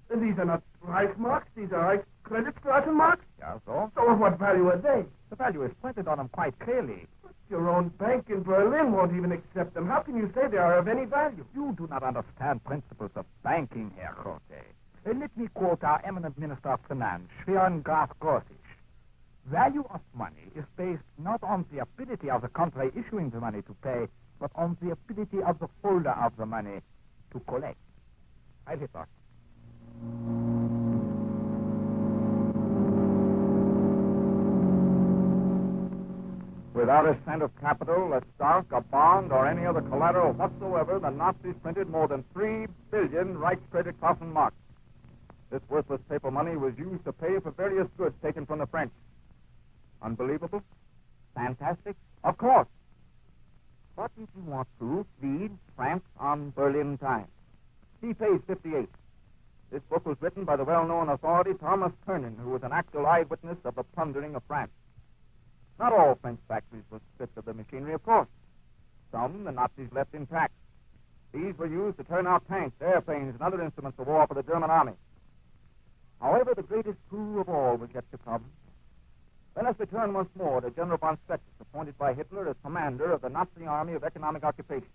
And these are not Reich marks. These are Königstein marks. Yeah, so? So of what value are they? The value is printed on them quite clearly. But your own bank in Berlin won't even accept them. How can you say they are of any value? You do not understand principles of banking, Herr Corday. Let me quote our eminent Minister of Finance, Schwerin Graf Grossich. Value of money is based not on the ability of the country issuing the money to pay, but on the ability of the holder of the money to collect. Heil Hitler. Without a cent of capital, a stock, a bond, or any other collateral whatsoever, the Nazis printed more than 3 billion Reichskreditkassen marks. This worthless paper money was used to pay for various goods taken from the French. Unbelievable? Fantastic? Of course. But if you want proof, read France on Berlin Times. See page 58. This book was written by the well-known authority Thomas Kernan, who was an actual eyewitness of the plundering of France. Not all French factories were stripped of their machinery, of course. Some the Nazis left intact. These were used to turn out tanks, airplanes, and other instruments of war for the German army. However, the greatest coup of all was yet to come. Let us return once more to General von Stecklus, appointed by Hitler as commander of the Nazi Army of Economic Occupation.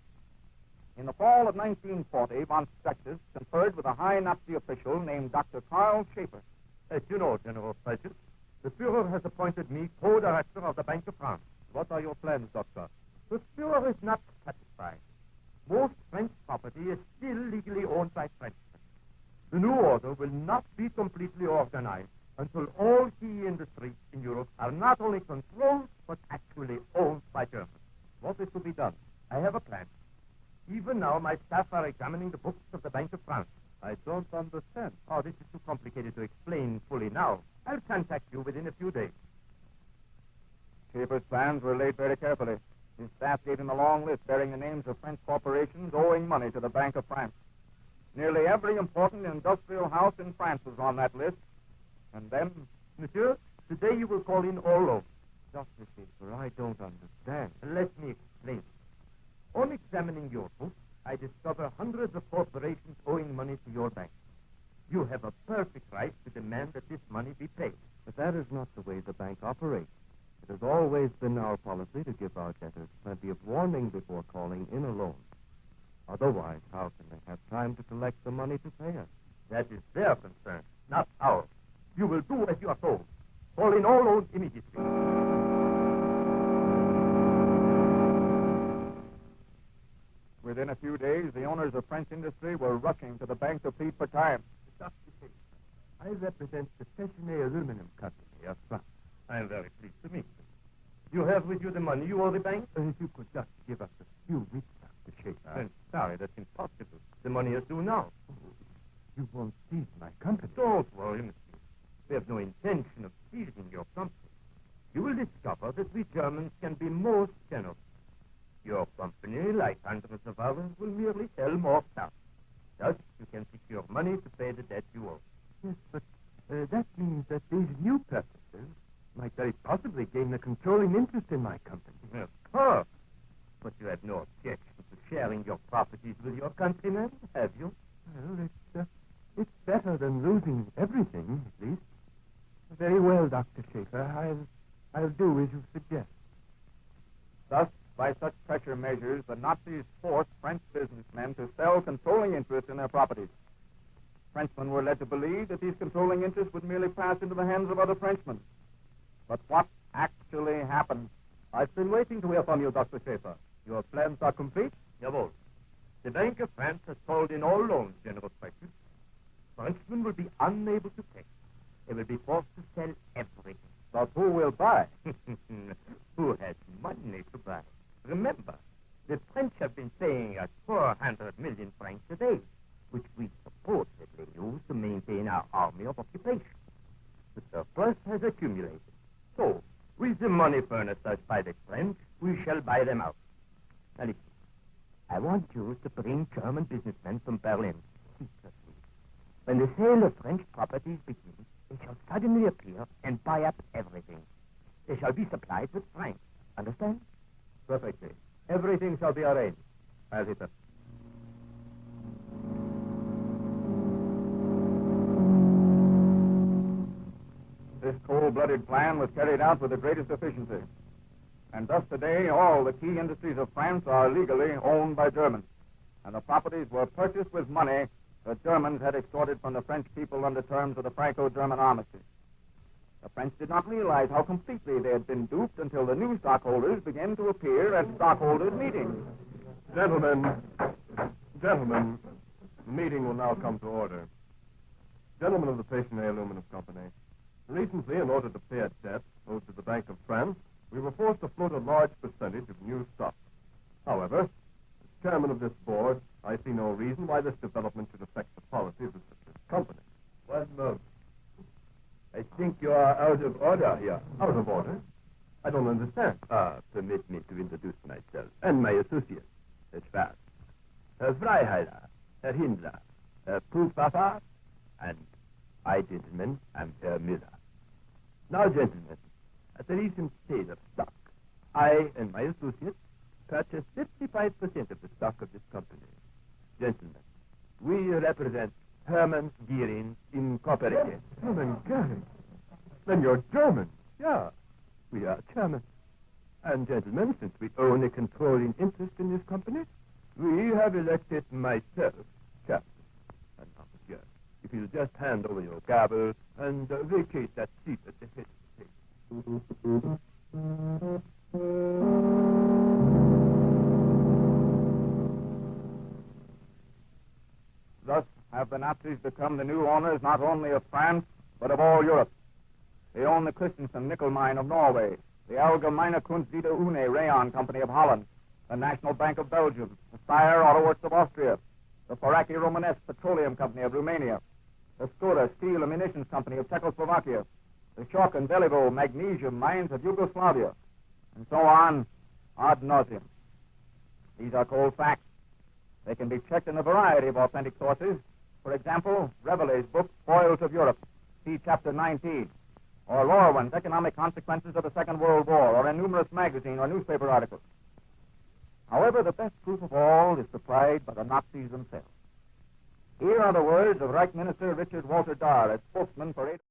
In the fall of 1940, von Stecklus conferred with a high Nazi official named Dr. Charles Schaefer. As you know, General Stecklus, the Führer has appointed me co-director of the Bank of France. What are your plans, Doctor? The Führer is not satisfied. Most French property is still legally owned by Frenchmen. The new order will not be completely organized until all key industries in Europe are not only controlled, but actually owned by Germans. What is to be done? I have a plan. Even now, my staff are examining the books of the Bank of France. I don't understand. Oh, this is too complicated to explain fully now. I'll contact you within a few days. Schaefer's plans were laid very carefully. His staff gave him a long list bearing the names of French corporations owing money to the Bank of France. Nearly every important industrial house in France was on that list. And then, monsieur, today you will call in all loans. Dr. Schaefer, I don't understand. Let me explain. On examining your books, I discover hundreds of corporations owing money to your bank. You have a perfect right to demand that this money be paid. But that is not the way the bank operates. It has always been our policy to give our debtors plenty of warning before calling in a loan. Otherwise, how can they have time to collect the money to pay us? That is their concern, not ours. You will do as you are told. Call in all loans immediately. Within a few days, the owners of French industry were rushing to the bank to plead for time. Dr. Schaefer, I represent the Stationary Aluminum Company of France. I am very pleased to meet you. You have with you the money you owe the bank? If you could just give us a few weeks, Dr. Schaefer. I'm sorry, that's impossible. The money is due now. You won't seize my company. Don't worry, monsieur. We have no intention of seizing your company. You will discover that we Germans can be most generous. Your company, like hundreds of others, will merely sell more stuff. Thus, you can secure money to pay the debt you owe. Yes, but that means that these new purchasers might very possibly gain a controlling interest in my company. Of course. But you have no objection to sharing your properties with your countrymen, have you? Well, it's better than losing everything, at least. Very well, Dr. Schaefer. I'll do as you suggest. Thus, by such pressure measures, the Nazis forced French businessmen to sell controlling interests in their properties. Frenchmen were led to believe that these controlling interests would merely pass into the hands of other Frenchmen. But what actually happened? I've been waiting to hear from you, Dr. Schaefer. Your plans are complete? Jawohl. The Bank of France has called in all loans, General Stecklus. Frenchmen will be unable to pay. They will be forced to sell everything. But who will buy? Who has money to buy? Remember, the French have been paying us 400 million francs a day, which we supposedly use to maintain our army of occupation. The surplus has accumulated. So, with the money furnished us by the French, we shall buy them out. Now listen, I want you to bring German businessmen from Berlin secretly. When the sale of French properties begins, they shall suddenly appear and buy up everything. They shall be supplied with francs. Understand? Perfectly. Everything shall be arranged. I'll hit them. This cold-blooded plan was carried out with the greatest efficiency. And thus today, all the key industries of France are legally owned by Germans. And the properties were purchased with money the Germans had extorted from the French people under terms of the Franco-German armistice. The French did not realize how completely they had been duped until the new stockholders began to appear at stockholders' meetings. Gentlemen, the meeting will now come to order. Gentlemen of the Stationary Aluminum Company, recently, in order to pay a debt owed to the Bank of France, we were forced to float a large percentage of new stock. However, as chairman of this board, I see no reason why this development should affect the policies of this company. One moment. I think you are out of order here. Out of order? I don't understand. Permit me to introduce myself and my associates. As fast. Herr Freihaler, Herr Hindler, Herr Prüfpfeffer, and I, gentlemen, am Herr Miller. Now, gentlemen, at the recent sale of stock, I and my associates purchased 55% of the stock of this company. represent Hermann Göring Incorporated. Hermann Goering. Then you're German. Yeah, we are German. And gentlemen, since we own a controlling interest in this company, we have elected myself captain. And now, monsieur, if you'll just hand over your gavel and vacate that seat at the head of the table. Thus have the Nazis become the new owners not only of France, but of all Europe. They own the Christensen nickel mine of Norway, the Allgemeine Kunstziede Une Rayon Company of Holland, the National Bank of Belgium, the Steyr Auto Works of Austria, the Foraki Romanesque Petroleum Company of Romania, the Skoda Steel and Munitions Company of Czechoslovakia, the Schok and Beliveau Magnesium Mines of Yugoslavia, and so on ad nauseum. These are cold facts. They can be checked in a variety of authentic sources. For example, Rabelais' book, Spoils of Europe, see Chapter 19, or Lorwin's Economic Consequences of the Second World War, or in numerous magazine or newspaper articles. However, the best proof of all is supplied by the Nazis themselves. Here are the words of Reich Minister Richard Walter Dahr as spokesman for Adolf.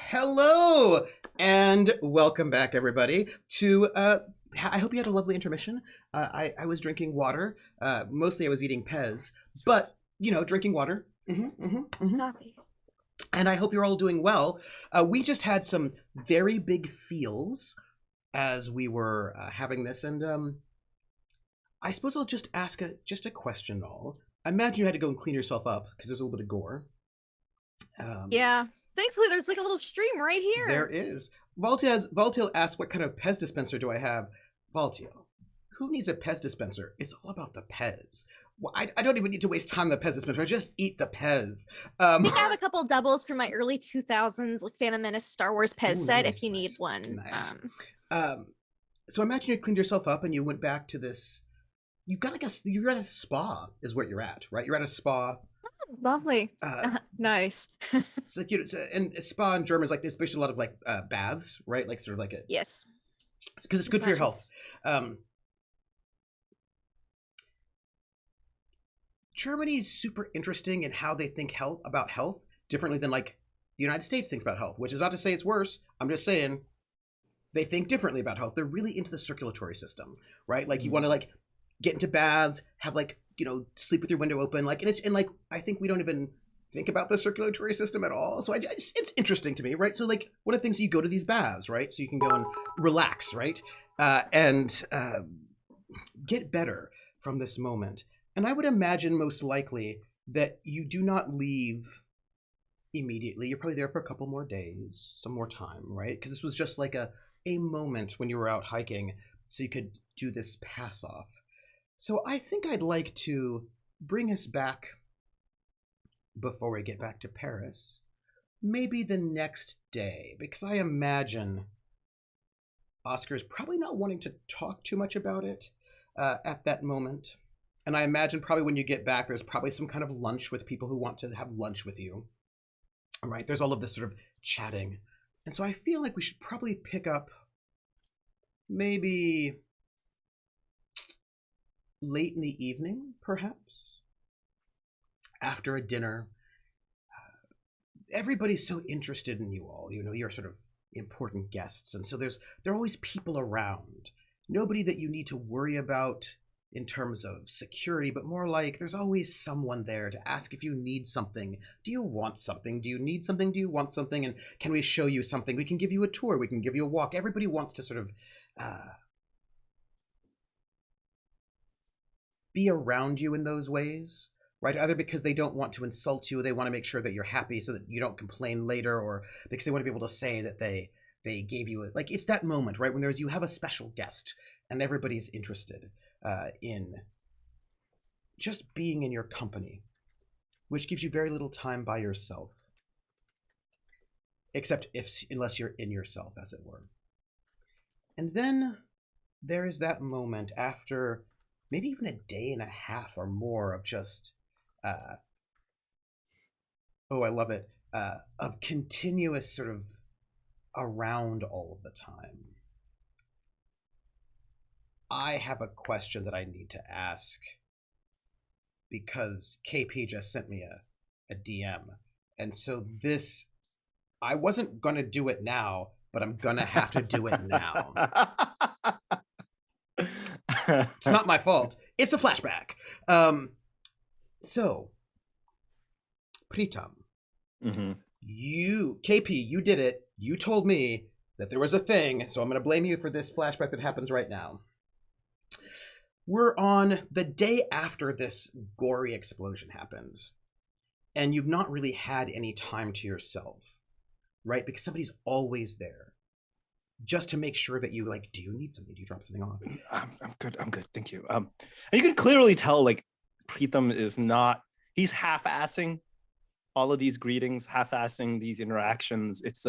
Hello and welcome back, everybody, to I hope you had a lovely intermission. I was drinking water. Mostly I was eating Pez, but you know, drinking water. Coffee. And I hope you're all doing well. We just had some very big feels as we were having this, and I suppose I'll just ask a question. All I imagine you had to go and clean yourself up because there's a little bit of gore. Yeah. Thankfully, there's like a little stream right here. There is. Valtiel asked, what kind of Pez dispenser do I have? Valtiel, who needs a Pez dispenser? It's all about the Pez. Well, I don't even need to waste time on the Pez dispenser. I just eat the Pez. I think I have a couple doubles from my early 2000s, like Phantom Menace Star Wars Pez set, if you need one. Nice. So imagine you cleaned yourself up and you went back to this. You're at a spa, is what you're at, right? You're at a spa. Lovely. Nice. So, and spa in German is like there's basically a lot of like baths, right? Like sort of like a yes, because it's good for your health. Germany is super interesting in how they think about health differently than like the United States thinks about health, which is not to say it's worse. I'm just saying they think differently about health. They're really into the circulatory system, right? Like you want to like get into baths, have like, you know, sleep with your window open, like, and like I think we don't even think about the circulatory system at all. So it's interesting to me, right? So like one of the things, you go to these baths, right? So you can go and relax, right? And get better from this moment. And I would imagine most likely that you do not leave immediately. You're probably there for a couple more days, some more time, right? Because this was just like a moment when you were out hiking, so you could do this pass off. So I think I'd like to bring us back, before we get back to Paris, maybe the next day, because I imagine Oscar's probably not wanting to talk too much about it at that moment. And I imagine probably when you get back, there's probably some kind of lunch with people who want to have lunch with you. Right? There's all of this sort of chatting And so I feel like we should probably pick up maybe late in the evening, perhaps, after a dinner. Everybody's so interested in you all. You're sort of important guests, and so there are always people around. Nobody that you need to worry about in terms of security, but more like there's always someone there to ask if you need something. Do you want something? Do you need something? Do you want something? And can we show you something? We can give you a tour. We can give you a walk. Everybody wants to sort of be around you in those ways, right? Either because they don't want to insult you, they want to make sure that you're happy so that you don't complain later, or because they want to be able to say that they gave you like, it's that moment, right? When you have a special guest and everybody's interested in just being in your company, which gives you very little time by yourself, unless you're in yourself, as it were. And then there is that moment after maybe even a day and a half or more of just, I love it, of continuous sort of around all of the time. I have a question that I need to ask because KP just sent me a DM. And so I wasn't going to do it now, but I'm going to have to do it now. It's not my fault. It's a flashback. So, Pritam, KP, you did it. You told me that there was a thing, so I'm going to blame you for this flashback that happens right now. We're on the day after this gory explosion happens, and you've not really had any time to yourself, right? Because somebody's always there, just to make sure that you, like, do you need something? Do you drop something off? I'm good. Thank you. And you can clearly tell, like, Pritam is not, he's half-assing all of these greetings, half-assing these interactions. It's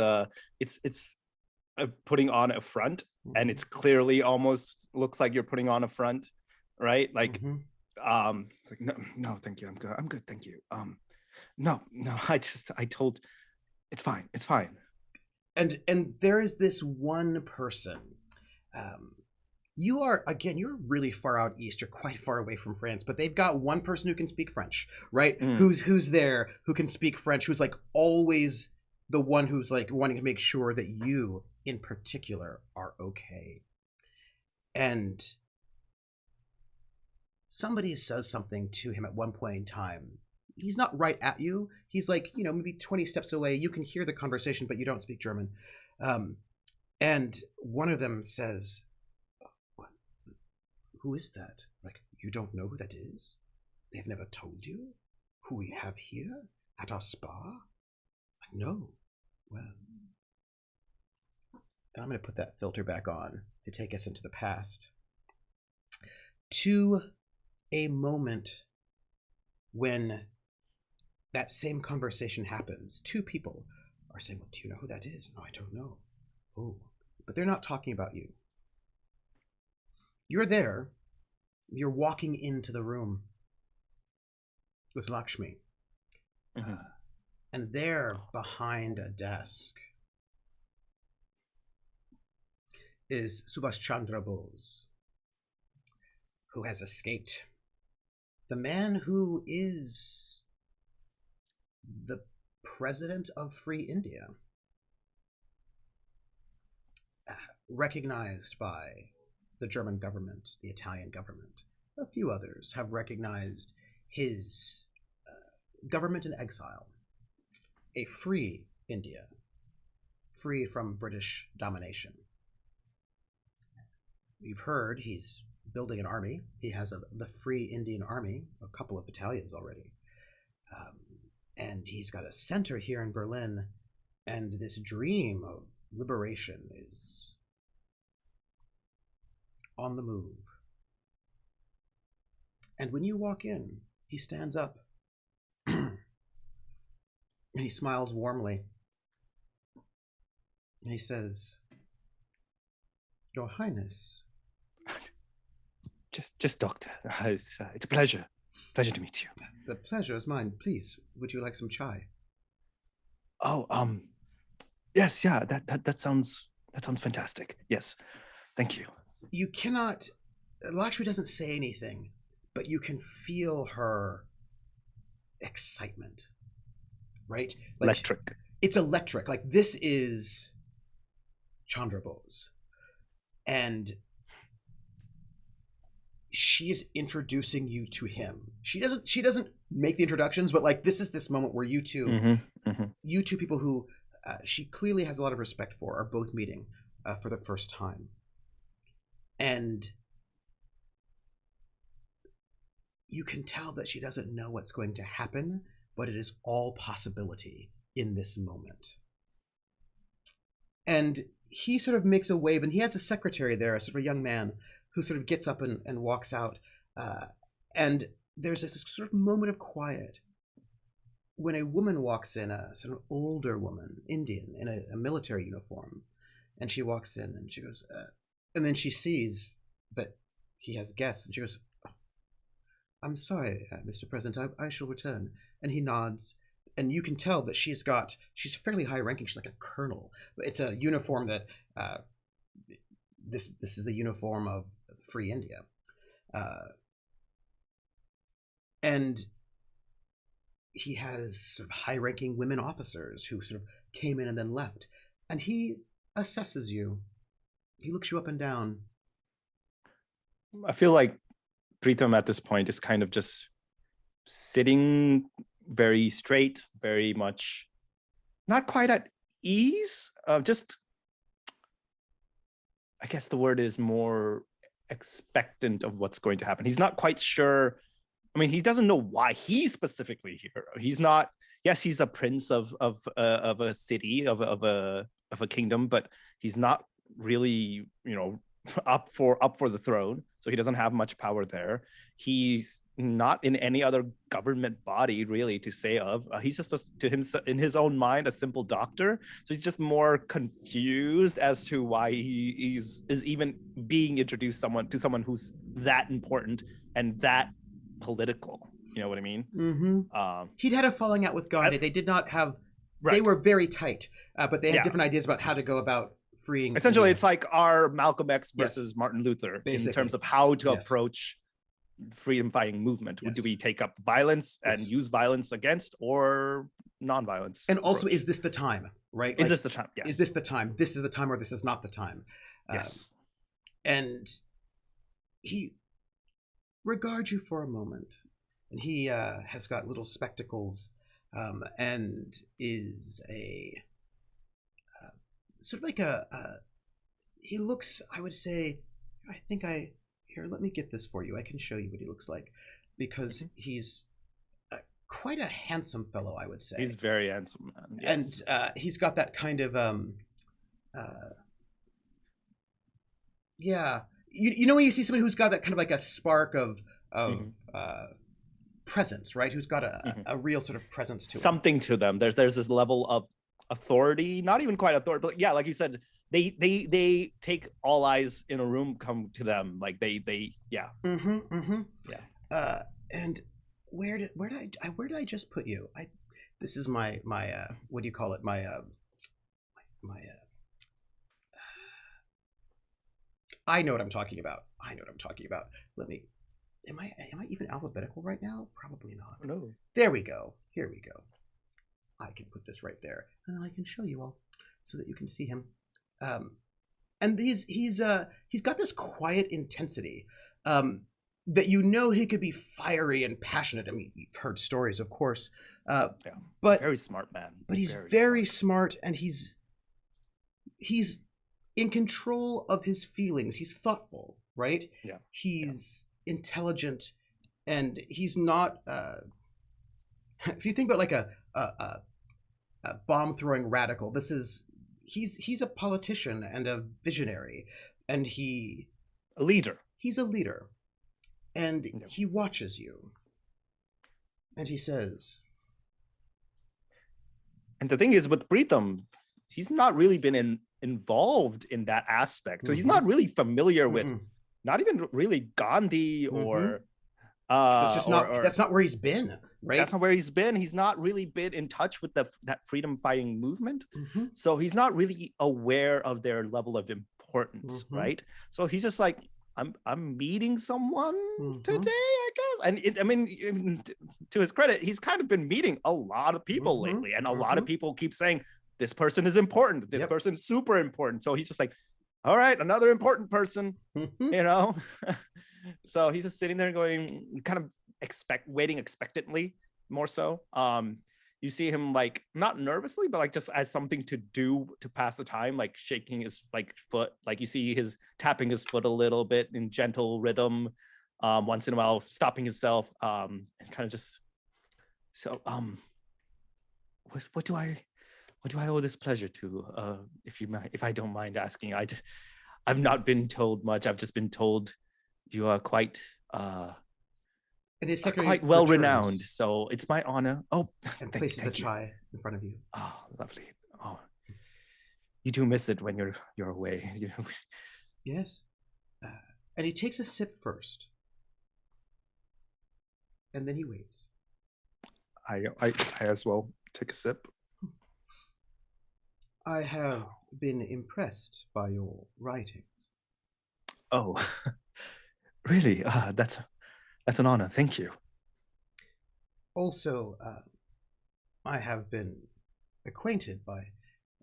putting on a front, and it's clearly almost looks like you're putting on a front, right? Like, like, no, thank you. I'm good. Thank you. No, I told, it's fine. And there is this one person. You're really far out east. You're quite far away from France, but they've got one person who can speak French, right? Who's there, who can speak French, who's like always the one who's like wanting to make sure that you in particular are okay. And somebody says something to him at one point in time. He's not right at you. He's like, maybe 20 steps away. You can hear the conversation, but you don't speak German. And one of them says, who is that? Like, you don't know who that is? They've never told you who we have here at our spa? Like, no. Well. And I'm going to put that filter back on to take us into the past. To a moment when that same conversation happens. Two people are saying, well, do you know who that is? No, I don't know. Oh, but they're not talking about you. You're there. You're walking into the room with Lakshmi. And there, behind a desk, is Subhash Chandra Bose, who has escaped. The man who is the president of Free India, recognized by the German government, the Italian government. A few others have recognized his government in exile, a free India, free from British domination. You've heard he's building an army. He has the Free Indian Army, a couple of battalions already. And he's got a center here in Berlin, and this dream of liberation is on the move. And when you walk in, he stands up and he smiles warmly. And he says, Your Highness. Just doctor. It's a pleasure. Pleasure to meet you. The pleasure is mine. Please, would you like some chai? Oh, Yes, yeah, that sounds fantastic. Yes, thank you. You cannot. Lakshmi doesn't say anything, but you can feel her excitement, right? Like, Electric. It's electric. Like, this is Chandra Bose, and she is introducing you to him. She doesn't make the introductions, but like, this moment where you two, you two people who she clearly has a lot of respect for, are both meeting for the first time, and you can tell that she doesn't know what's going to happen, but it is all possibility in this moment. And he sort of makes a wave, and he has a secretary there, a sort of a young man, who sort of gets up and walks out. And there's this sort of moment of quiet when a woman walks in, a sort of older woman, Indian, in a military uniform. And she walks in and she goes, and then she sees that he has guests, and she goes, "I'm sorry, Mr. President, I shall return." And he nods, and you can tell that she's fairly high ranking. She's like a colonel. It's a uniform that, this is the uniform of Free India. And he has sort of high-ranking women officers who sort of came in and then left. And he assesses you. He looks you up and down. I feel like Pritham at this point is kind of just sitting very straight, very much not quite at ease. Just, I guess the word is more expectant of what's going to happen. He's not quite sure. I mean, he doesn't know why he's specifically here. He's not. Yes, he's a prince of a city, of a kingdom, but he's not really, up for the throne. So he doesn't have much power there. He's not in any other government body really to say of. He's just to himself, in his own mind, a simple doctor. So he's just more confused as to why he is even being introduced to someone who's that important and that political. You know what I mean? Mm-hmm. He'd had a falling out with Gandhi. They did not have. Right. They were very tight, but they had different ideas about how to go about freeing. Essentially, India. it's like our Malcolm X versus Martin Luther basically, in terms of how to approach freedom fighting movement. Do we take up violence and use violence against, or non-violence? And also, is this the time? Right? Is this the time? Yes. Is this the time? This is the time, or this is not the time? Yes. And he regards you for a moment, and he has got little spectacles, and is a sort of like he looks, I would say, here, let me get this for you. I can show you what he looks like, because he's quite a handsome fellow, I would say. He's very handsome, man. Yes. And he's got that kind of you know when you see somebody who's got that kind of like a spark of presence, right? Who's got a real sort of presence to something to them. There's this level of authority, not even quite authority, but yeah, like you said, they take all eyes in a room come to them, like they and where did I just put you? This is my what do you call it, my I know what I'm talking about. Let me, am I even alphabetical right now? Probably not. No. There we go. Here we go. I can put this right there, and I can show you all so that you can see him. And he's got this quiet intensity that he could be fiery and passionate. I mean, you've heard stories, of course, but very smart man. But he's very smart, and he's in control of his feelings. He's thoughtful, right? Yeah. He's intelligent, and he's not. If you think about like a bomb throwing radical, he's a politician and a visionary, and a leader. He's a leader, and he watches you, and he says. And the thing is, with Pritham, he's not really been involved in that aspect, so he's not really familiar with, not even really Gandhi or That's just not. That's not where he's been, right? That's not where he's been. He's not really been in touch with that freedom fighting movement. Mm-hmm. So he's not really aware of their level of importance, Mm-hmm. right? So he's just like, I'm meeting someone Mm-hmm. today, I guess. And I mean, to his credit, he's kind of been meeting a lot of people Mm-hmm. lately, and a lot of people keep saying this person is important. This Yep. person's super important. So he's just like, all right, another important person, Mm-hmm. you know. So he's just sitting there going, kind of waiting expectantly, more so. You see him like not nervously, but like just as something to do to pass the time, like shaking his like foot. Like you see his tapping his foot a little bit in gentle rhythm, once in a while, stopping himself, and kind of just. So, what do I owe this pleasure to? If I don't mind asking, I've not been told much. I've just been told you are quite And his secretary well returns renowned. So it's my honor. Oh, and places the chai in front of you. Oh, lovely. Oh, you do miss it when you're away. Yes. And he takes a sip first, and then he waits. I as well take a sip. I have been impressed by your writings. Oh, really? That's an honor. Thank you. Also, I have been acquainted by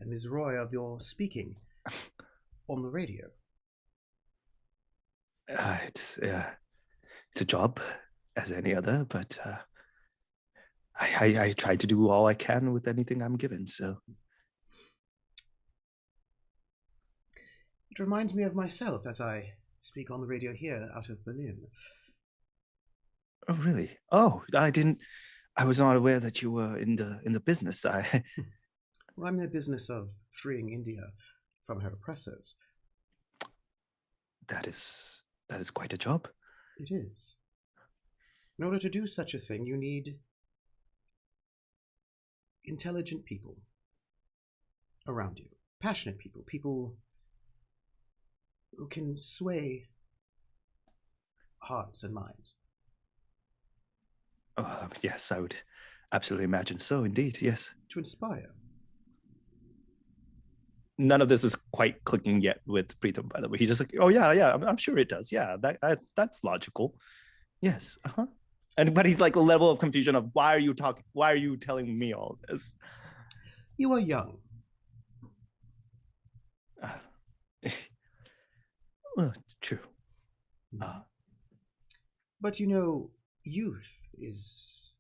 Ms. Roy of your speaking on the radio. It's a job as any other, but I try to do all I can with anything I'm given. So It reminds me of myself as I speak on the radio here out of Berlin. Oh, really? Oh, I was not aware that you were in the business. Well, I'm in the business of freeing India from her oppressors. That is quite a job. It is. In order to do such a thing, you need intelligent people around you, passionate people who can sway hearts and minds. Oh, yes, I would absolutely imagine so. Indeed, yes. To inspire. None of this is quite clicking yet with Preetham, by the way. He's just like, oh yeah, I'm sure it does. Yeah, that's logical. Yes, but he's like a level of confusion of why are you telling me all this? You are young. Well, true. But you know, youth is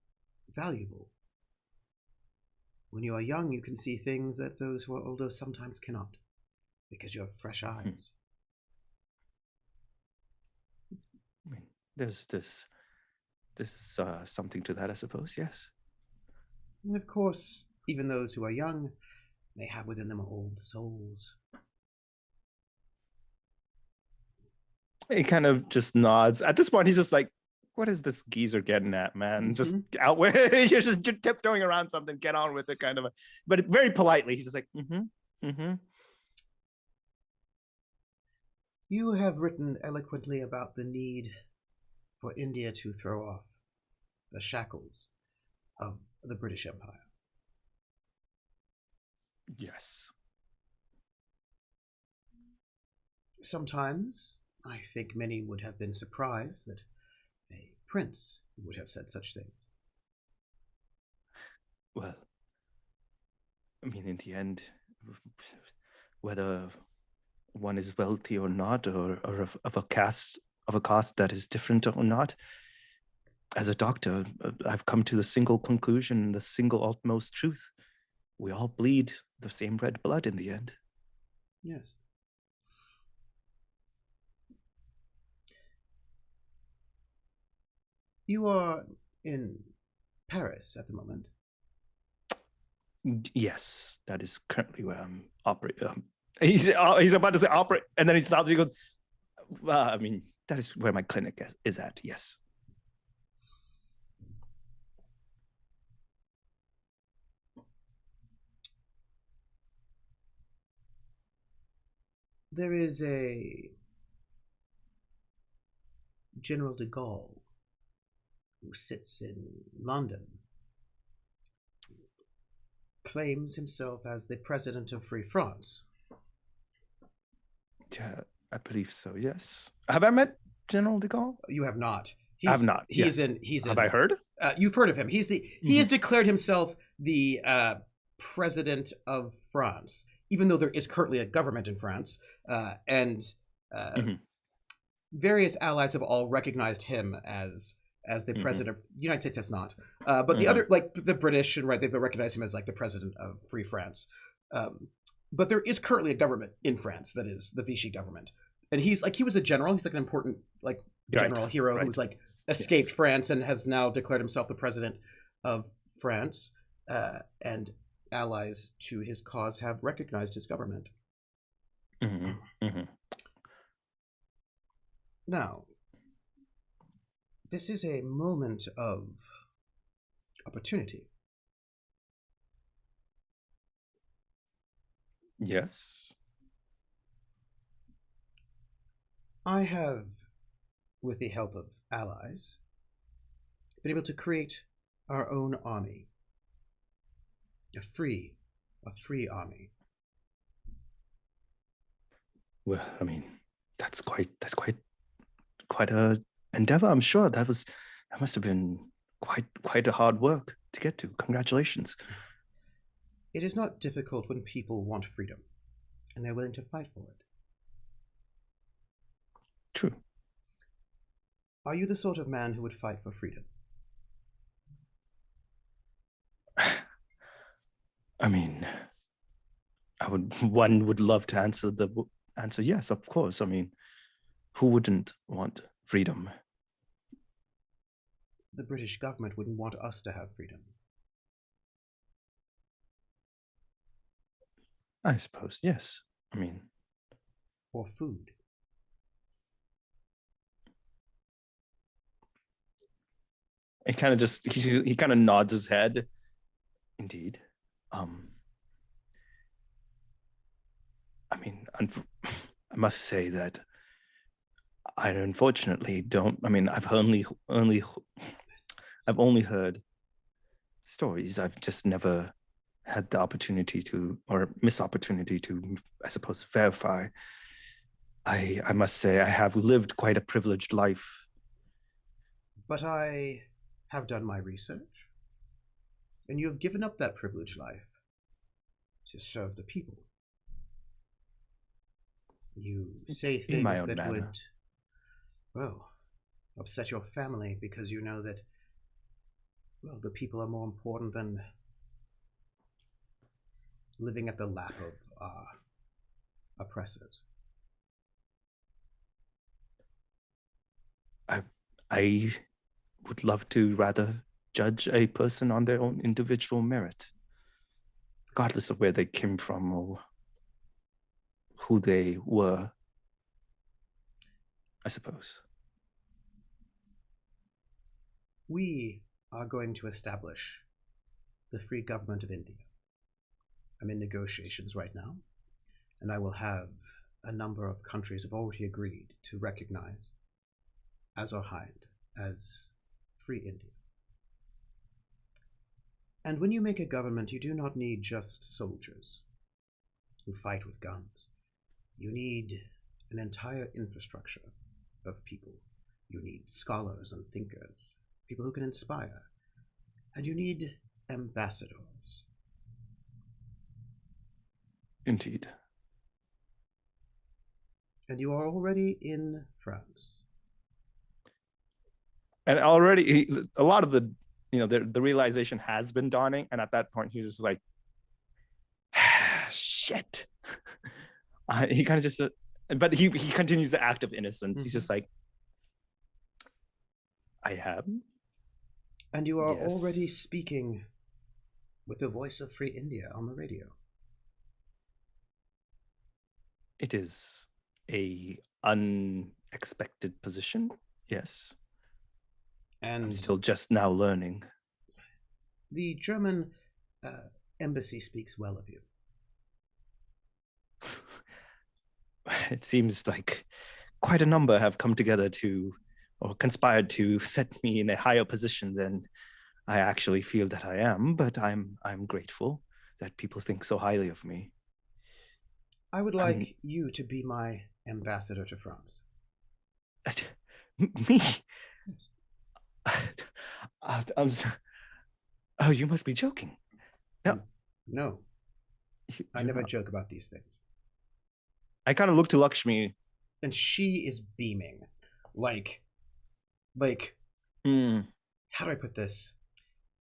valuable. When you are young, you can see things that those who are older sometimes cannot, because you have fresh eyes. I mean, there's something to that, I suppose. Yes. And of course, even those who are young may have within them old souls. He kind of just nods. At this point, he's just like, what is this geezer getting at, man? Mm-hmm. Just out where you're tiptoeing around something, get on with it, kind of. But very politely, he's just like, You have written eloquently about the need for India to throw off the shackles of the British Empire. Yes. Sometimes I think many would have been surprised that a prince would have said such things. Well, I mean, in the end, whether one is wealthy or not, or of a caste that is different or not, as a doctor, I've come to the single conclusion, the single utmost truth: we all bleed the same red blood in the end. Yes. You are in Paris at the moment. Yes, that is currently where I'm operating. He's about to say operate, and then he stops. He goes, I mean, that is where my clinic is at. Yes. There is a General de Gaulle who sits in London, claims himself as the president of Free France. Yeah, I believe so. Yes. Have I met General de Gaulle? You have not. I have not. He's yeah. in. He's Have in. I heard? You've heard of him. He has declared himself the president of France, even though there is currently a government in France, and various allies have all recognized him as the president. The United States has not, but the other, like the British, and right, they've recognized him as like the president of Free France. But there is currently a government in France that is the Vichy government, and he was a general. He's like an important like general hero who's like escaped France and has now declared himself the president of France, and allies to his cause have recognized his government. Now, this is a moment of opportunity. Yes. I have, with the help of allies, been able to create our own army. A free army. Well, I mean, that's quite a endeavor. I'm sure that must have been quite a hard work to get to. Congratulations. It is not difficult when people want freedom, and they're willing to fight for it. True. Are you the sort of man who would fight for freedom? I mean, one would love to answer yes, of course. I mean, who wouldn't want freedom? The British government wouldn't want us to have freedom. I suppose, yes. I mean, or food. He kind of nods his head. Indeed. I mean, I must say that I unfortunately don't. I mean, I've only heard stories. I've just never had the opportunity to, or missed opportunity to, I suppose, verify. I must say I have lived quite a privileged life. But I have done my research, and you have given up that privileged life to serve the people. You say things that would, well, upset your family because you know that, well, the people are more important than living at the lap of our oppressors. I would love to rather judge a person on their own individual merit, regardless of where they came from or who they were, I suppose. We are going to establish the Free Government of India. I'm in negotiations right now, and I will have a number of countries have already agreed to recognize Azerhind as Free India. And when you make a government, you do not need just soldiers who fight with guns. You need an entire infrastructure of people. You need scholars and thinkers, people who can inspire. And you need ambassadors. Indeed. And you are already in France. And already, a lot of the realization has been dawning. And at that point, he was just like, shit. He kind of just, but he continues the act of innocence. Mm-hmm. He's just like, I have. And you are already speaking with the voice of Free India on the radio. It is a unexpected position, yes. And I'm still just now learning. The German embassy speaks well of you. It seems like quite a number have come together to, or conspired to set me in a higher position than I actually feel that I am, but I'm grateful that people think so highly of me. I would like you to be my ambassador to France. Me? Oh, you must be joking. No. I never joke about these things. I kind of look to Lakshmi. And she is beaming. Like, how do I put this?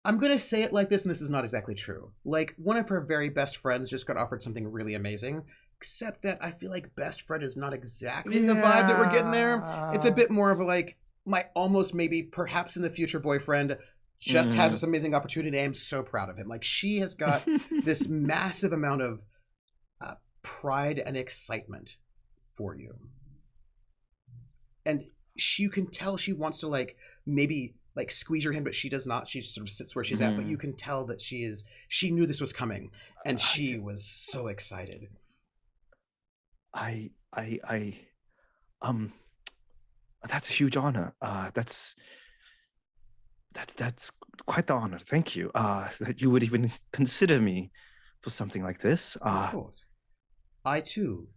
I'm going to say it like this, and this is not exactly true. Like, one of her very best friends just got offered something really amazing, except that I feel like best friend is not exactly the vibe that we're getting there. It's a bit more of a, like, my almost maybe perhaps in the future boyfriend just has this amazing opportunity. I'm so proud of him. Like, she has got this massive amount of pride and excitement for you. And you can tell she wants to, like, maybe like squeeze your hand, but she does not. She sort of sits where she's at, but you can tell that she knew this was coming, and she was so excited. That's a huge honor. That's quite the honor. Thank you. That you would even consider me for something like this. Of course. I too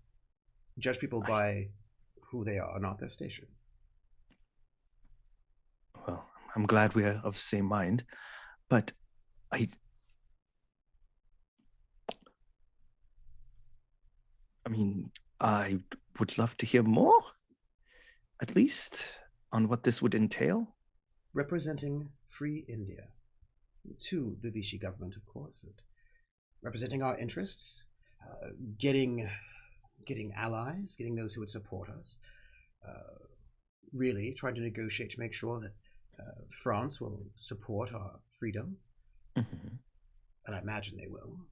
judge people by who they are, not their station. Well, I'm glad we're of the same mind, but I mean, I would love to hear more, at least, on what this would entail. Representing free India to the Vichy government, of course, and representing our interests, getting allies, getting those who would support us, really trying to negotiate to make sure that France will support our freedom. And I imagine they will.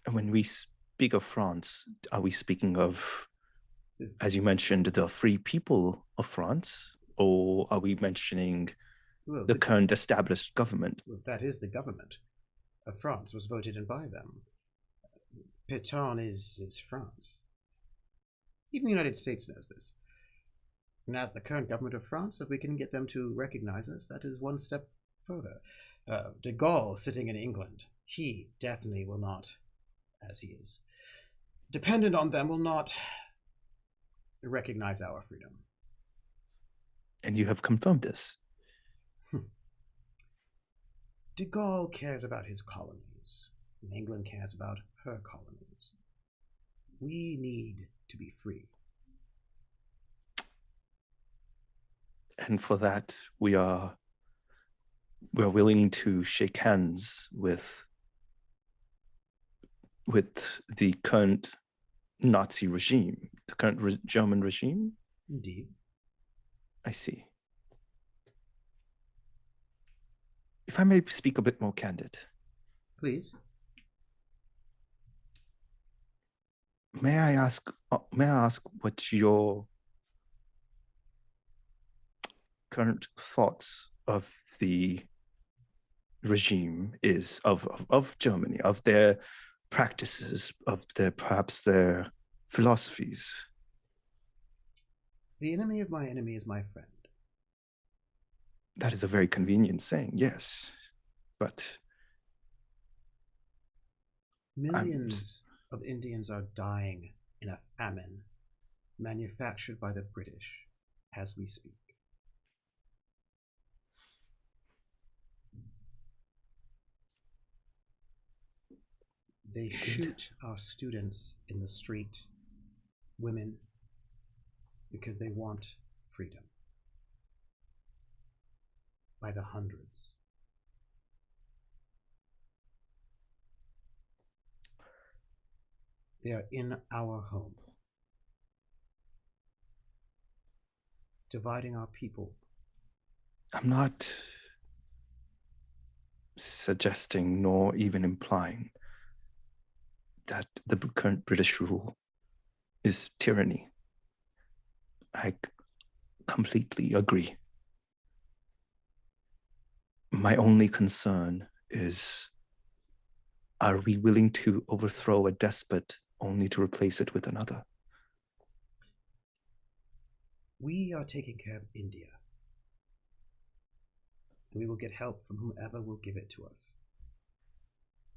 And when we speak of France, are we speaking of, as you mentioned, the free people of France, or are we mentioning the current established government? Well, that is the government of France, was voted in by them. Pétain is France. Even the United States knows this. And as the current government of France, if we can get them to recognize us, that is one step further. De Gaulle sitting in England, he definitely will not, as he is dependent on them, will not recognize our freedom. And you have confirmed this. De Gaulle cares about his colonies, and England cares about her colonies. We need to be free. And for that, we're willing to shake hands with the current Nazi regime, the current German regime. Indeed. I see. If I may speak a bit more candid. Please. May I ask what your current thoughts of the regime is, of Germany, of their practices, of perhaps their philosophies? The enemy of my enemy is my friend. That is a very convenient saying, yes. But millions of Indians are dying in a famine manufactured by the British as we speak. They shoot our students in the street, women, because they want freedom. By the hundreds. They are in our home, dividing our people. I'm not suggesting nor even implying that the current British rule is tyranny. I completely agree. My only concern is, are we willing to overthrow a despot only to replace it with another? We are taking care of India. and we will get help from whomever will give it to us.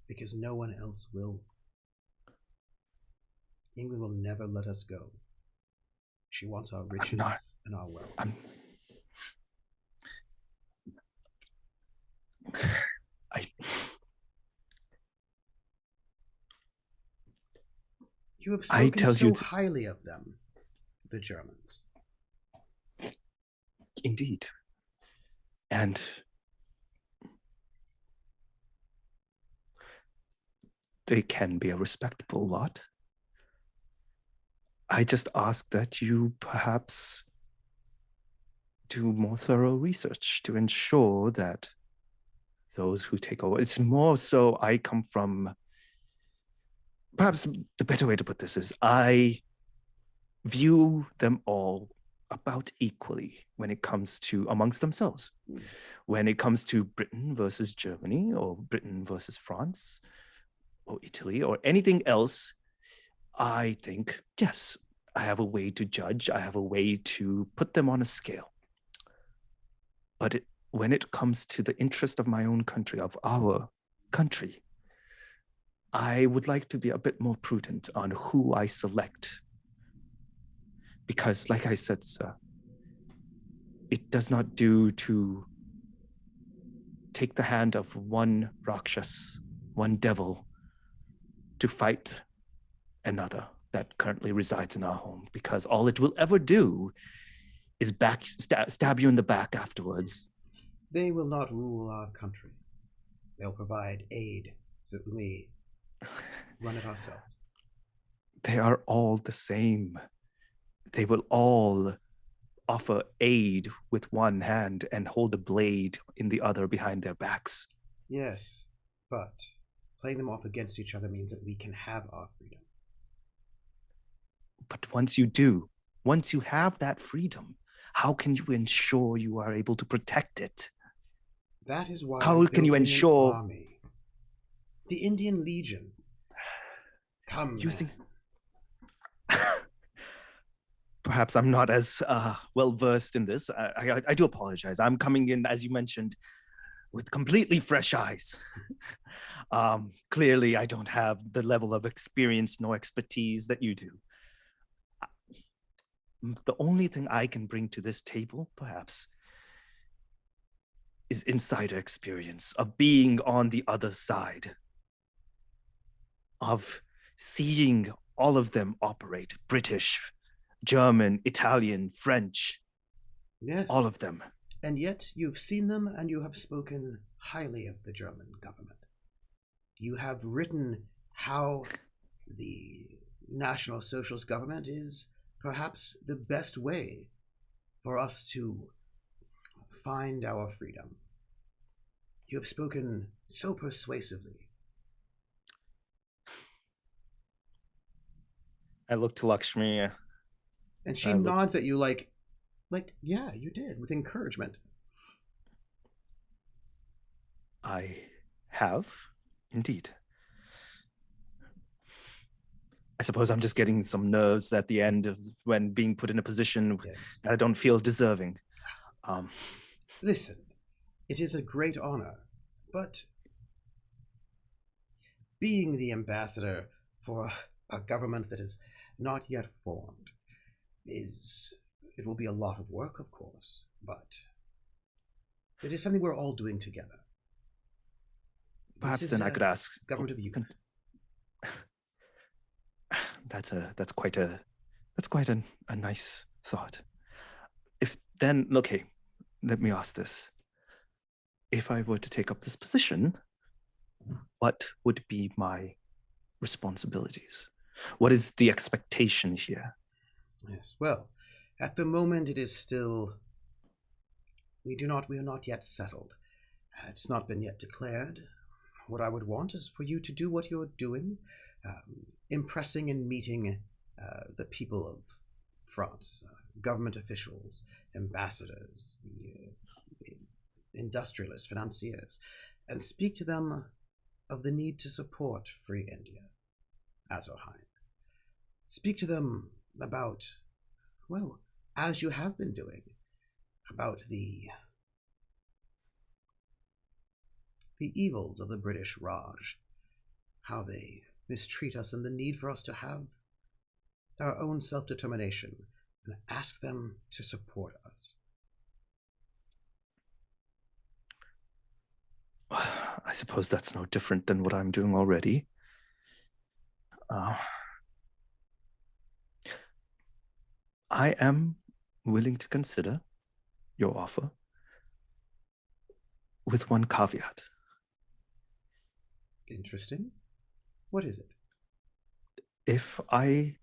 Because no one else will. England will never let us go. She wants our riches and our wealth. You have spoken so highly of them, the Germans. Indeed. And they can be a respectable lot. I just ask that you perhaps do more thorough research to ensure that those who take over, it's more so I come from, perhaps the better way to put this is I view them all about equally when it comes to amongst themselves. When it comes to Britain versus Germany or Britain versus France or Italy or anything else, I think, yes, I have a way to judge. I have a way to put them on a scale. But when it comes to the interest of my own country, of our country, I would like to be a bit more prudent on who I select. Because, like I said, sir, it does not do to take the hand of one Rakshas, one devil, to fight another that currently resides in our home, because all it will ever do is stab you in the back afterwards. They will not rule our country. They'll provide aid so that we run it ourselves. They are all the same. They will all offer aid with one hand and hold a blade in the other behind their backs. Yes, but playing them off against each other means that we can have our freedom. But once you do, once you have that freedom, how can you ensure you are able to protect it? That is why how can you ensure an army. The Indian Legion. Come. Using. Perhaps I'm not as well versed in this. I do apologize. I'm coming in, as you mentioned, with completely fresh eyes. Clearly, I don't have the level of experience nor expertise that you do. The only thing I can bring to this table, perhaps, is insider experience of being on the other side, of seeing all of them operate, British, German, Italian, French, yes, all of them. And yet you've seen them and you have spoken highly of the German government. You have written how the National Socialist government is perhaps the best way for us to find our freedom. You have spoken so persuasively. I look to Lakshmi. And she nods at you like, yeah, you did, with encouragement. I have, indeed. I suppose I'm just getting some nerves at the end of when being put in a position that I don't feel deserving. Listen, it is a great honor, but being the ambassador for a government that is not yet formed it will be a lot of work, of course, but it is something we're all doing together. Perhaps then I could ask government of youth. That's quite a nice thought. If then, okay, let me ask this. If I were to take up this position, what would be my responsibilities? What is the expectation here? Yes, well, at the moment it is still, we are not yet settled. It's not been yet declared. What I would want is for you to do what you're doing, impressing and meeting the people of France, government officials, ambassadors, the industrialists, financiers, and speak to them of the need to support free India, Azorheim. Speak to them about, well, as you have been doing, about the the evils of the British Raj, how they mistreat us, and the need for us to have our own self-determination, and ask them to support us. I suppose that's no different than what I'm doing already. I am willing to consider your offer with one caveat. Interesting. What is it? If I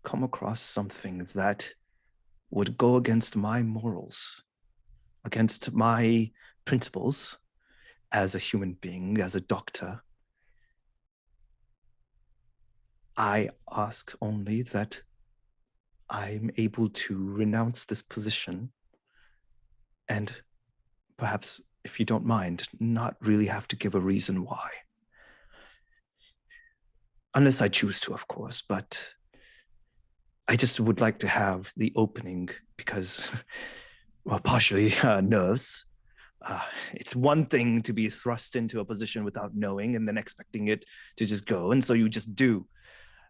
come across something that would go against my morals, against my principles as a human being, as a doctor, I ask only that I'm able to renounce this position and perhaps, if you don't mind, not really have to give a reason why. Unless I choose to, of course, but I just would like to have the opening because, well, partially nerves. It's one thing to be thrust into a position without knowing and then expecting it to just go, and so you just do.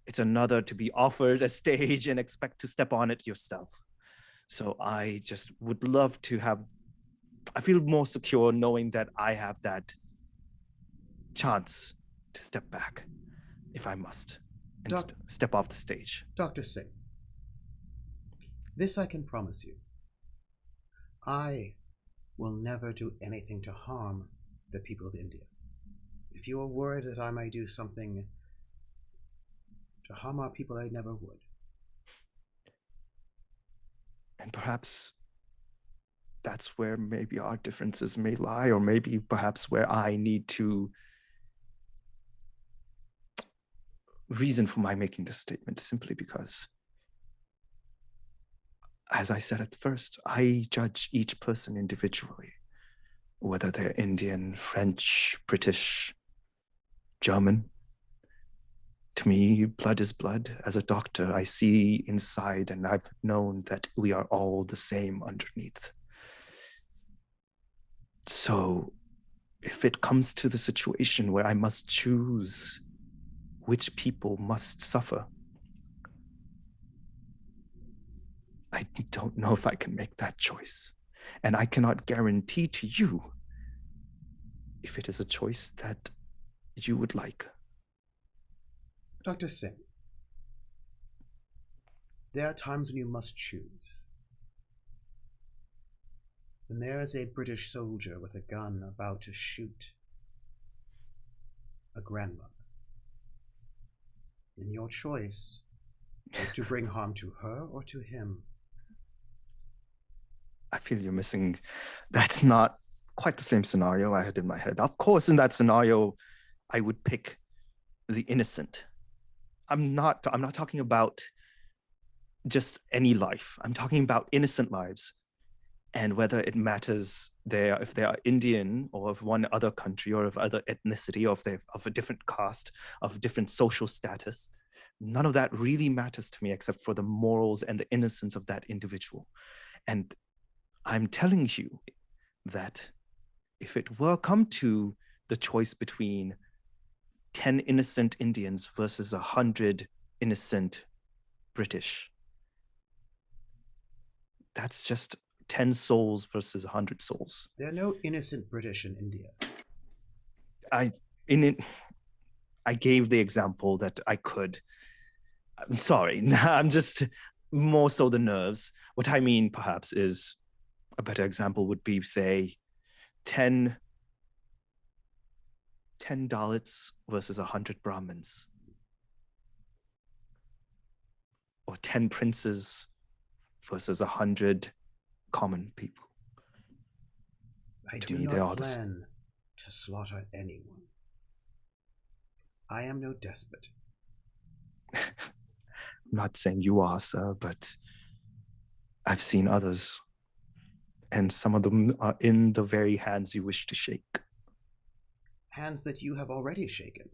It's another to be offered a stage and expect to step on it yourself. So I just would love to have, I feel more secure knowing that I have that chance to step back if I must and step off the stage. Dr. Singh, this I can promise you. I will never do anything to harm the people of India. If you are worried that I may do something to harm our people, I never would. And perhaps that's where maybe our differences may lie, or maybe perhaps where I need to reason for my making this statement simply because, as I said at first, I judge each person individually, whether they're Indian, French, British, German. To me, blood is blood. As a doctor, I see inside, and I've known that we are all the same underneath. So if it comes to the situation where I must choose which people must suffer, I don't know if I can make that choice. And I cannot guarantee to you if it is a choice that you would like. Dr. Singh, there are times when you must choose. When there is a British soldier with a gun about to shoot a grandmother, and your choice is to bring harm to her or to him. I feel you're missing. That's not quite the same scenario I had in my head. Of course, in that scenario, I would pick the innocent. I'm not talking about just any life. I'm talking about innocent lives, and whether it matters if they are Indian or of one other country or of other ethnicity or if they're of a different caste, of different social status. None of that really matters to me except for the morals and the innocence of that individual. And I'm telling you that if it were come to the choice between 10 innocent Indians versus 100 innocent British, that's just 10 souls versus 100 souls. There are no innocent British in India. I gave the example that I could. I'm sorry, I'm just more so the nerves. What I mean perhaps is a better example would be, say, 10 Dalits versus 100 Brahmins, or 10 princes versus 100 common people. I To do me, they not are plan to slaughter anyone. I am no despot. I'm not saying you are, sir, but I've seen others, and some of them are in the very hands you wish to shake. Hands that you have already shaken.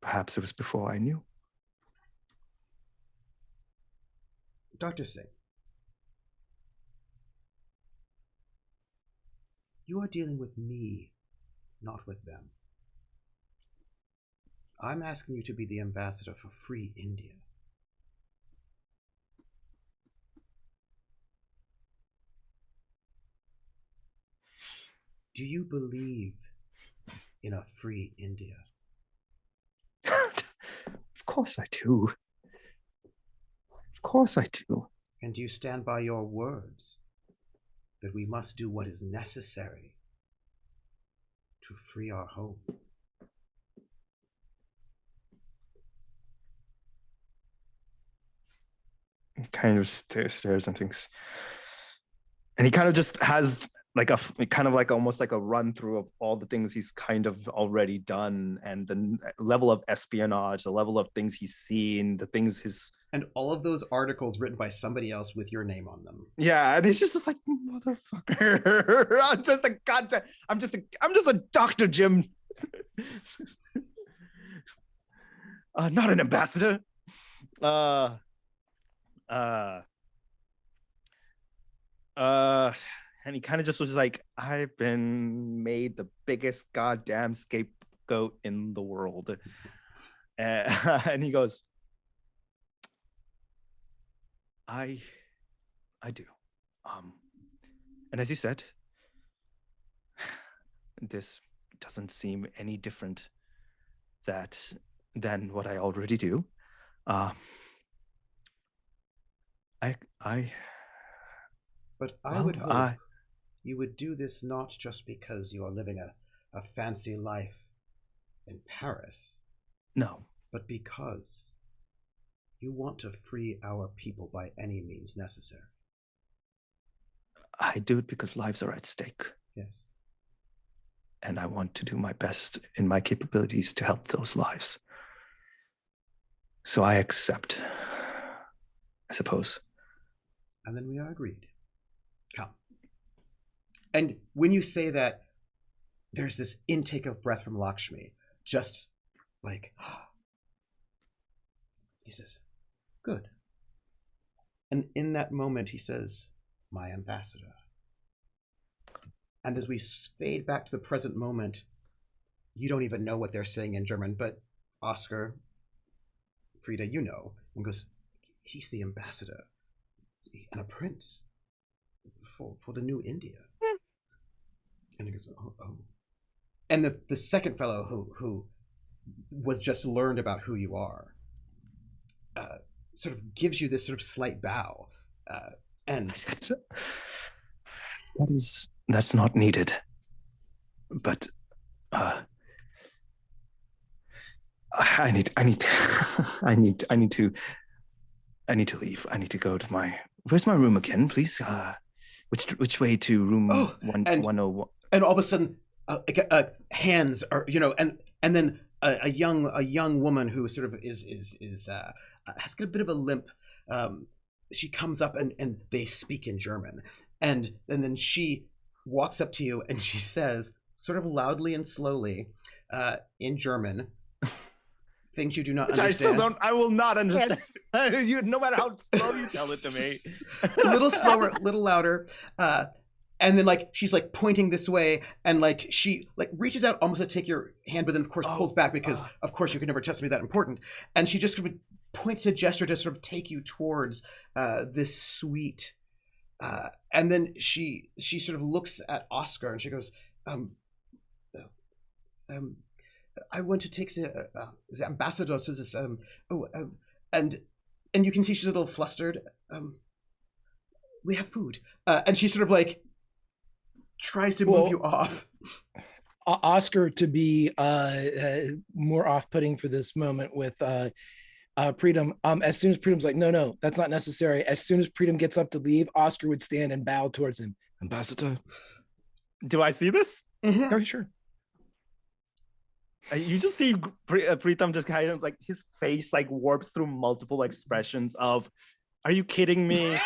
Perhaps it was before I knew. Dr. Singh, You are dealing with me, not with them. I'm asking you to be the ambassador for free India. Do you believe in a free India? Of course I do. Of course I do. And do you stand by your words that we must do what is necessary to free our home? He kind of stares and thinks, and he kind of just has like almost like a run through of all the things he's kind of already done, and the level of espionage, the level of things he's seen, the things his, and all of those articles written by somebody else with your name on them. Yeah, and it's just like, motherfucker. I'm just a Dr. Jim. Not an ambassador. And he kind of just was like, I've been made the biggest goddamn scapegoat in the world. And he goes, I do. And as you said, this doesn't seem any different than what I already do. But I would hope you would do this not just because you are living a fancy life in Paris. No. But because you want to free our people by any means necessary. I do it because lives are at stake. Yes. And I want to do my best in my capabilities to help those lives. So I accept, I suppose. And then we are agreed. Come. And when you say that, there's this intake of breath from Lakshmi, just like, he says, good. And in that moment, he says, my ambassador. And as we fade back to the present moment, you don't even know what they're saying in German, but Oscar, Frida, you know, and goes, he's the ambassador and a prince for the new India. And he goes, oh. And the second fellow who was just learned about who you are, sort of gives you this sort of slight bow, and that's not needed. But I need to leave. I need to go to my. Where's my room again, please? Which way to room 101? And all of a sudden, hands are, and then a young woman who sort of is has got a bit of a limp. She comes up and they speak in German, and then she walks up to you and she says, sort of loudly and slowly, in German, things you do not understand. I will not understand. Yes. No matter how slow you tell it to me. A little slower, a little louder. And then she's pointing this way, and she reaches out almost to take your hand, but then of course pulls back because of course you can never trust me that important. And she just sort of points a gesture to sort of take you towards this suite. And then she sort of looks at Oscar and she goes, I want to take the ambassador to this. And you can see she's a little flustered. We have food, and she sort of tries to move you off. Oscar, to be more off-putting for this moment with Preetam, as soon as Preetam's like, no, that's not necessary. As soon as Preetam gets up to leave, Oscar would stand and bow towards him. Ambassador. Do I see this? Mm-hmm. Oh, sure. You just see Preetam just kind of his face warps through multiple expressions of, are you kidding me?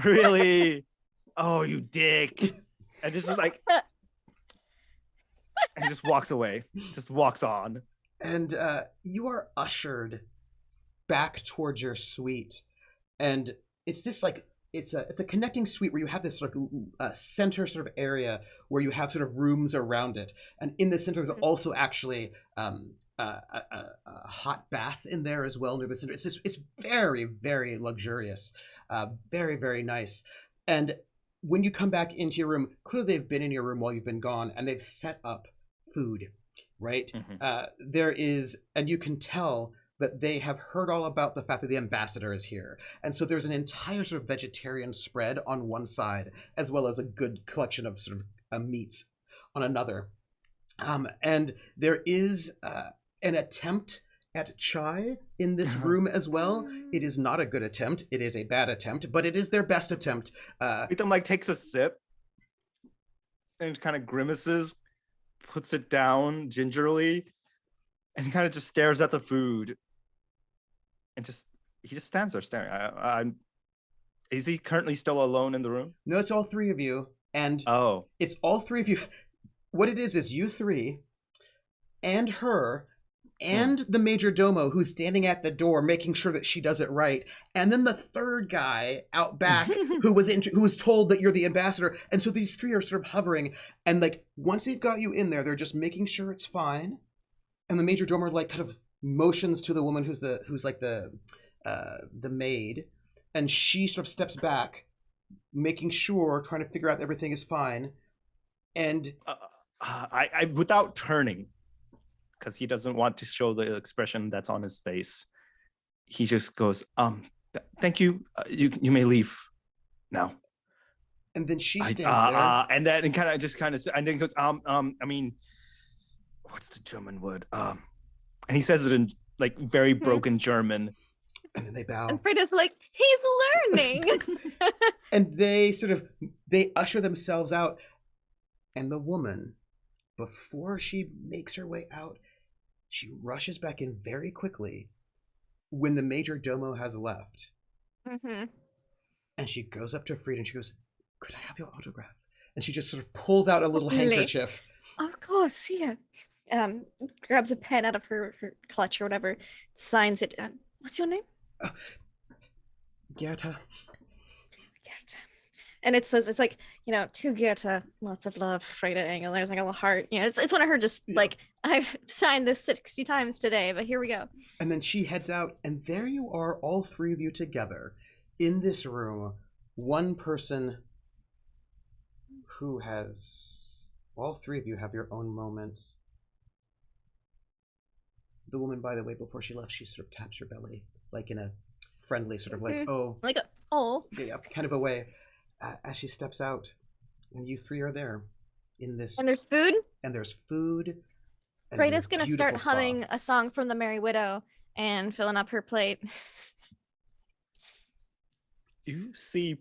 Really? Oh, you dick. And just and just walks away, just walks on. And you are ushered back towards your suite. And it's this it's a connecting suite where you have this sort of center sort of area where you have sort of rooms around it, and in the center there's also actually a hot bath in there as well near the center. It's very, very luxurious, very, very nice. And when you come back into your room, clearly they've been in your room while you've been gone, and they've set up food, right? There is, and you can tell that they have heard all about the fact that the ambassador is here. And so there's an entire sort of vegetarian spread on one side, as well as a good collection of sort of meats on another. And there is an attempt at chai in this room as well. It is not a good attempt. It is a bad attempt, but it is their best attempt. Ethan like takes a sip and kind of grimaces, puts it down gingerly, and kind of just stares at the food. And he just stands there staring. Is he currently still alone in the room? No, it's all three of you. And it's all three of you. What it is you three and her and the major domo who's standing at the door making sure that she does it right, and then the third guy out back who was told that you're the ambassador. And so these three are sort of hovering, and like once they've got you in there, they're just making sure it's fine. And the major domo like kind of motions to the woman who's like the maid, and she sort of steps back, making sure, trying to figure out everything is fine. And I without turning, because he doesn't want to show the expression that's on his face, he just goes, thank you, you may leave now. And then she stands there, and then and then goes, I mean, what's the German word? And he says it in like very broken German. And then they bow. And Frida's like, he's learning. And they usher themselves out. And the woman, before she makes her way out, she rushes back in very quickly when the major domo has left. And she goes up to Frida and she goes, could I have your autograph? And she just sort of pulls out a little handkerchief. Of course, here. Grabs a pen out of her clutch or whatever, signs it. What's your name? Gerta. And it says, it's like, to Gerta, lots of love, Frida Engel. There's like a little heart. It's one of her just like, I've signed this 60 times today, but here we go. And then she heads out, and there you are, all three of you together in this room. One person who has, all three of you have your own moments. The woman, by the way, before she left, she sort of taps her belly, like in a friendly sort of like, oh. Like a, oh. Yeah, kind of a way. As she steps out, and you three are there in this. And there's food? And there's food. Frida's going to start humming a song from The Merry Widow and filling up her plate. You see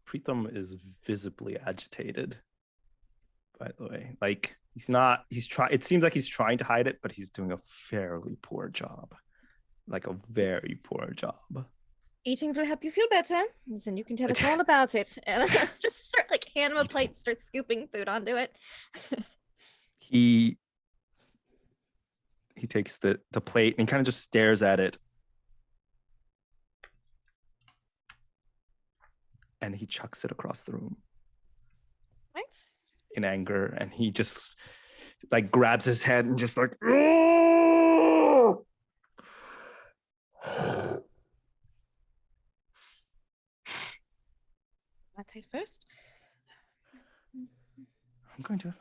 Pritham is visibly agitated, by the way. Like, it seems like he's trying to hide it, but he's doing a fairly poor job. Like a very poor job. Eating will help you feel better, and you can tell us all about it. And just start like hand him a plate, start scooping food onto it. He takes the plate and kind of just stares at it. And he chucks it across the room. What? In anger, and he just like grabs his head and just like I paid first. I'm going to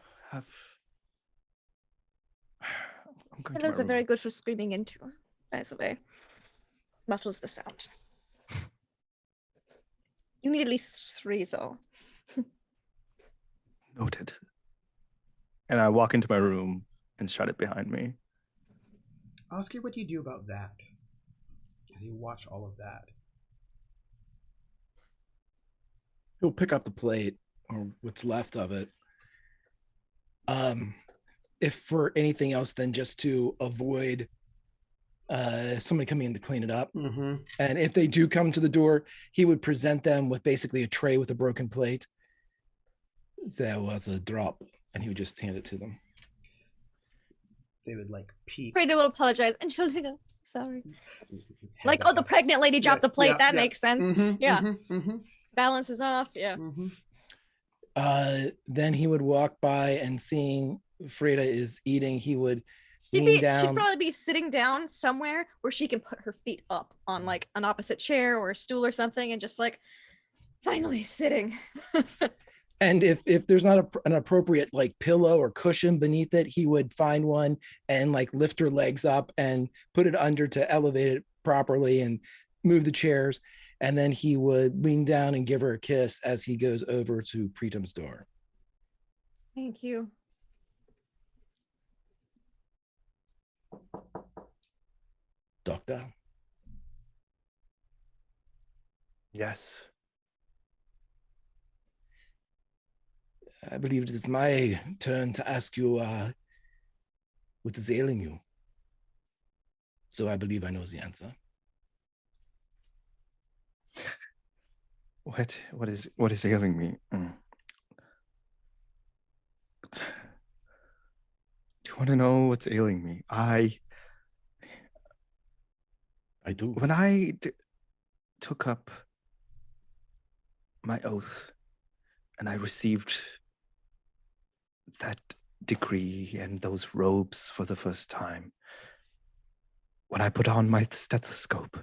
Pillows are very good for screaming into, by the way. Muffles the sound. You need at least 3 though. Noted. And I walk into my room and shut it behind me. Oscar, what do you do about that? As you watch all of that. He'll pick up the plate or what's left of it. If for anything else than just to avoid somebody coming in to clean it up. Mm-hmm. And if they do come to the door, he would present them with basically a tray with a broken plate. There was a drop, and he would just hand it to them. They would like peek. Frida will apologize, and she'll go, sorry. Like, oh, the pregnant lady dropped the plate. That makes sense. Mm-hmm, yeah. Mm-hmm, mm-hmm. balance is off. Yeah. Then he would walk by and seeing Freda is eating, he would lean She'd down. probably be sitting down somewhere where she can put her feet up on like an opposite chair or a stool or something and just like finally sitting. And if there's not an appropriate like pillow or cushion beneath it, he would find one and like lift her legs up and put it under to elevate it properly and move the chairs. And then he would lean down and give her a kiss as he goes over to Pritam's door. Thank you. Doctor? Yes. I believe it is my turn to ask you what is ailing you. So I believe I know the answer. What is ailing me? Do you want to know what's ailing me? I do. When I took up my oath and I received that degree and those robes for the first time, when I put on my stethoscope,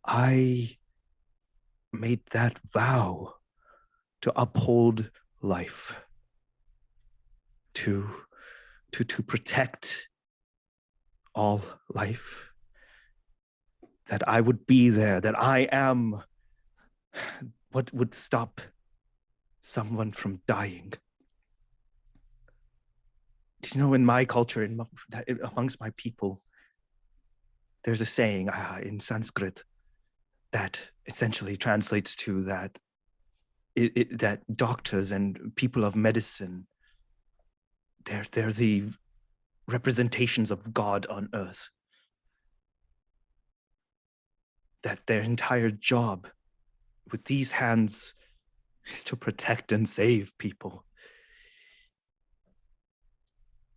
I made that vow to uphold life, to protect all life, that I would be there, that I am what would stop someone from dying. Do you know, in my culture, amongst my people, there's a saying in Sanskrit that essentially translates to that that doctors and people of medicine, they're the representations of God on earth. That their entire job with these hands is to protect and save people.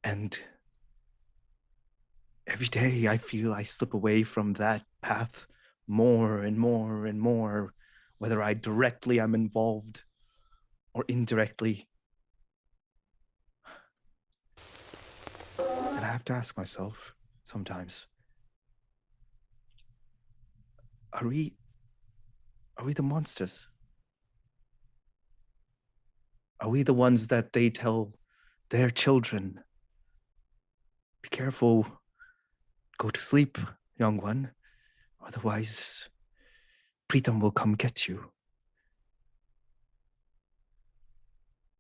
And every day I feel I slip away from that path more and more and more, whether I directly am involved or indirectly. And I have to ask myself sometimes, are we the monsters? Are we the ones that they tell their children, be careful, go to sleep, young one, otherwise Pritam will come get you.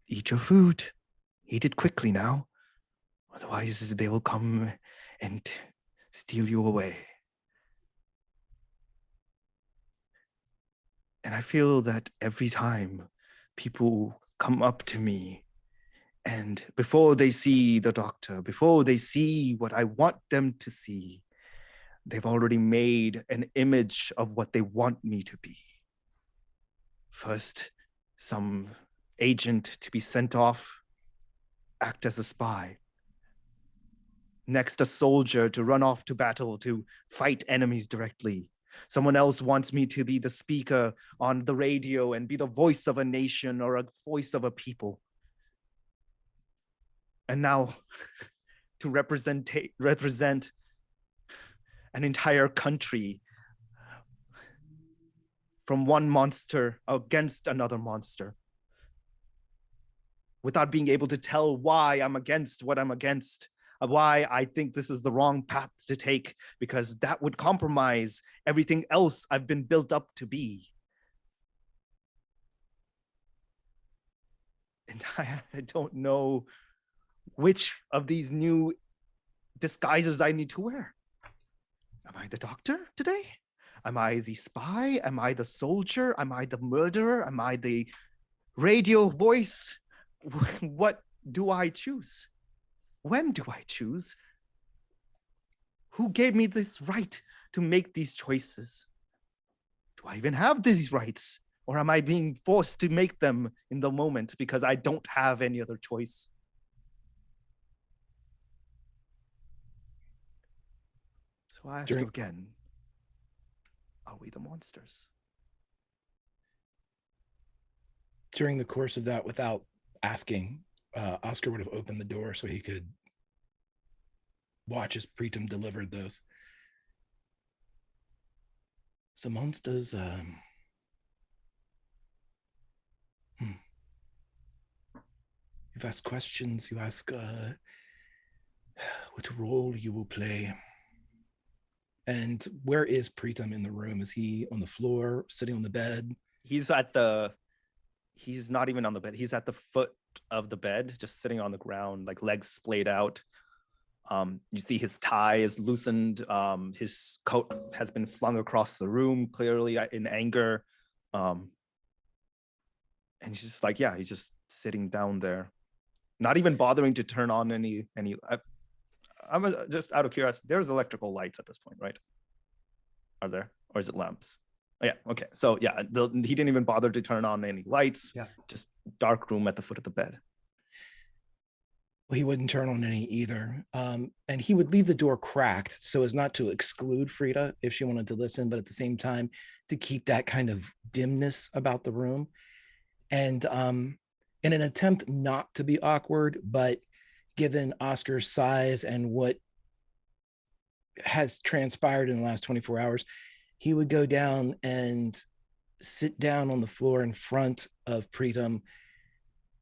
Eat your food, eat it quickly now, otherwise they will come and steal you away. And I feel that every time people come up to me and before they see the doctor, before they see what I want them to see, they've already made an image of what they want me to be. First, some agent to be sent off, act as a spy. Next, a soldier to run off to battle to fight enemies directly. Someone else wants me to be the speaker on the radio and be the voice of a nation or a voice of a people. And now to represent an entire country from one monster against another monster without being able to tell why I'm against what I'm against, why I think this is the wrong path to take, because that would compromise everything else I've been built up to be. And I don't know which of these new disguises I need to wear. Am I the doctor today? Am I the spy? Am I the soldier? Am I the murderer? Am I the radio voice? What do I choose? When do I choose? Who gave me this right to make these choices? Do I even have these rights? Or am I being forced to make them in the moment because I don't have any other choice? So I ask you again, are we the monsters? During the course of that, without asking, Oscar would have opened the door so he could watch as Preetam delivered those. So monsters, you've asked questions, you ask what role you will play. And where is Preetam in the room? Is he on the floor, sitting on the bed? He's not even on the bed. He's at the foot of the bed, just sitting on the ground, like legs splayed out. You see his tie is loosened. His coat has been flung across the room, clearly in anger. And he's just like, yeah, he's just sitting down there, not even bothering to turn on any. I'm just out of curiosity. There's electrical lights at this point, right? Are there, or is it lamps? Oh, yeah. Okay. So yeah, he didn't even bother to turn on any lights. Yeah. Just dark room at the foot of the bed. Well, he wouldn't turn on any either. And he would leave the door cracked so as not to exclude Frida if she wanted to listen, but at the same time to keep that kind of dimness about the room. And in an attempt not to be awkward, but given Oscar's size and what has transpired in the last 24 hours, he would go down and sit down on the floor in front of Preetam,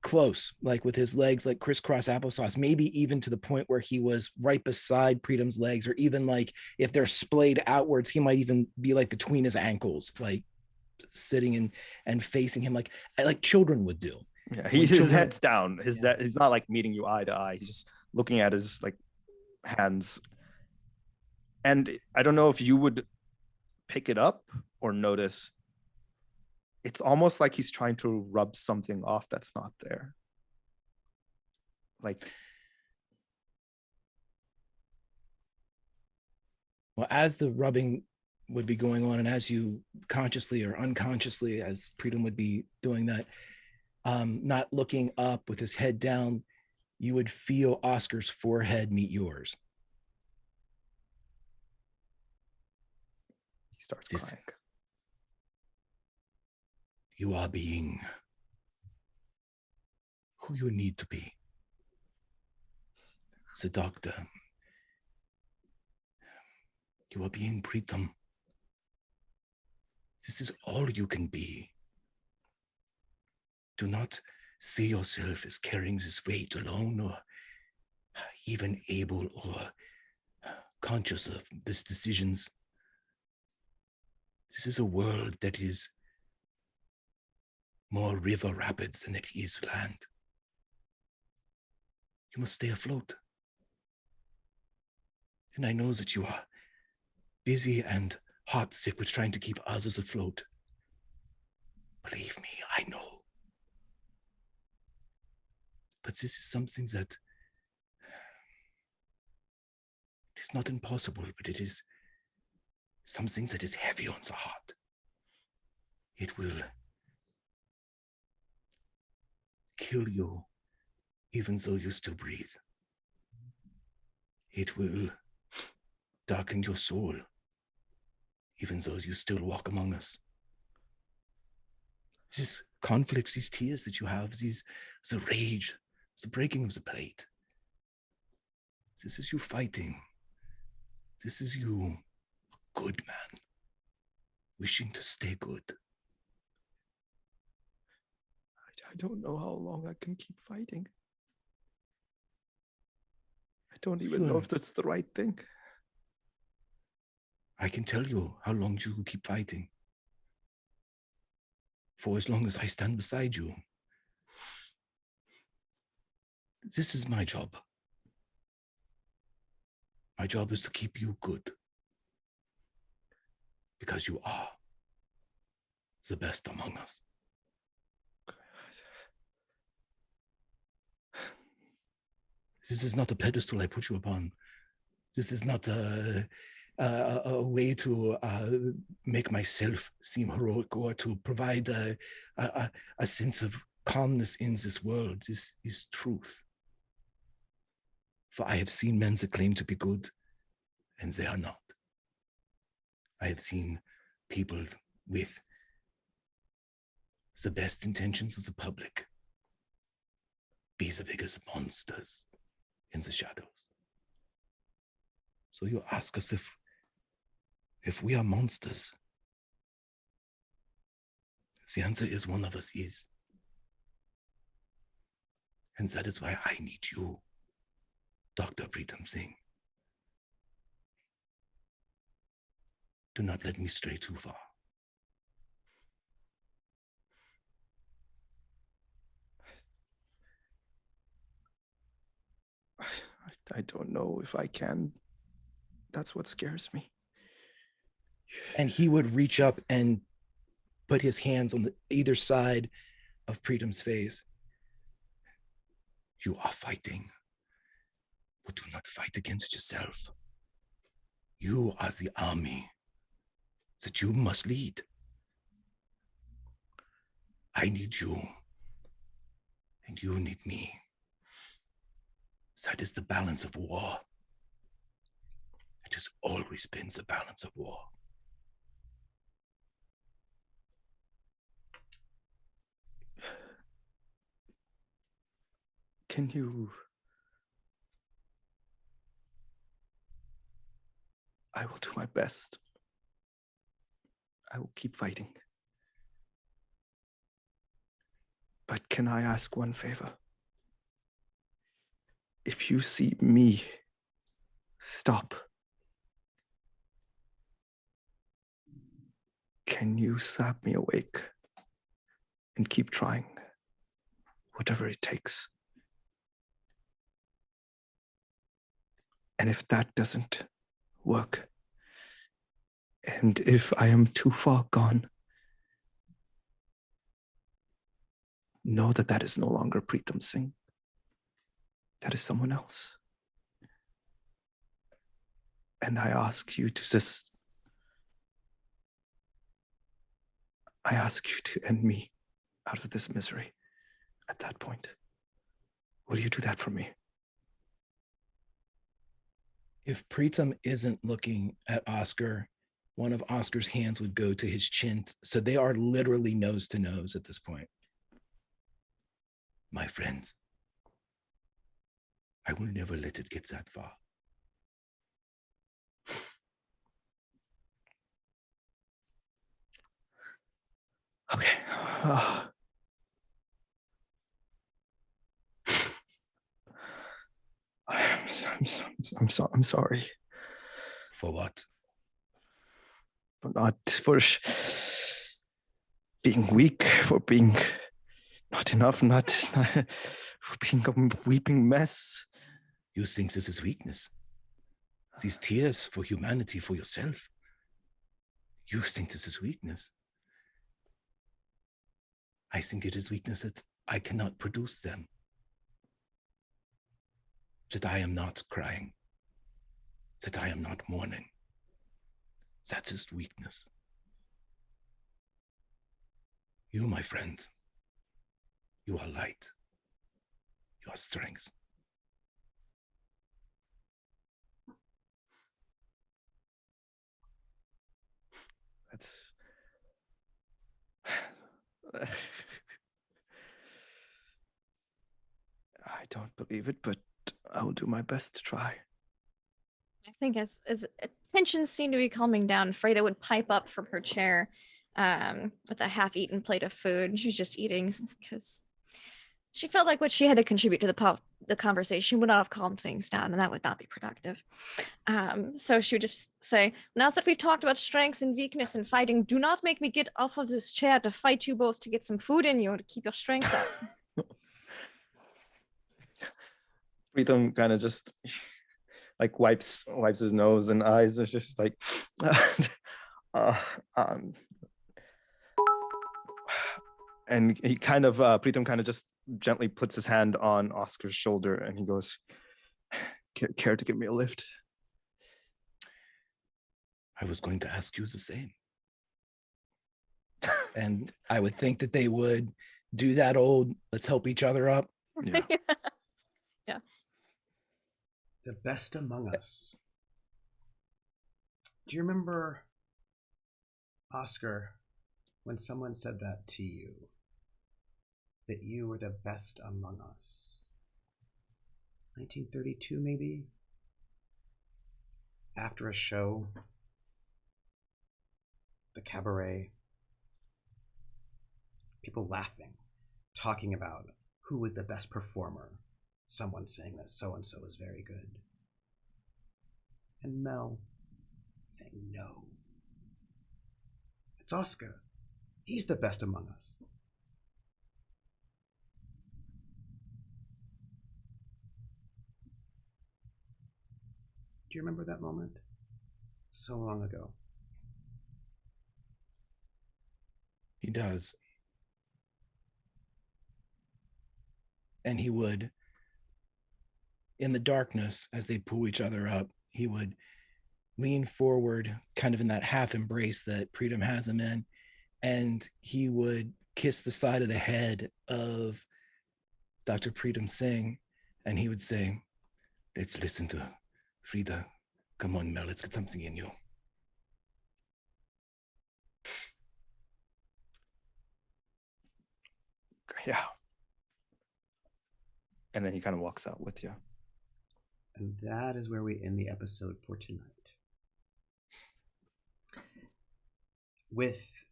close, like with his legs like crisscross applesauce, maybe even to the point where he was right beside Preetam's legs, or even like if they're splayed outwards, he might even be like between his ankles, like sitting and facing him like children would do. Yeah, his head's down. He's not like meeting you eye to eye. He's just looking at his like hands. And I don't know if you would pick it up or notice. It's almost like he's trying to rub something off that's not there. Like, well, as the rubbing would be going on, and as you consciously or unconsciously, as Preetam would be doing that, not looking up with his head down, you would feel Oscar's forehead meet yours. he starts crying. You are being who you need to be. So, doctor, you are being Preetam. This is all you can be. Do not see yourself as carrying this weight alone, or even able or conscious of these decisions. This is a world that is more river rapids than it is land. You must stay afloat. And I know that you are busy and heartsick with trying to keep others afloat. Believe me, I know. But this is something that is not impossible, but it is something that is heavy on the heart. It will kill you even though you still breathe. It will darken your soul even though you still walk among us. These conflicts, these tears that you have, the rage, the breaking of the plate. This is you fighting. This is you, a good man, wishing to stay good. I don't know how long I can keep fighting. I don't even know if that's the right thing. I can tell you how long you will keep fighting. For as long as I stand beside you. This is my job. My job is to keep you good. Because you are the best among us. This is not a pedestal I put you upon. This is not a way to make myself seem heroic or to provide a sense of calmness in this world. This is truth. For I have seen men that claim to be good, and they are not. I have seen people with the best intentions of the public be the biggest monsters in the shadows. So you ask us if we are monsters. The answer is one of us is. And that is why I need you, Dr. Pritam Singh. Do not let me stray too far. I don't know if I can. That's what scares me. And he would reach up and put his hands on either side of Pritam's face. You are fighting, but do not fight against yourself. You are the army that you must lead. I need you, and you need me. That is the balance of war. It has always been the balance of war. Can you... I will do my best. I will keep fighting. But can I ask one favor? If you see me stop, can you slap me awake and keep trying, whatever it takes? And if that doesn't work, and if I am too far gone, know that that is no longer Pritam Singh. That is someone else. And I ask you to I ask you to end me out of this misery at that point. Will you do that for me? If Pritam isn't looking at Oscar, one of Oscar's hands would go to his chin. So they are literally nose to nose at this point. My friends, I will never let it get that far. Okay. I'm sorry. For what? For being weak, for being not enough, for being a weeping mess. You think this is weakness? These tears for humanity, for yourself. You think this is weakness? I think it is weakness that I cannot produce them. That I am not crying. That I am not mourning. That is weakness. You, my friend, you are light. You are strength. That's... I don't believe it, but I will do my best to try. I think as tensions seem to be calming down, Freda would pipe up from her chair with a half-eaten plate of food. She's just eating because she felt like what she had to contribute to the conversation would not have calmed things down, and that would not be productive. So she would just say, now that we've talked about strengths and weakness and fighting, do not make me get off of this chair to fight you both to get some food in you to keep your strength up. Pritam kind of just like wipes his nose and eyes. It's just like, and he kind of Pritam kind of just gently puts his hand on Oscar's shoulder, and he goes, "Care to give me a lift?" I was going to ask you the same. And I would think that they would do that old, let's help each other up. Yeah. Yeah. The best among us. Do you remember, Oscar, when someone said that to you? that you were the best among us. 1932, maybe? After a show, the cabaret, people laughing, talking about who was the best performer. Someone saying that so-and-so is very good. And Mel saying no. It's Oscar. He's the best among us. Do you remember that moment? So long ago. He does. And he would, in the darkness, as they pull each other up, he would lean forward, kind of in that half embrace that Preedom has him in, and he would kiss the side of the head of Dr. Preedom Singh, and he would say, "Let's listen to Frida. Come on, Mel, let's get something in you." Yeah. And then he kind of walks out with you. And that is where we end the episode for tonight. With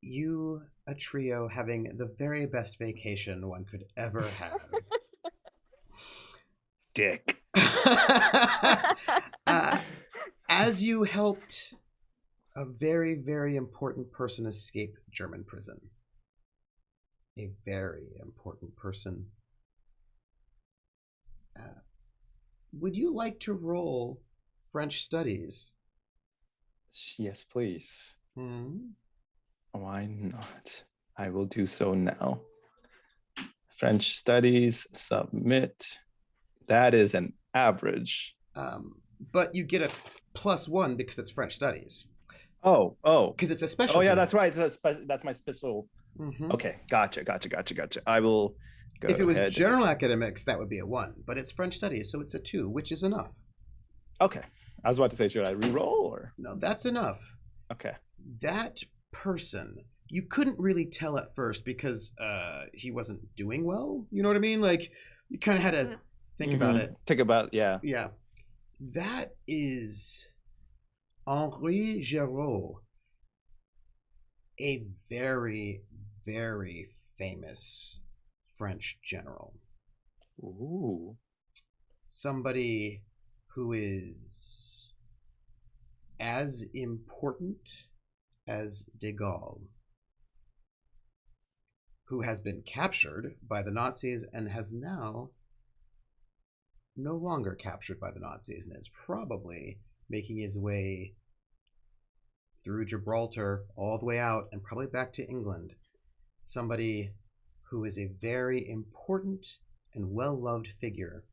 you, a trio, having the very best vacation one could ever have. Dick. As you helped a very, very important person escape German prison. A very important person. Would you like to roll French studies? Yes, please. Hmm? Why not? I will do so now. French studies, submit. That is an average. But you get a +1 because it's French studies. Oh. Because it's a specialty. Oh, yeah, that's right. That's my special. Mm-hmm. Okay, gotcha. I will go If it was ahead. general academics, that would be a 1. But it's French studies, so it's a 2, which is enough. Okay. I was about to say, should I re-roll or? No, that's enough. Okay. That person, you couldn't really tell at first because he wasn't doing well. You know what I mean? Like, you kind of had to think about it. Think about, yeah. Yeah. That is Henri Giraud, a very, very famous French general. Ooh. Somebody who is as important as de Gaulle, who has been captured by the Nazis and has now no longer captured by the Nazis and is probably making his way through Gibraltar all the way out and probably back to England. Somebody who is a very important and well-loved figure.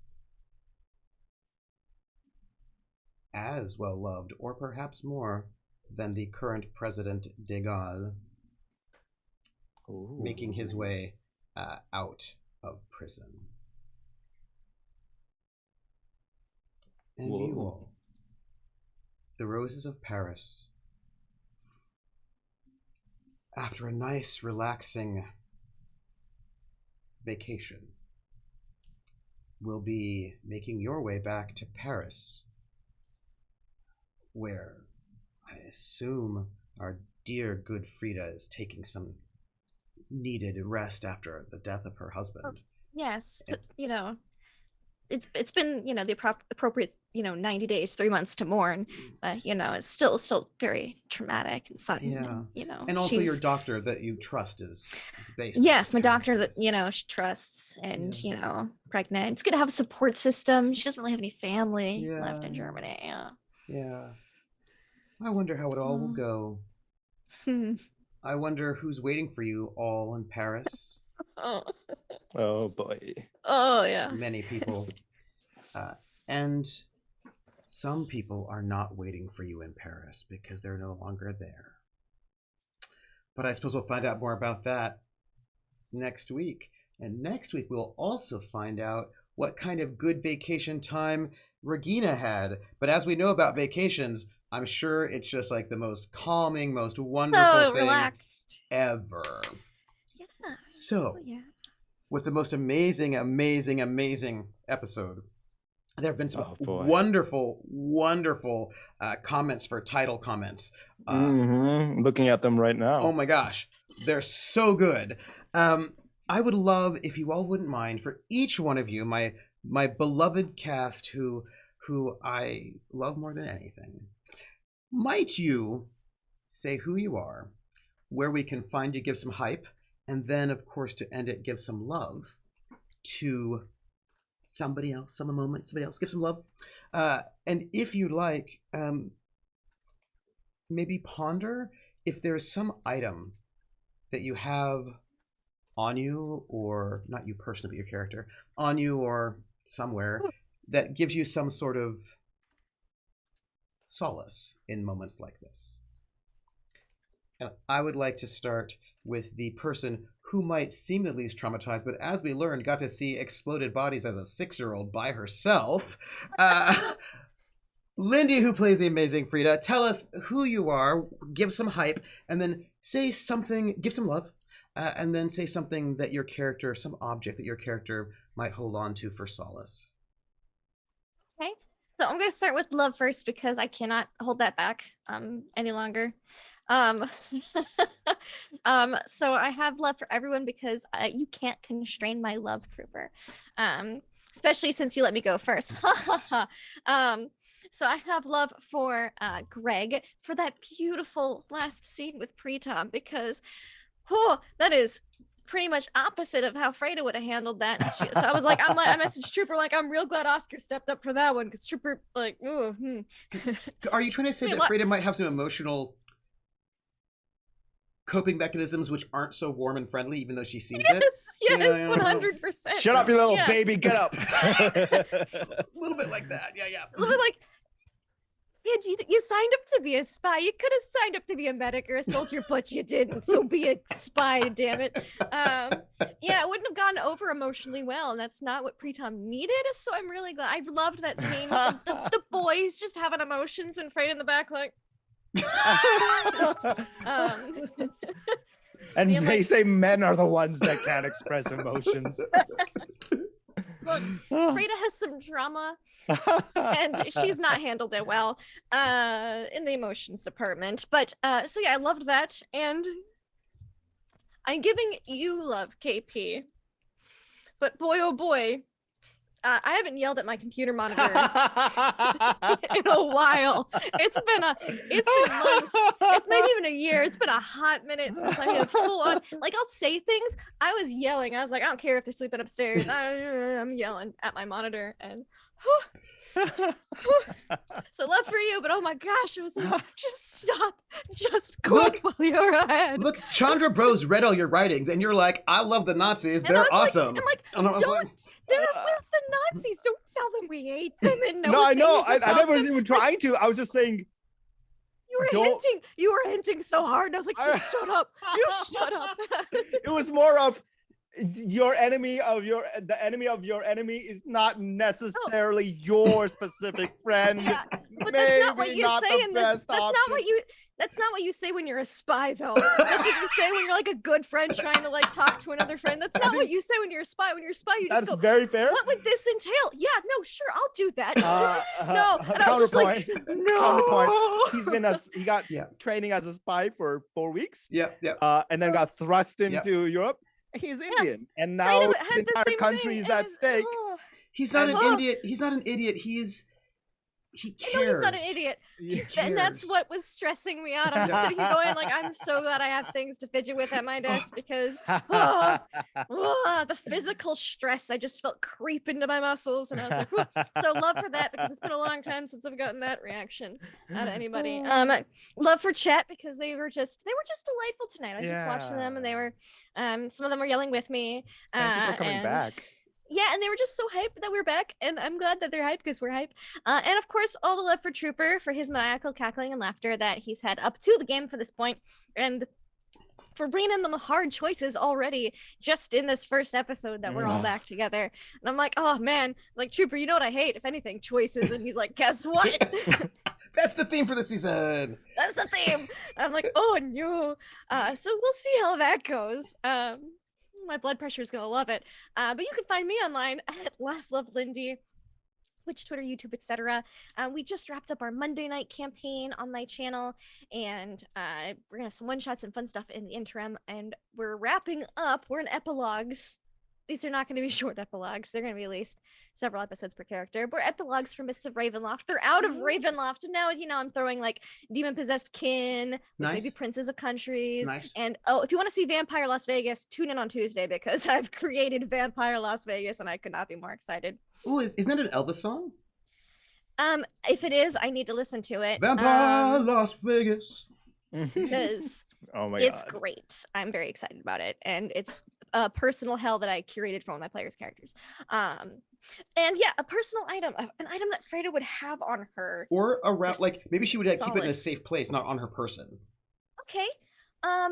As well-loved, or perhaps more, than the current President de Gaulle, making his way out of prison. And you all, the roses of Paris, after a nice, relaxing vacation, will be making your way back to Paris, where I assume our dear good Frida is taking some needed rest after the death of her husband. Yes, you know, it's been, you know, the appropriate, you know, 90 days, 3 months to mourn, but you know, it's still very traumatic and sudden. Yeah. And, you know, And also your doctor that you trust is based. Yes, my on doctor that, Paris. you know, she trusts, and Yeah. you know, pregnant. It's good to have a support system. She doesn't really have any family left in Yeah. Germany. Yeah. Yeah. I wonder how it all will go. I wonder who's waiting for you all in Paris. Oh boy. Oh yeah. Many people. And some people are not waiting for you in Paris because they're no longer there. But I suppose we'll find out more about that next week. And next week we'll also find out what kind of good vacation time Regina had. But as we know about vacations, I'm sure it's just like the most calming, most wonderful thing relaxed ever. Yeah. So, Oh, yeah. with the most amazing episode. There have been some boy. wonderful comments for title comments. Looking at them right now. Oh my gosh, they're so good. I would love if you all wouldn't mind, for each one of you, my beloved cast who I love more than anything, might you say who you are, where we can find you, give some hype, and then, of course, to end it, give some love to somebody else, somebody else, give some love. And if you'd like, maybe ponder if there's some item that you have on you, or not you personally, but your character, on you or somewhere, that gives you some sort of solace in moments like this. And I would like to start with the person who might seem the least traumatized, but as we learned, got to see exploded bodies as a 6-year-old by herself. Lindy, who plays the amazing Frida, tell us who you are, give some hype, and then say something, give some love, and then say something that your character, some object that your character might hold on to for solace. Okay, so I'm going to start with love first because I cannot hold that back any longer. So I have love for everyone because you can't constrain my love, Trooper, especially since you let me go first. So I have love for Greg for that beautiful last scene with Pritam, because that is pretty much opposite of how Freda would have handled that. So I was like, I messaged Trooper like, I'm real glad Oscar stepped up for that one, because Trooper like, Are you trying to say that Freda might have some emotional coping mechanisms which aren't so warm and friendly, even though she seems it? Yes, 100%. Shut up, you little baby, get up. A little bit like that, yeah. A little bit like, kid, you signed up to be a spy. You could have signed up to be a medic or a soldier, but you didn't. So be a spy, damn it. It wouldn't have gone over emotionally well, and that's not what Pritam needed. So I'm really glad. I loved that scene. The boys just having emotions, and Freda in the back like. And they say men are the ones that can't express emotions. Look, Freda has some drama, and she's not handled it well in the emotions department. But so yeah, I loved that, and I'm giving you love, KP. But boy, oh boy, I haven't yelled at my computer monitor in a while. It's been months. It's maybe even a year. It's been a hot minute since I have full on, like, I'll say things. I was yelling. I was like, I don't care if they're sleeping upstairs. I'm yelling at my monitor, and so love for you, but oh my gosh, I was like, just stop, just quit while you're ahead. Look, Chandra Bros read all your writings, and you're like, I love the Nazis. They're awesome. They're with the Nazis. Don't tell them we hate them. And no, I know. I never was even trying to. I was just saying. You were hinting so hard. And I was like, just shut up. Just shut up. It was more of the enemy of your enemy is not necessarily your specific friend. Yeah, but that's not what you say in this. That's not what you say when you're a spy, though. That's what you say when you're like a good friend trying to like talk to another friend. That's not what you say when you're a spy. When you're a spy, you just go, very fair. What would this entail? Yeah, no, sure, I'll do that. No, and I was just like, no. Counterpoint. He got training as a spy for 4 weeks. Yep. And then got thrust into Europe. He's Indian, and now the entire country is at stake. He's not an idiot. He's not an idiot. He cares. No, he's not an idiot. And that's what was stressing me out. I'm sitting here going like, I'm so glad I have things to fidget with at my desk, because the physical stress I just felt creep into my muscles, and I was like, so love for that, because it's been a long time since I've gotten that reaction out of anybody. Love for chat, because they were just delightful tonight. I was just watching them, and they were some of them were yelling with me. Thank you for coming back. Yeah, and they were just so hyped that we're back, and I'm glad that they're hyped because we're hyped. And of course, all the love for Trooper for his maniacal cackling and laughter that he's had up to the game for this point, and for bringing in the hard choices already just in this first episode that we're all back together. And I'm like, oh man, it's like, Trooper, you know what I hate? If anything, choices. And he's like, guess what? That's the theme for the season. That's the theme. I'm like, oh no. So we'll see how that goes. My blood pressure is gonna love it. But you can find me online at Laugh Love Lindy, Twitch, Twitter, YouTube, etc. We just wrapped up our Monday night campaign on my channel, and we're gonna have some one-shots and fun stuff in the interim, and we're wrapping up. We're in epilogues. These are not going to be short epilogues. They're going to be at least several episodes per character. We're epilogues for Mists of Ravenloft. They're out of Ravenloft, and now, I'm throwing like demon-possessed kin, with maybe princes of countries. And if you want to see Vampire Las Vegas, tune in on Tuesday, because I've created Vampire Las Vegas, and I could not be more excited. Oh, isn't it an Elvis song? If it is, I need to listen to it. Vampire Las Vegas. Because it's great. I'm very excited about it, and it's a personal hell that I curated for one of my players' characters. And yeah, a personal item, an item that Freda would have on her, or around, like maybe she would keep it in a safe place, not on her person. Okay. I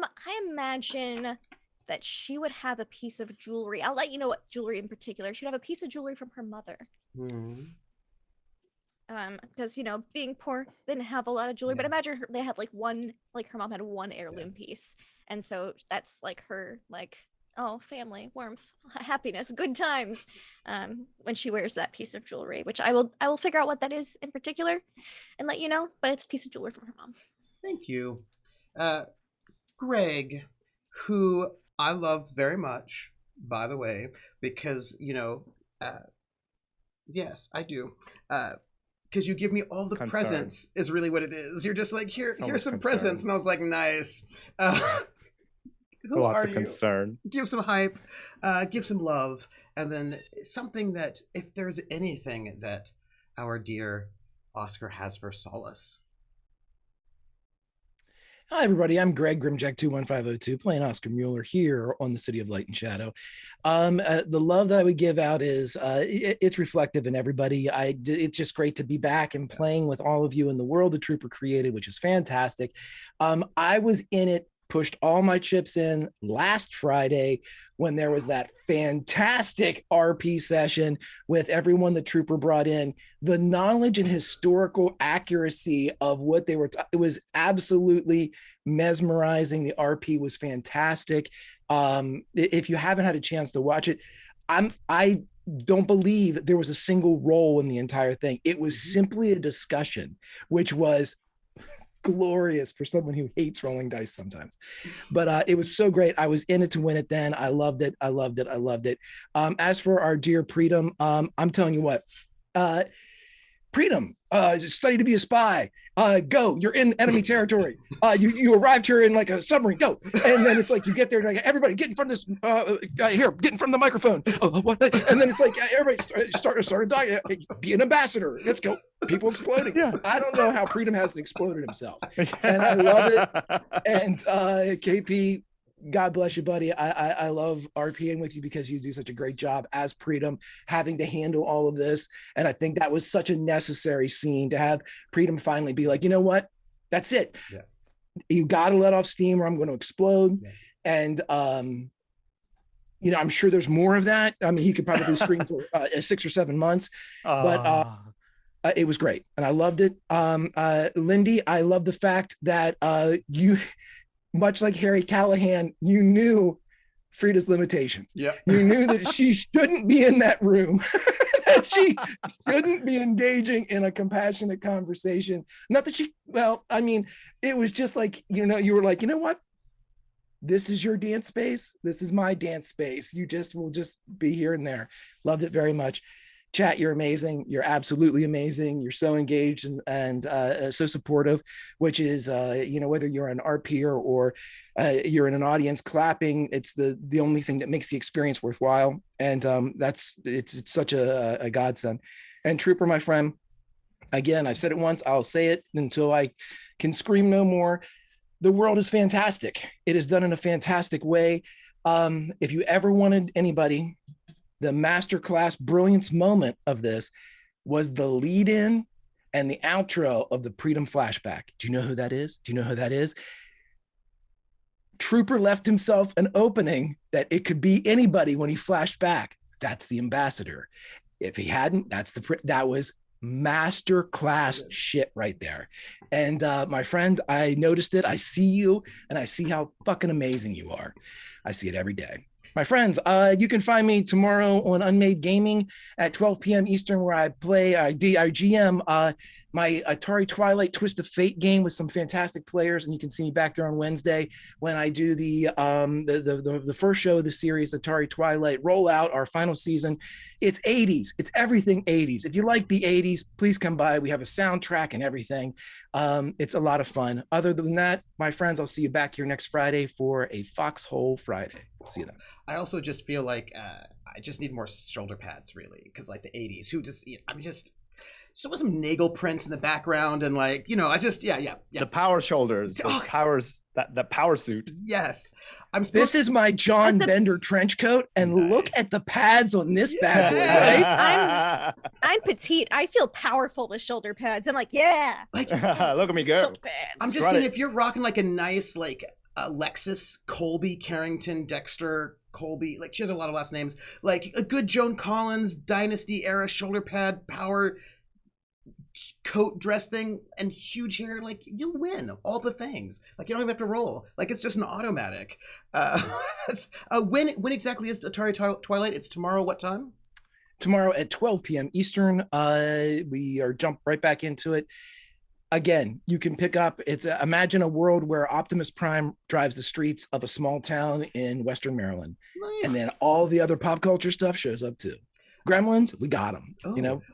imagine that she would have a piece of jewelry. I'll let you know what jewelry in particular. She'd have a piece of jewelry from her mother. Because being poor, they didn't have a lot of jewelry, but imagine they had her mom had one heirloom piece, and so that's like her family warmth, happiness, good times, when she wears that piece of jewelry, which I will figure out what that is in particular and let you know, but it's a piece of jewelry from her mom. Thank you. Greg, who I loved very much, by the way, because yes, I do, because you give me all the presents is really what it is. You're just like, here's some presents, and I was like, nice. Lots of concern. Give some hype, give some love, and then something that, if there's anything that our dear Oscar has for solace. Hi, everybody. I'm Greg Grimjack 21502, playing Oscar Mueller here on the City of Light and Shadow. The love that I would give out is it's reflective in everybody. It's just great to be back and playing with all of you in the world the Trooper created, which is fantastic. I was in it, pushed all my chips in last Friday when there was that fantastic RP session with everyone the Trooper brought in. The knowledge and historical accuracy of what they were, it was absolutely mesmerizing. The RP was fantastic. If you haven't had a chance to watch it, I don't believe there was a single role in the entire thing. It was simply a discussion, which was glorious for someone who hates rolling dice sometimes, but it was so great. I was in it to win it. Then I loved it. As for our dear Preedom, I'm telling you what, Preedom, study to be a spy. Go, you're in enemy territory. You arrived here in like a submarine. Go, and then it's like you get there, like everybody get in front of this. Here, get in front of the microphone. And then it's like everybody start dying. Be an ambassador. Let's go. People exploding. Yeah. I don't know how Preedom hasn't exploded himself, and I love it. And KP, God bless you, buddy. I love RPing with you because you do such a great job as Preedom, having to handle all of this. And I think that was such a necessary scene to have Preedom finally be like, you know what? That's it. Yeah. You got to let off steam or I'm going to explode. Yeah. And, I'm sure there's more of that. I mean, he could probably scream for 6 or 7 months, but it was great. And I loved it. Lindy, I love the fact that you... much like Harry Callahan, you knew Freda's limitations. Yeah. You knew that she shouldn't be in that room, that she shouldn't be engaging in a compassionate conversation. Not that it was just like, you were like, you know what? This is your dance space. This is my dance space. Will just be here and there. Loved it very much. Chat, you're amazing. You're absolutely amazing. You're so engaged and so supportive, which is, whether you're an RPer or you're in an audience clapping, it's the only thing that makes the experience worthwhile. And it's such a godsend. And Trooper, my friend, again, I said it once, I'll say it until I can scream no more. The world is fantastic. It is done in a fantastic way. If you ever wanted anybody, the masterclass brilliance moment of this was the lead in and the outro of the Preedom flashback. Do you know who that is? Trooper left himself an opening that it could be anybody when he flashed back. That's the ambassador. If he hadn't, that was masterclass shit right there. And my friend, I noticed it. I see you and I see how fucking amazing you are. I see it every day. My friends, you can find me tomorrow on Unmade Gaming at 12 p.m. Eastern, where I play, I GM my Atari Twilight Twist of Fate game with some fantastic players, and you can see me back there on Wednesday when I do the first show of the series, Atari Twilight Rollout, our final season. It's 80s. It's everything 80s. If you like the 80s, please come by. We have a soundtrack and everything. It's a lot of fun. Other than that, my friends, I'll see you back here next Friday for a Foxhole Friday. See you then. I also just feel like I just need more shoulder pads, really, because like the '80s, I'm just with some Nagel prints in the background, and like I just yeah. The power shoulders, the powers, that power suit. Yes, This is my John Bender trench coat, and look at the pads on this bad boy. Yes. Right? I'm petite. I feel powerful with shoulder pads. I'm like, yeah. Like, look at me go. Shoulder pads. I'm just saying, if you're rocking like a nice like Lexus, Colby, Carrington, Dexter, Colby, like she has a lot of last names, like a good Joan Collins Dynasty era shoulder pad power coat dress thing and huge hair, like you'll win all the things. Like you don't even have to roll, like it's just an automatic. When exactly is Atari Twilight? It's tomorrow. What time? Tomorrow at 12 p.m. Eastern. We are jump right back into it. Again, you can pick up, imagine a world where Optimus Prime drives the streets of a small town in Western Maryland. Nice. And then all the other pop culture stuff shows up too. Gremlins, we got them,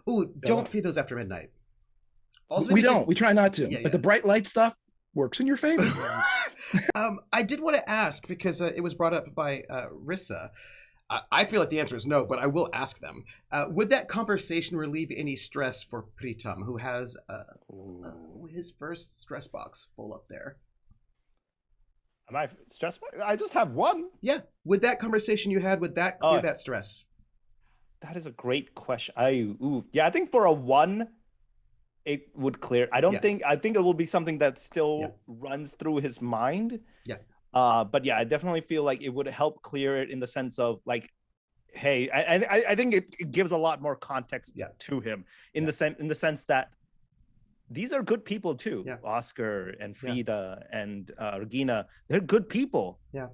Ooh, don't feed those after midnight. Also, we don't. We try not to. Yeah. But the bright light stuff works in your favor. I did want to ask, because it was brought up by Rissa. I feel like the answer is no, but I will ask them. Would that conversation relieve any stress for Pritam, who has his first stress box full up there? Am I stressed? I just have one. Yeah. Would that conversation you had, would that clear that stress? That is a great question. I think for a one, it would clear. I think it will be something that still runs through his mind. Yeah. But yeah, I definitely feel like it would help clear it in the sense of like, hey, I think it gives a lot more context to him in the sense that these are good people too. Yeah. Oscar and Frida and Regina, they're good people. Yeah.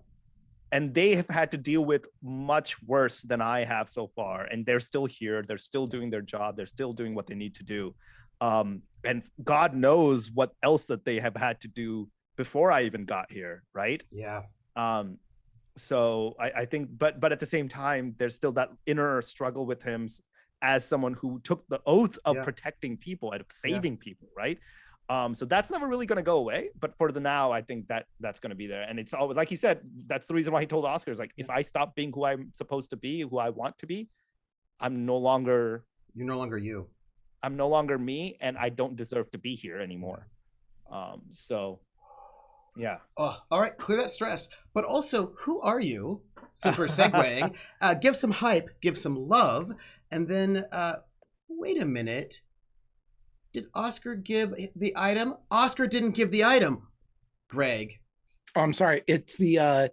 And they have had to deal with much worse than I have so far. And they're still here. They're still doing their job. They're still doing what they need to do. And God knows what else that they have had to do before I even got here, right? Yeah. So I think, but at the same time, there's still that inner struggle with him as someone who took the oath of protecting people and of saving people, right? So that's never really going to go away. But for the now, I think that's going to be there. And it's always, like he said, that's the reason why he told Oscar, is like, if I stop being who I'm supposed to be, who I want to be, you're no longer you. I'm no longer me, and I don't deserve to be here anymore. So yeah. Oh, all right. Clear that stress. But also, who are you? Since we're segueing, give some hype, give some love, and then wait a minute. Did Oscar give the item? Oscar didn't give the item. Greg. Oh, I'm sorry. It's the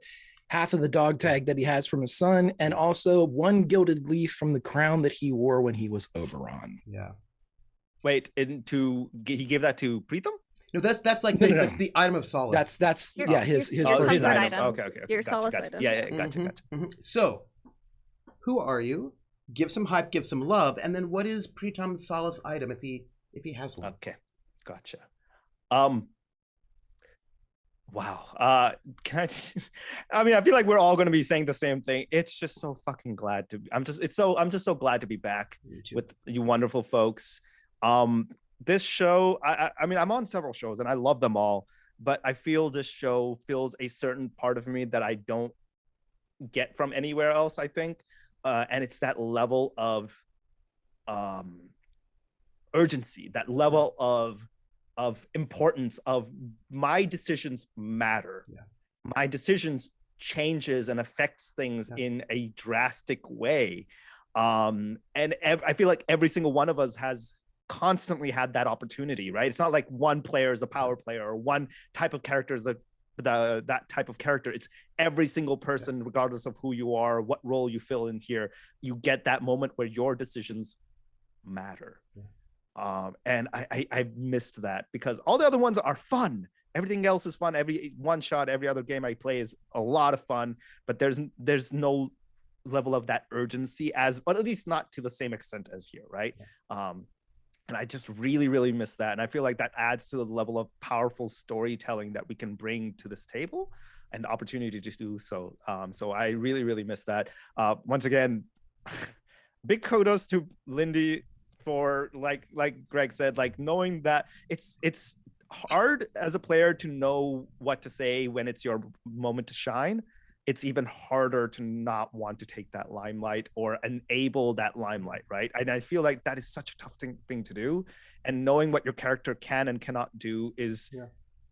half of the dog tag that he has from his son, and also one gilded leaf from the crown that he wore when he was Oberon. Yeah. Wait, he gave that to Pritam? No, that's like that's the item of solace. That's his items. Okay. Your solace item. Yeah, gotcha. So, who are you? Give some hype, give some love, and then what is Pritam's solace item if he has one? Okay, gotcha. Wow. Can I just, I mean, I feel like we're all going to be saying the same thing. It's just so fucking glad to. I'm just so glad to be back with you wonderful folks. This show, I mean, I'm on several shows and I love them all, but I feel this show fills a certain part of me that I don't get from anywhere else, I think. And it's that level of urgency, that level of importance of my decisions matter. Yeah. My decisions changes and affects things in a drastic way. And I feel like every single one of us has constantly had that opportunity, right? It's not like one player is a power player or one type of character is that type of character. It's every single person, regardless of who you are, what role you fill in here, you get that moment where your decisions matter. And I missed that because all the other ones are fun. Everything else is fun. Every one shot, every other game I play is a lot of fun, but there's no level of that urgency but at least not to the same extent as here, right? And I just really, really miss that. And I feel like that adds to the level of powerful storytelling that we can bring to this table and the opportunity to do so. So I really, really miss that. Once again, big kudos to Lindy for like Greg said, like knowing that it's hard as a player to know what to say when it's your moment to shine. It's even harder to not want to take that limelight or enable that limelight, right? And I feel like that is such a tough thing to do. And knowing what your character can and cannot do is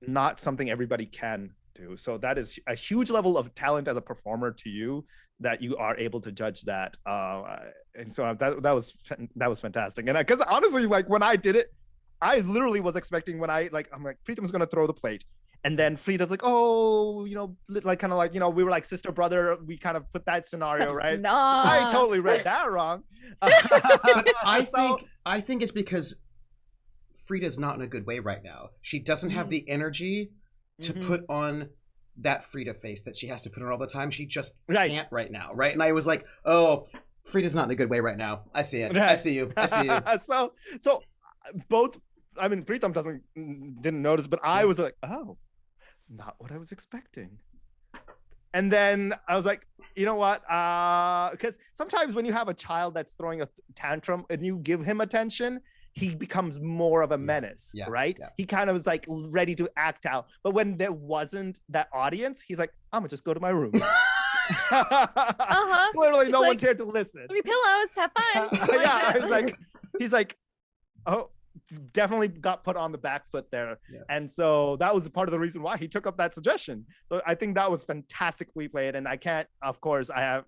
not something everybody can do. So that is a huge level of talent as a performer to you, that you are able to judge that. And so that was fantastic. And because honestly, like when I did it, I literally was expecting I'm like, Preetham's going to throw the plate. And then Frida's like, oh, like kind of like, we were like sister, brother. We kind of put that scenario, right? No. I totally read that wrong. But I think it's because Frida's not in a good way right now. She doesn't have the energy to put on that Frida face that she has to put on all the time. She just can't right now, right? And I was like, oh, Frida's not in a good way right now. I see it. Right. I see you. So both, I mean, Preetham didn't notice, but I was like, oh, not what I was expecting. And then I was like, you know what? Because sometimes when you have a child that's throwing a tantrum and you give him attention, he becomes more of a menace, right? Yeah. He kind of was like ready to act out. But when there wasn't that audience, he's like, I'm gonna just go to my room. Clearly, no one's here to listen. Give me pillows, have fun. Yeah, he's like, oh, definitely got put on the back foot there. Yeah. And so that was part of the reason why he took up that suggestion. So I think that was fantastically played. And I can't, of course, I have,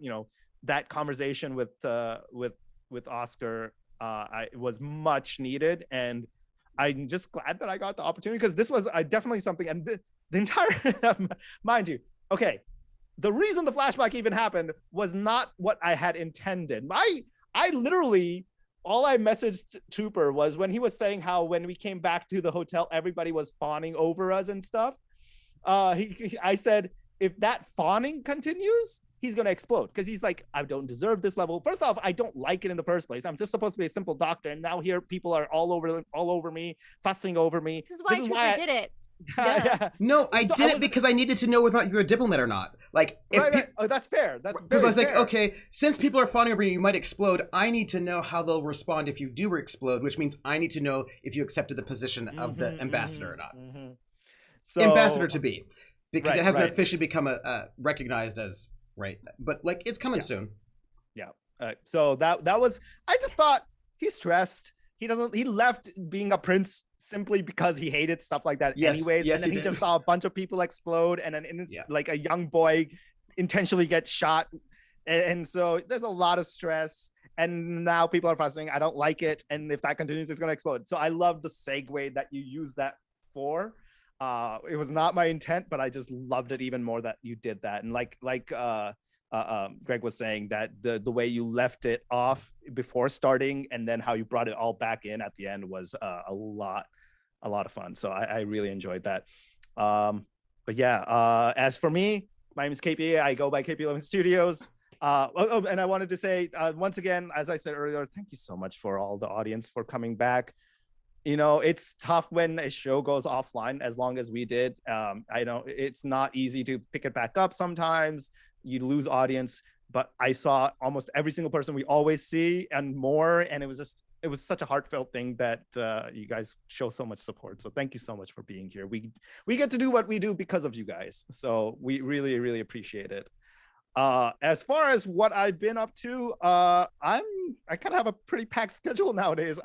that conversation with Oscar, it was much needed. And I'm just glad that I got the opportunity, because this was definitely something, and the entire, mind you, okay, the reason the flashback even happened was not what I had intended. I literally, all I messaged Trooper was when he was saying how when we came back to the hotel, everybody was fawning over us and stuff. I said, if that fawning continues, he's going to explode, because he's like, I don't deserve this level. First off, I don't like it in the first place. I'm just supposed to be a simple doctor. And now here people are all over me, fussing over me. This is why I did it. Yeah. No, I did it because I needed to know whether or not you're a diplomat or not. Like, Oh, that's fair. That's because I was like, okay, since people are fawning over you, you might explode. I need to know how they'll respond if you do explode, which means I need to know if you accepted the position of the ambassador or not. So, ambassador to be, because it hasn't officially become recognized as but like it's coming soon. Yeah. So that was. I just thought he's stressed. He left being a prince simply because he hated stuff like that anyways. Yes, and then he just saw a bunch of people explode, and then like a young boy intentionally gets shot. And so there's a lot of stress. And now people are saying, I don't like it. And if that continues, it's going to explode. So I love the segue that you use that for. It was not my intent, but I just loved it even more that you did that. And like Greg was saying, that the way you left it off before starting and then how you brought it all back in at the end was a lot of fun. So I really enjoyed that. But yeah, as for me, my name is KP. I go by KP11 Studios. And I wanted to say once again, as I said earlier, thank you so much for all the audience for coming back. It's tough when a show goes offline as long as we did. I know it's not easy to pick it back up sometimes. You lose audience, but I saw almost every single person we always see and more. And it was such a heartfelt thing that you guys show so much support. So thank you so much for being here. We get to do what we do because of you guys. So we really, really appreciate it. As far as what I've been up to, I kind of have a pretty packed schedule nowadays.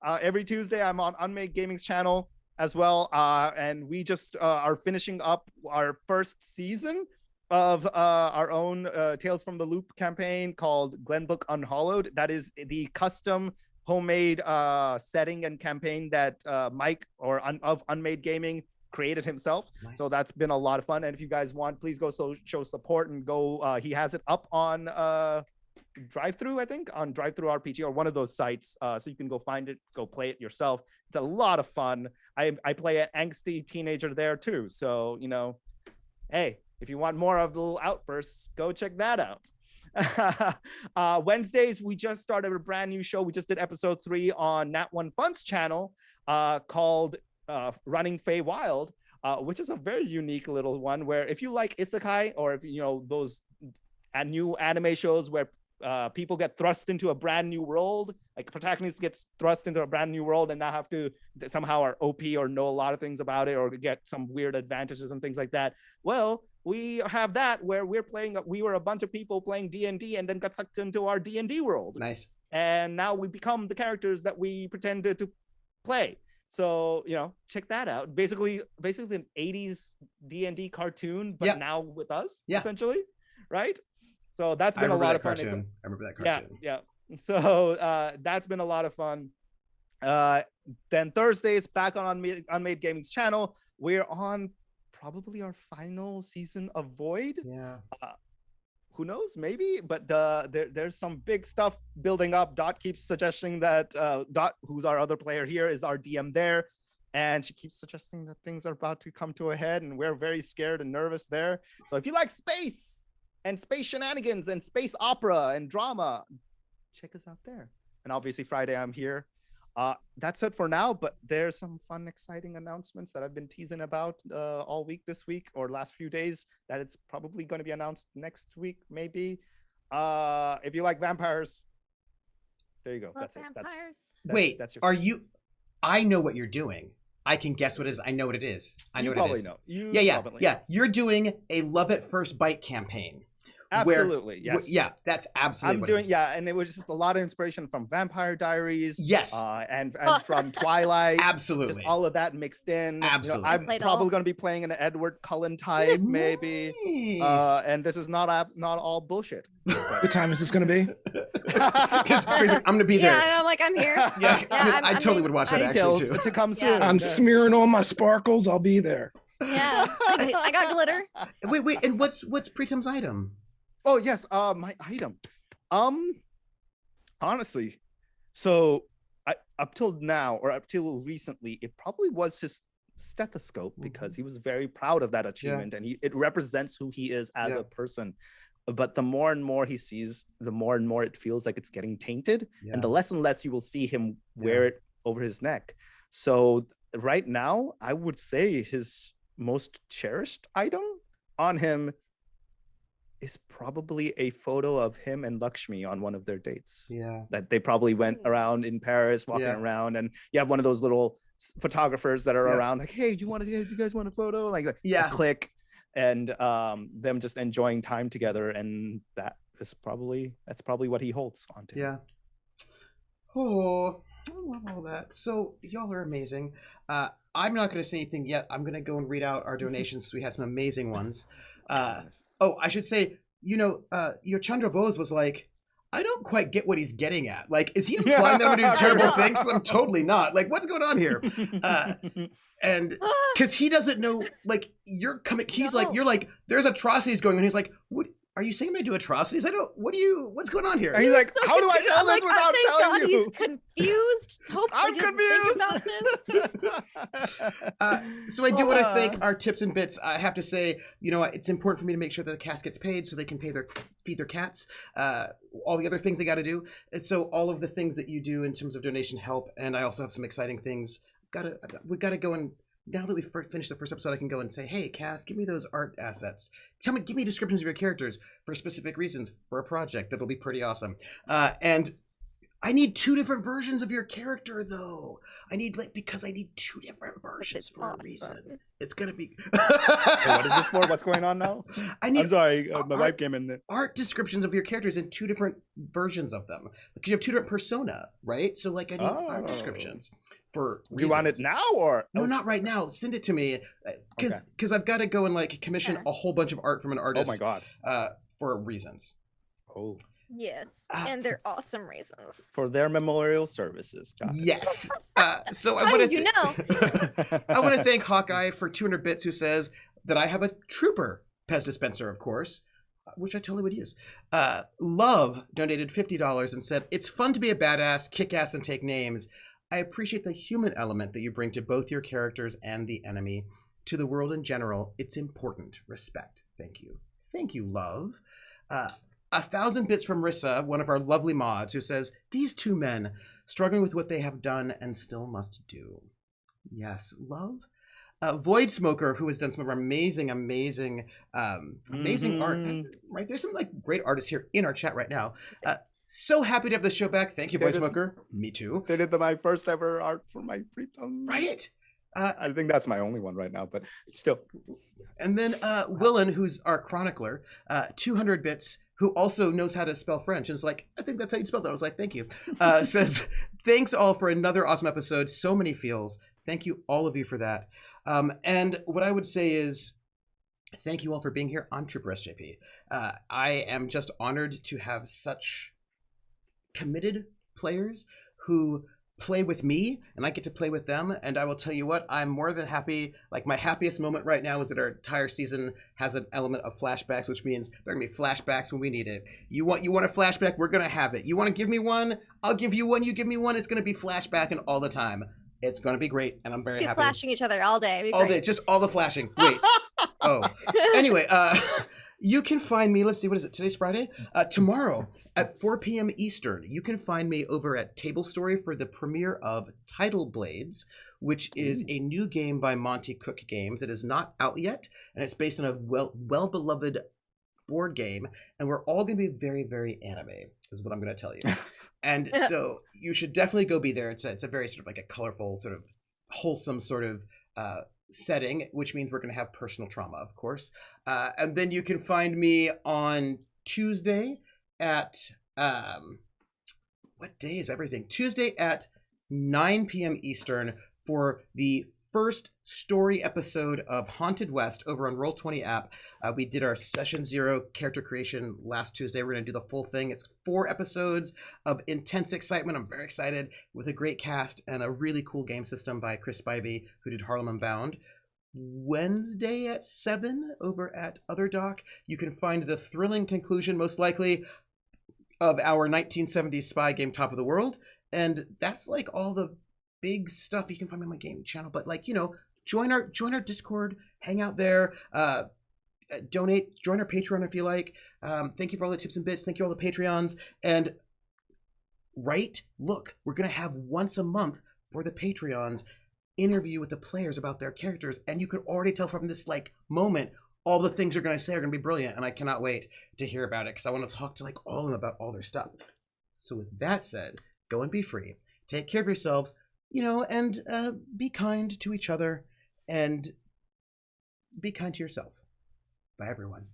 Every Tuesday I'm on Unmade Gaming's channel as well. And we just are finishing up our first season of our own Tales from the Loop campaign called Glenbook Unhollowed. That is the custom homemade setting and campaign that Mike of Unmade Gaming created himself. Nice. So that's been a lot of fun. And if you guys want, please go show support and go. He has it up on drive-through, I think, on drive-through RPG or one of those sites. So you can go find it, go play it yourself. It's a lot of fun. I play an angsty teenager there too. So, hey, if you want more of the little outbursts, go check that out. Wednesdays, we just started a brand new show. We just did episode 3 on Nat One Fun's channel called Running Fey Wild, which is a very unique little one where if you like isekai or if those new anime shows where people get thrust into a brand new world, like protagonist gets thrust into a brand new world and now have to somehow are OP or know a lot of things about it or get some weird advantages and things like that. Well, we have that where we were a bunch of people playing D&D and then got sucked into our D&D world. Nice. And now we become the characters that we pretended to play. So, check that out. Basically an 80s D&D cartoon, but now with us, essentially, right? So that's been a lot of fun. I remember that cartoon. Yeah. So that's been a lot of fun. Then Thursdays, back on Unmade Gaming's channel, we're on probably our final season of Void. Yeah. Who knows? Maybe, but there's some big stuff building up. Dot keeps suggesting that Dot, who's our other player here, is our DM there. And she keeps suggesting that things are about to come to a head, and we're very scared and nervous there. So if you like space and space shenanigans and space opera and drama, check us out there. And obviously Friday I'm here. That's it for now, but there's some fun, exciting announcements that I've been teasing about all week this week or last few days that it's probably going to be announced next week, maybe. If you like vampires, there you go. That's vampires. it. Wait, that's your... are you? I know what you're doing. I can guess what it is. I know what it is. You probably know. Yeah. You're doing a Love at First Bite campaign. Absolutely, yes. Yeah, that's absolutely what it is. And it was just a lot of inspiration from Vampire Diaries. Yes. And from Twilight. Absolutely. Just all of that mixed in. Absolutely. I'm probably going to be playing an Edward Cullen type, maybe. Nice. And this is not all bullshit. What time is this going to be? I'm going to be there. Yeah, I'm here. I totally would watch that actually too. To come soon. I'm smearing all my sparkles. I'll be there. Yeah, I got glitter. Wait, and what's Pritam's item? Oh yes, my item. Honestly, so up till now or up till recently, it probably was his stethoscope because he was very proud of that achievement and it represents who he is as a person. But the more and more he sees, the more and more it feels like it's getting tainted, and the less and less you will see him wear it over his neck. So right now, I would say his most cherished item on him is probably a photo of him and Lakshmi on one of their dates. Yeah, that they probably went around in Paris, walking around, and you have one of those little photographers that are around, like, "Hey, do you guys want a photo?" Like, a click, and them just enjoying time together, and that's probably what he holds onto. Yeah. Oh, I love all that. So y'all are amazing. I'm not going to say anything yet. I'm going to go and read out our donations. We had some amazing ones. Oh, I should say, your Chandra Bose was like, I don't quite get what he's getting at. Like, is he implying that I'm going to do terrible things? I'm totally not. Like, what's going on here? And because he doesn't know, like, you're coming, he's like, you're like, there's atrocities going on. He's like, what? Are you saying I'm going to do atrocities? What's going on here? And he's like, so how do I know this without telling you? He's confused. I'm confused. So I do want to thank our tips and bits. I have to say, it's important for me to make sure that the cast gets paid so they can feed their cats. All the other things they got to do. So all of the things that you do in terms of donation help. And I also have some exciting things. We got to go and, now that we've finished the first episode, I can go and say, hey, Cass, give me those art assets. Give me descriptions of your characters for specific reasons for a project. That'll be pretty awesome. And I need 2 different versions of your character, though. Because I need 2 different versions for a reason. It's going to be... Hey, what is this for? What's going on now? I'm sorry, my wife came in there. Art descriptions of your characters in 2 different versions of them. Because you have 2 different persona, right? So, I need art descriptions. For do you want it now or no? Not right now. Send it to me because I've got to go and commission a whole bunch of art from an artist. Oh my god! For reasons. Oh. Yes, and they're awesome reasons for their memorial services. Yes. So I want to. I want to thank Hawkeye for 200 bits, who says that I have a trooper Pez dispenser, of course. which I totally would use. Love donated $50 and said, "It's fun to be a badass, kick ass, and take names. I appreciate the human element that you bring to both your characters and the enemy. To the world in general, it's important. Respect." Thank you. Thank you, Love. 1,000 bits from Rissa, one of our lovely mods, who says, "These two men struggling with what they have done and still must do." Yes, Love. Void Smoker, who has done some of our amazing art. Right, there's some like great artists here in our chat right now. So happy to have the show back. Thank you, Void Smoker. Me too. They did my first ever art for my free time. Right. I think that's my only one right now, but still. And then Willen, who's our chronicler, 200 bits, who also knows how to spell French, and is like, "I think that's how you spell that." I was like, "Thank you." Says, "Thanks all for another awesome episode. So many feels. Thank you, all of you, for that." And what I would say is, thank you all for being here on troopersjp. I am just honored to have such committed players who play with me, and I get to play with them. And I will tell you what, I'm more than happy. Like, my happiest moment right now is that our entire season has an element of flashbacks, which means there are gonna be flashbacks when we need it. You want a flashback? We're gonna have it. You want to give me one? I'll give you one. You give me one. It's gonna be flashbacking all the time. It's going to be great, and I'm very Keep happy. flashing each other all day. All day, just all the flashing. Wait. Anyway, you can find me, let's see, what is it? Today's Friday? Tomorrow at 4 p.m. Eastern, you can find me over at Table Story for the premiere of Tidal Blades, which is a new game by Monty Cook Games. It is not out yet, and it's based on a well-beloved board game, and we're all going to be very, very anime, is what I'm going to tell you. And so you should definitely go be there. It's a very sort of like a colorful, sort of wholesome sort of setting, which means we're going to have personal trauma, of course. And then you can find me on Tuesday at, what day is everything? Tuesday at 9 p.m. Eastern for the first story episode of Haunted West over on Roll20 app. We did our Session 0 character creation last Tuesday. We're going to do the full thing. It's 4 episodes of intense excitement. I'm very excited, with a great cast and a really cool game system by Chris Spivey, who did Harlem Unbound. Wednesday at 7 over at Other Doc, you can find the thrilling conclusion, most likely, of our 1970s spy game Top of the World. And that's like all the big stuff you can find on my game channel. But like, you know, join our Discord, hang out there, donate, join our Patreon if you like. Thank you for all the tips and bits. Thank you all the Patreons. And look, we're gonna have once a month for the Patreons interview with the players about their characters, and you could already tell from this like moment all the things they're gonna say are gonna be brilliant, and I cannot wait to hear about it because I want to talk to like all of them about all their stuff. So with that said, go and be free. Take care of yourselves. You know, and be kind to each other, and be kind to yourself. Bye, everyone.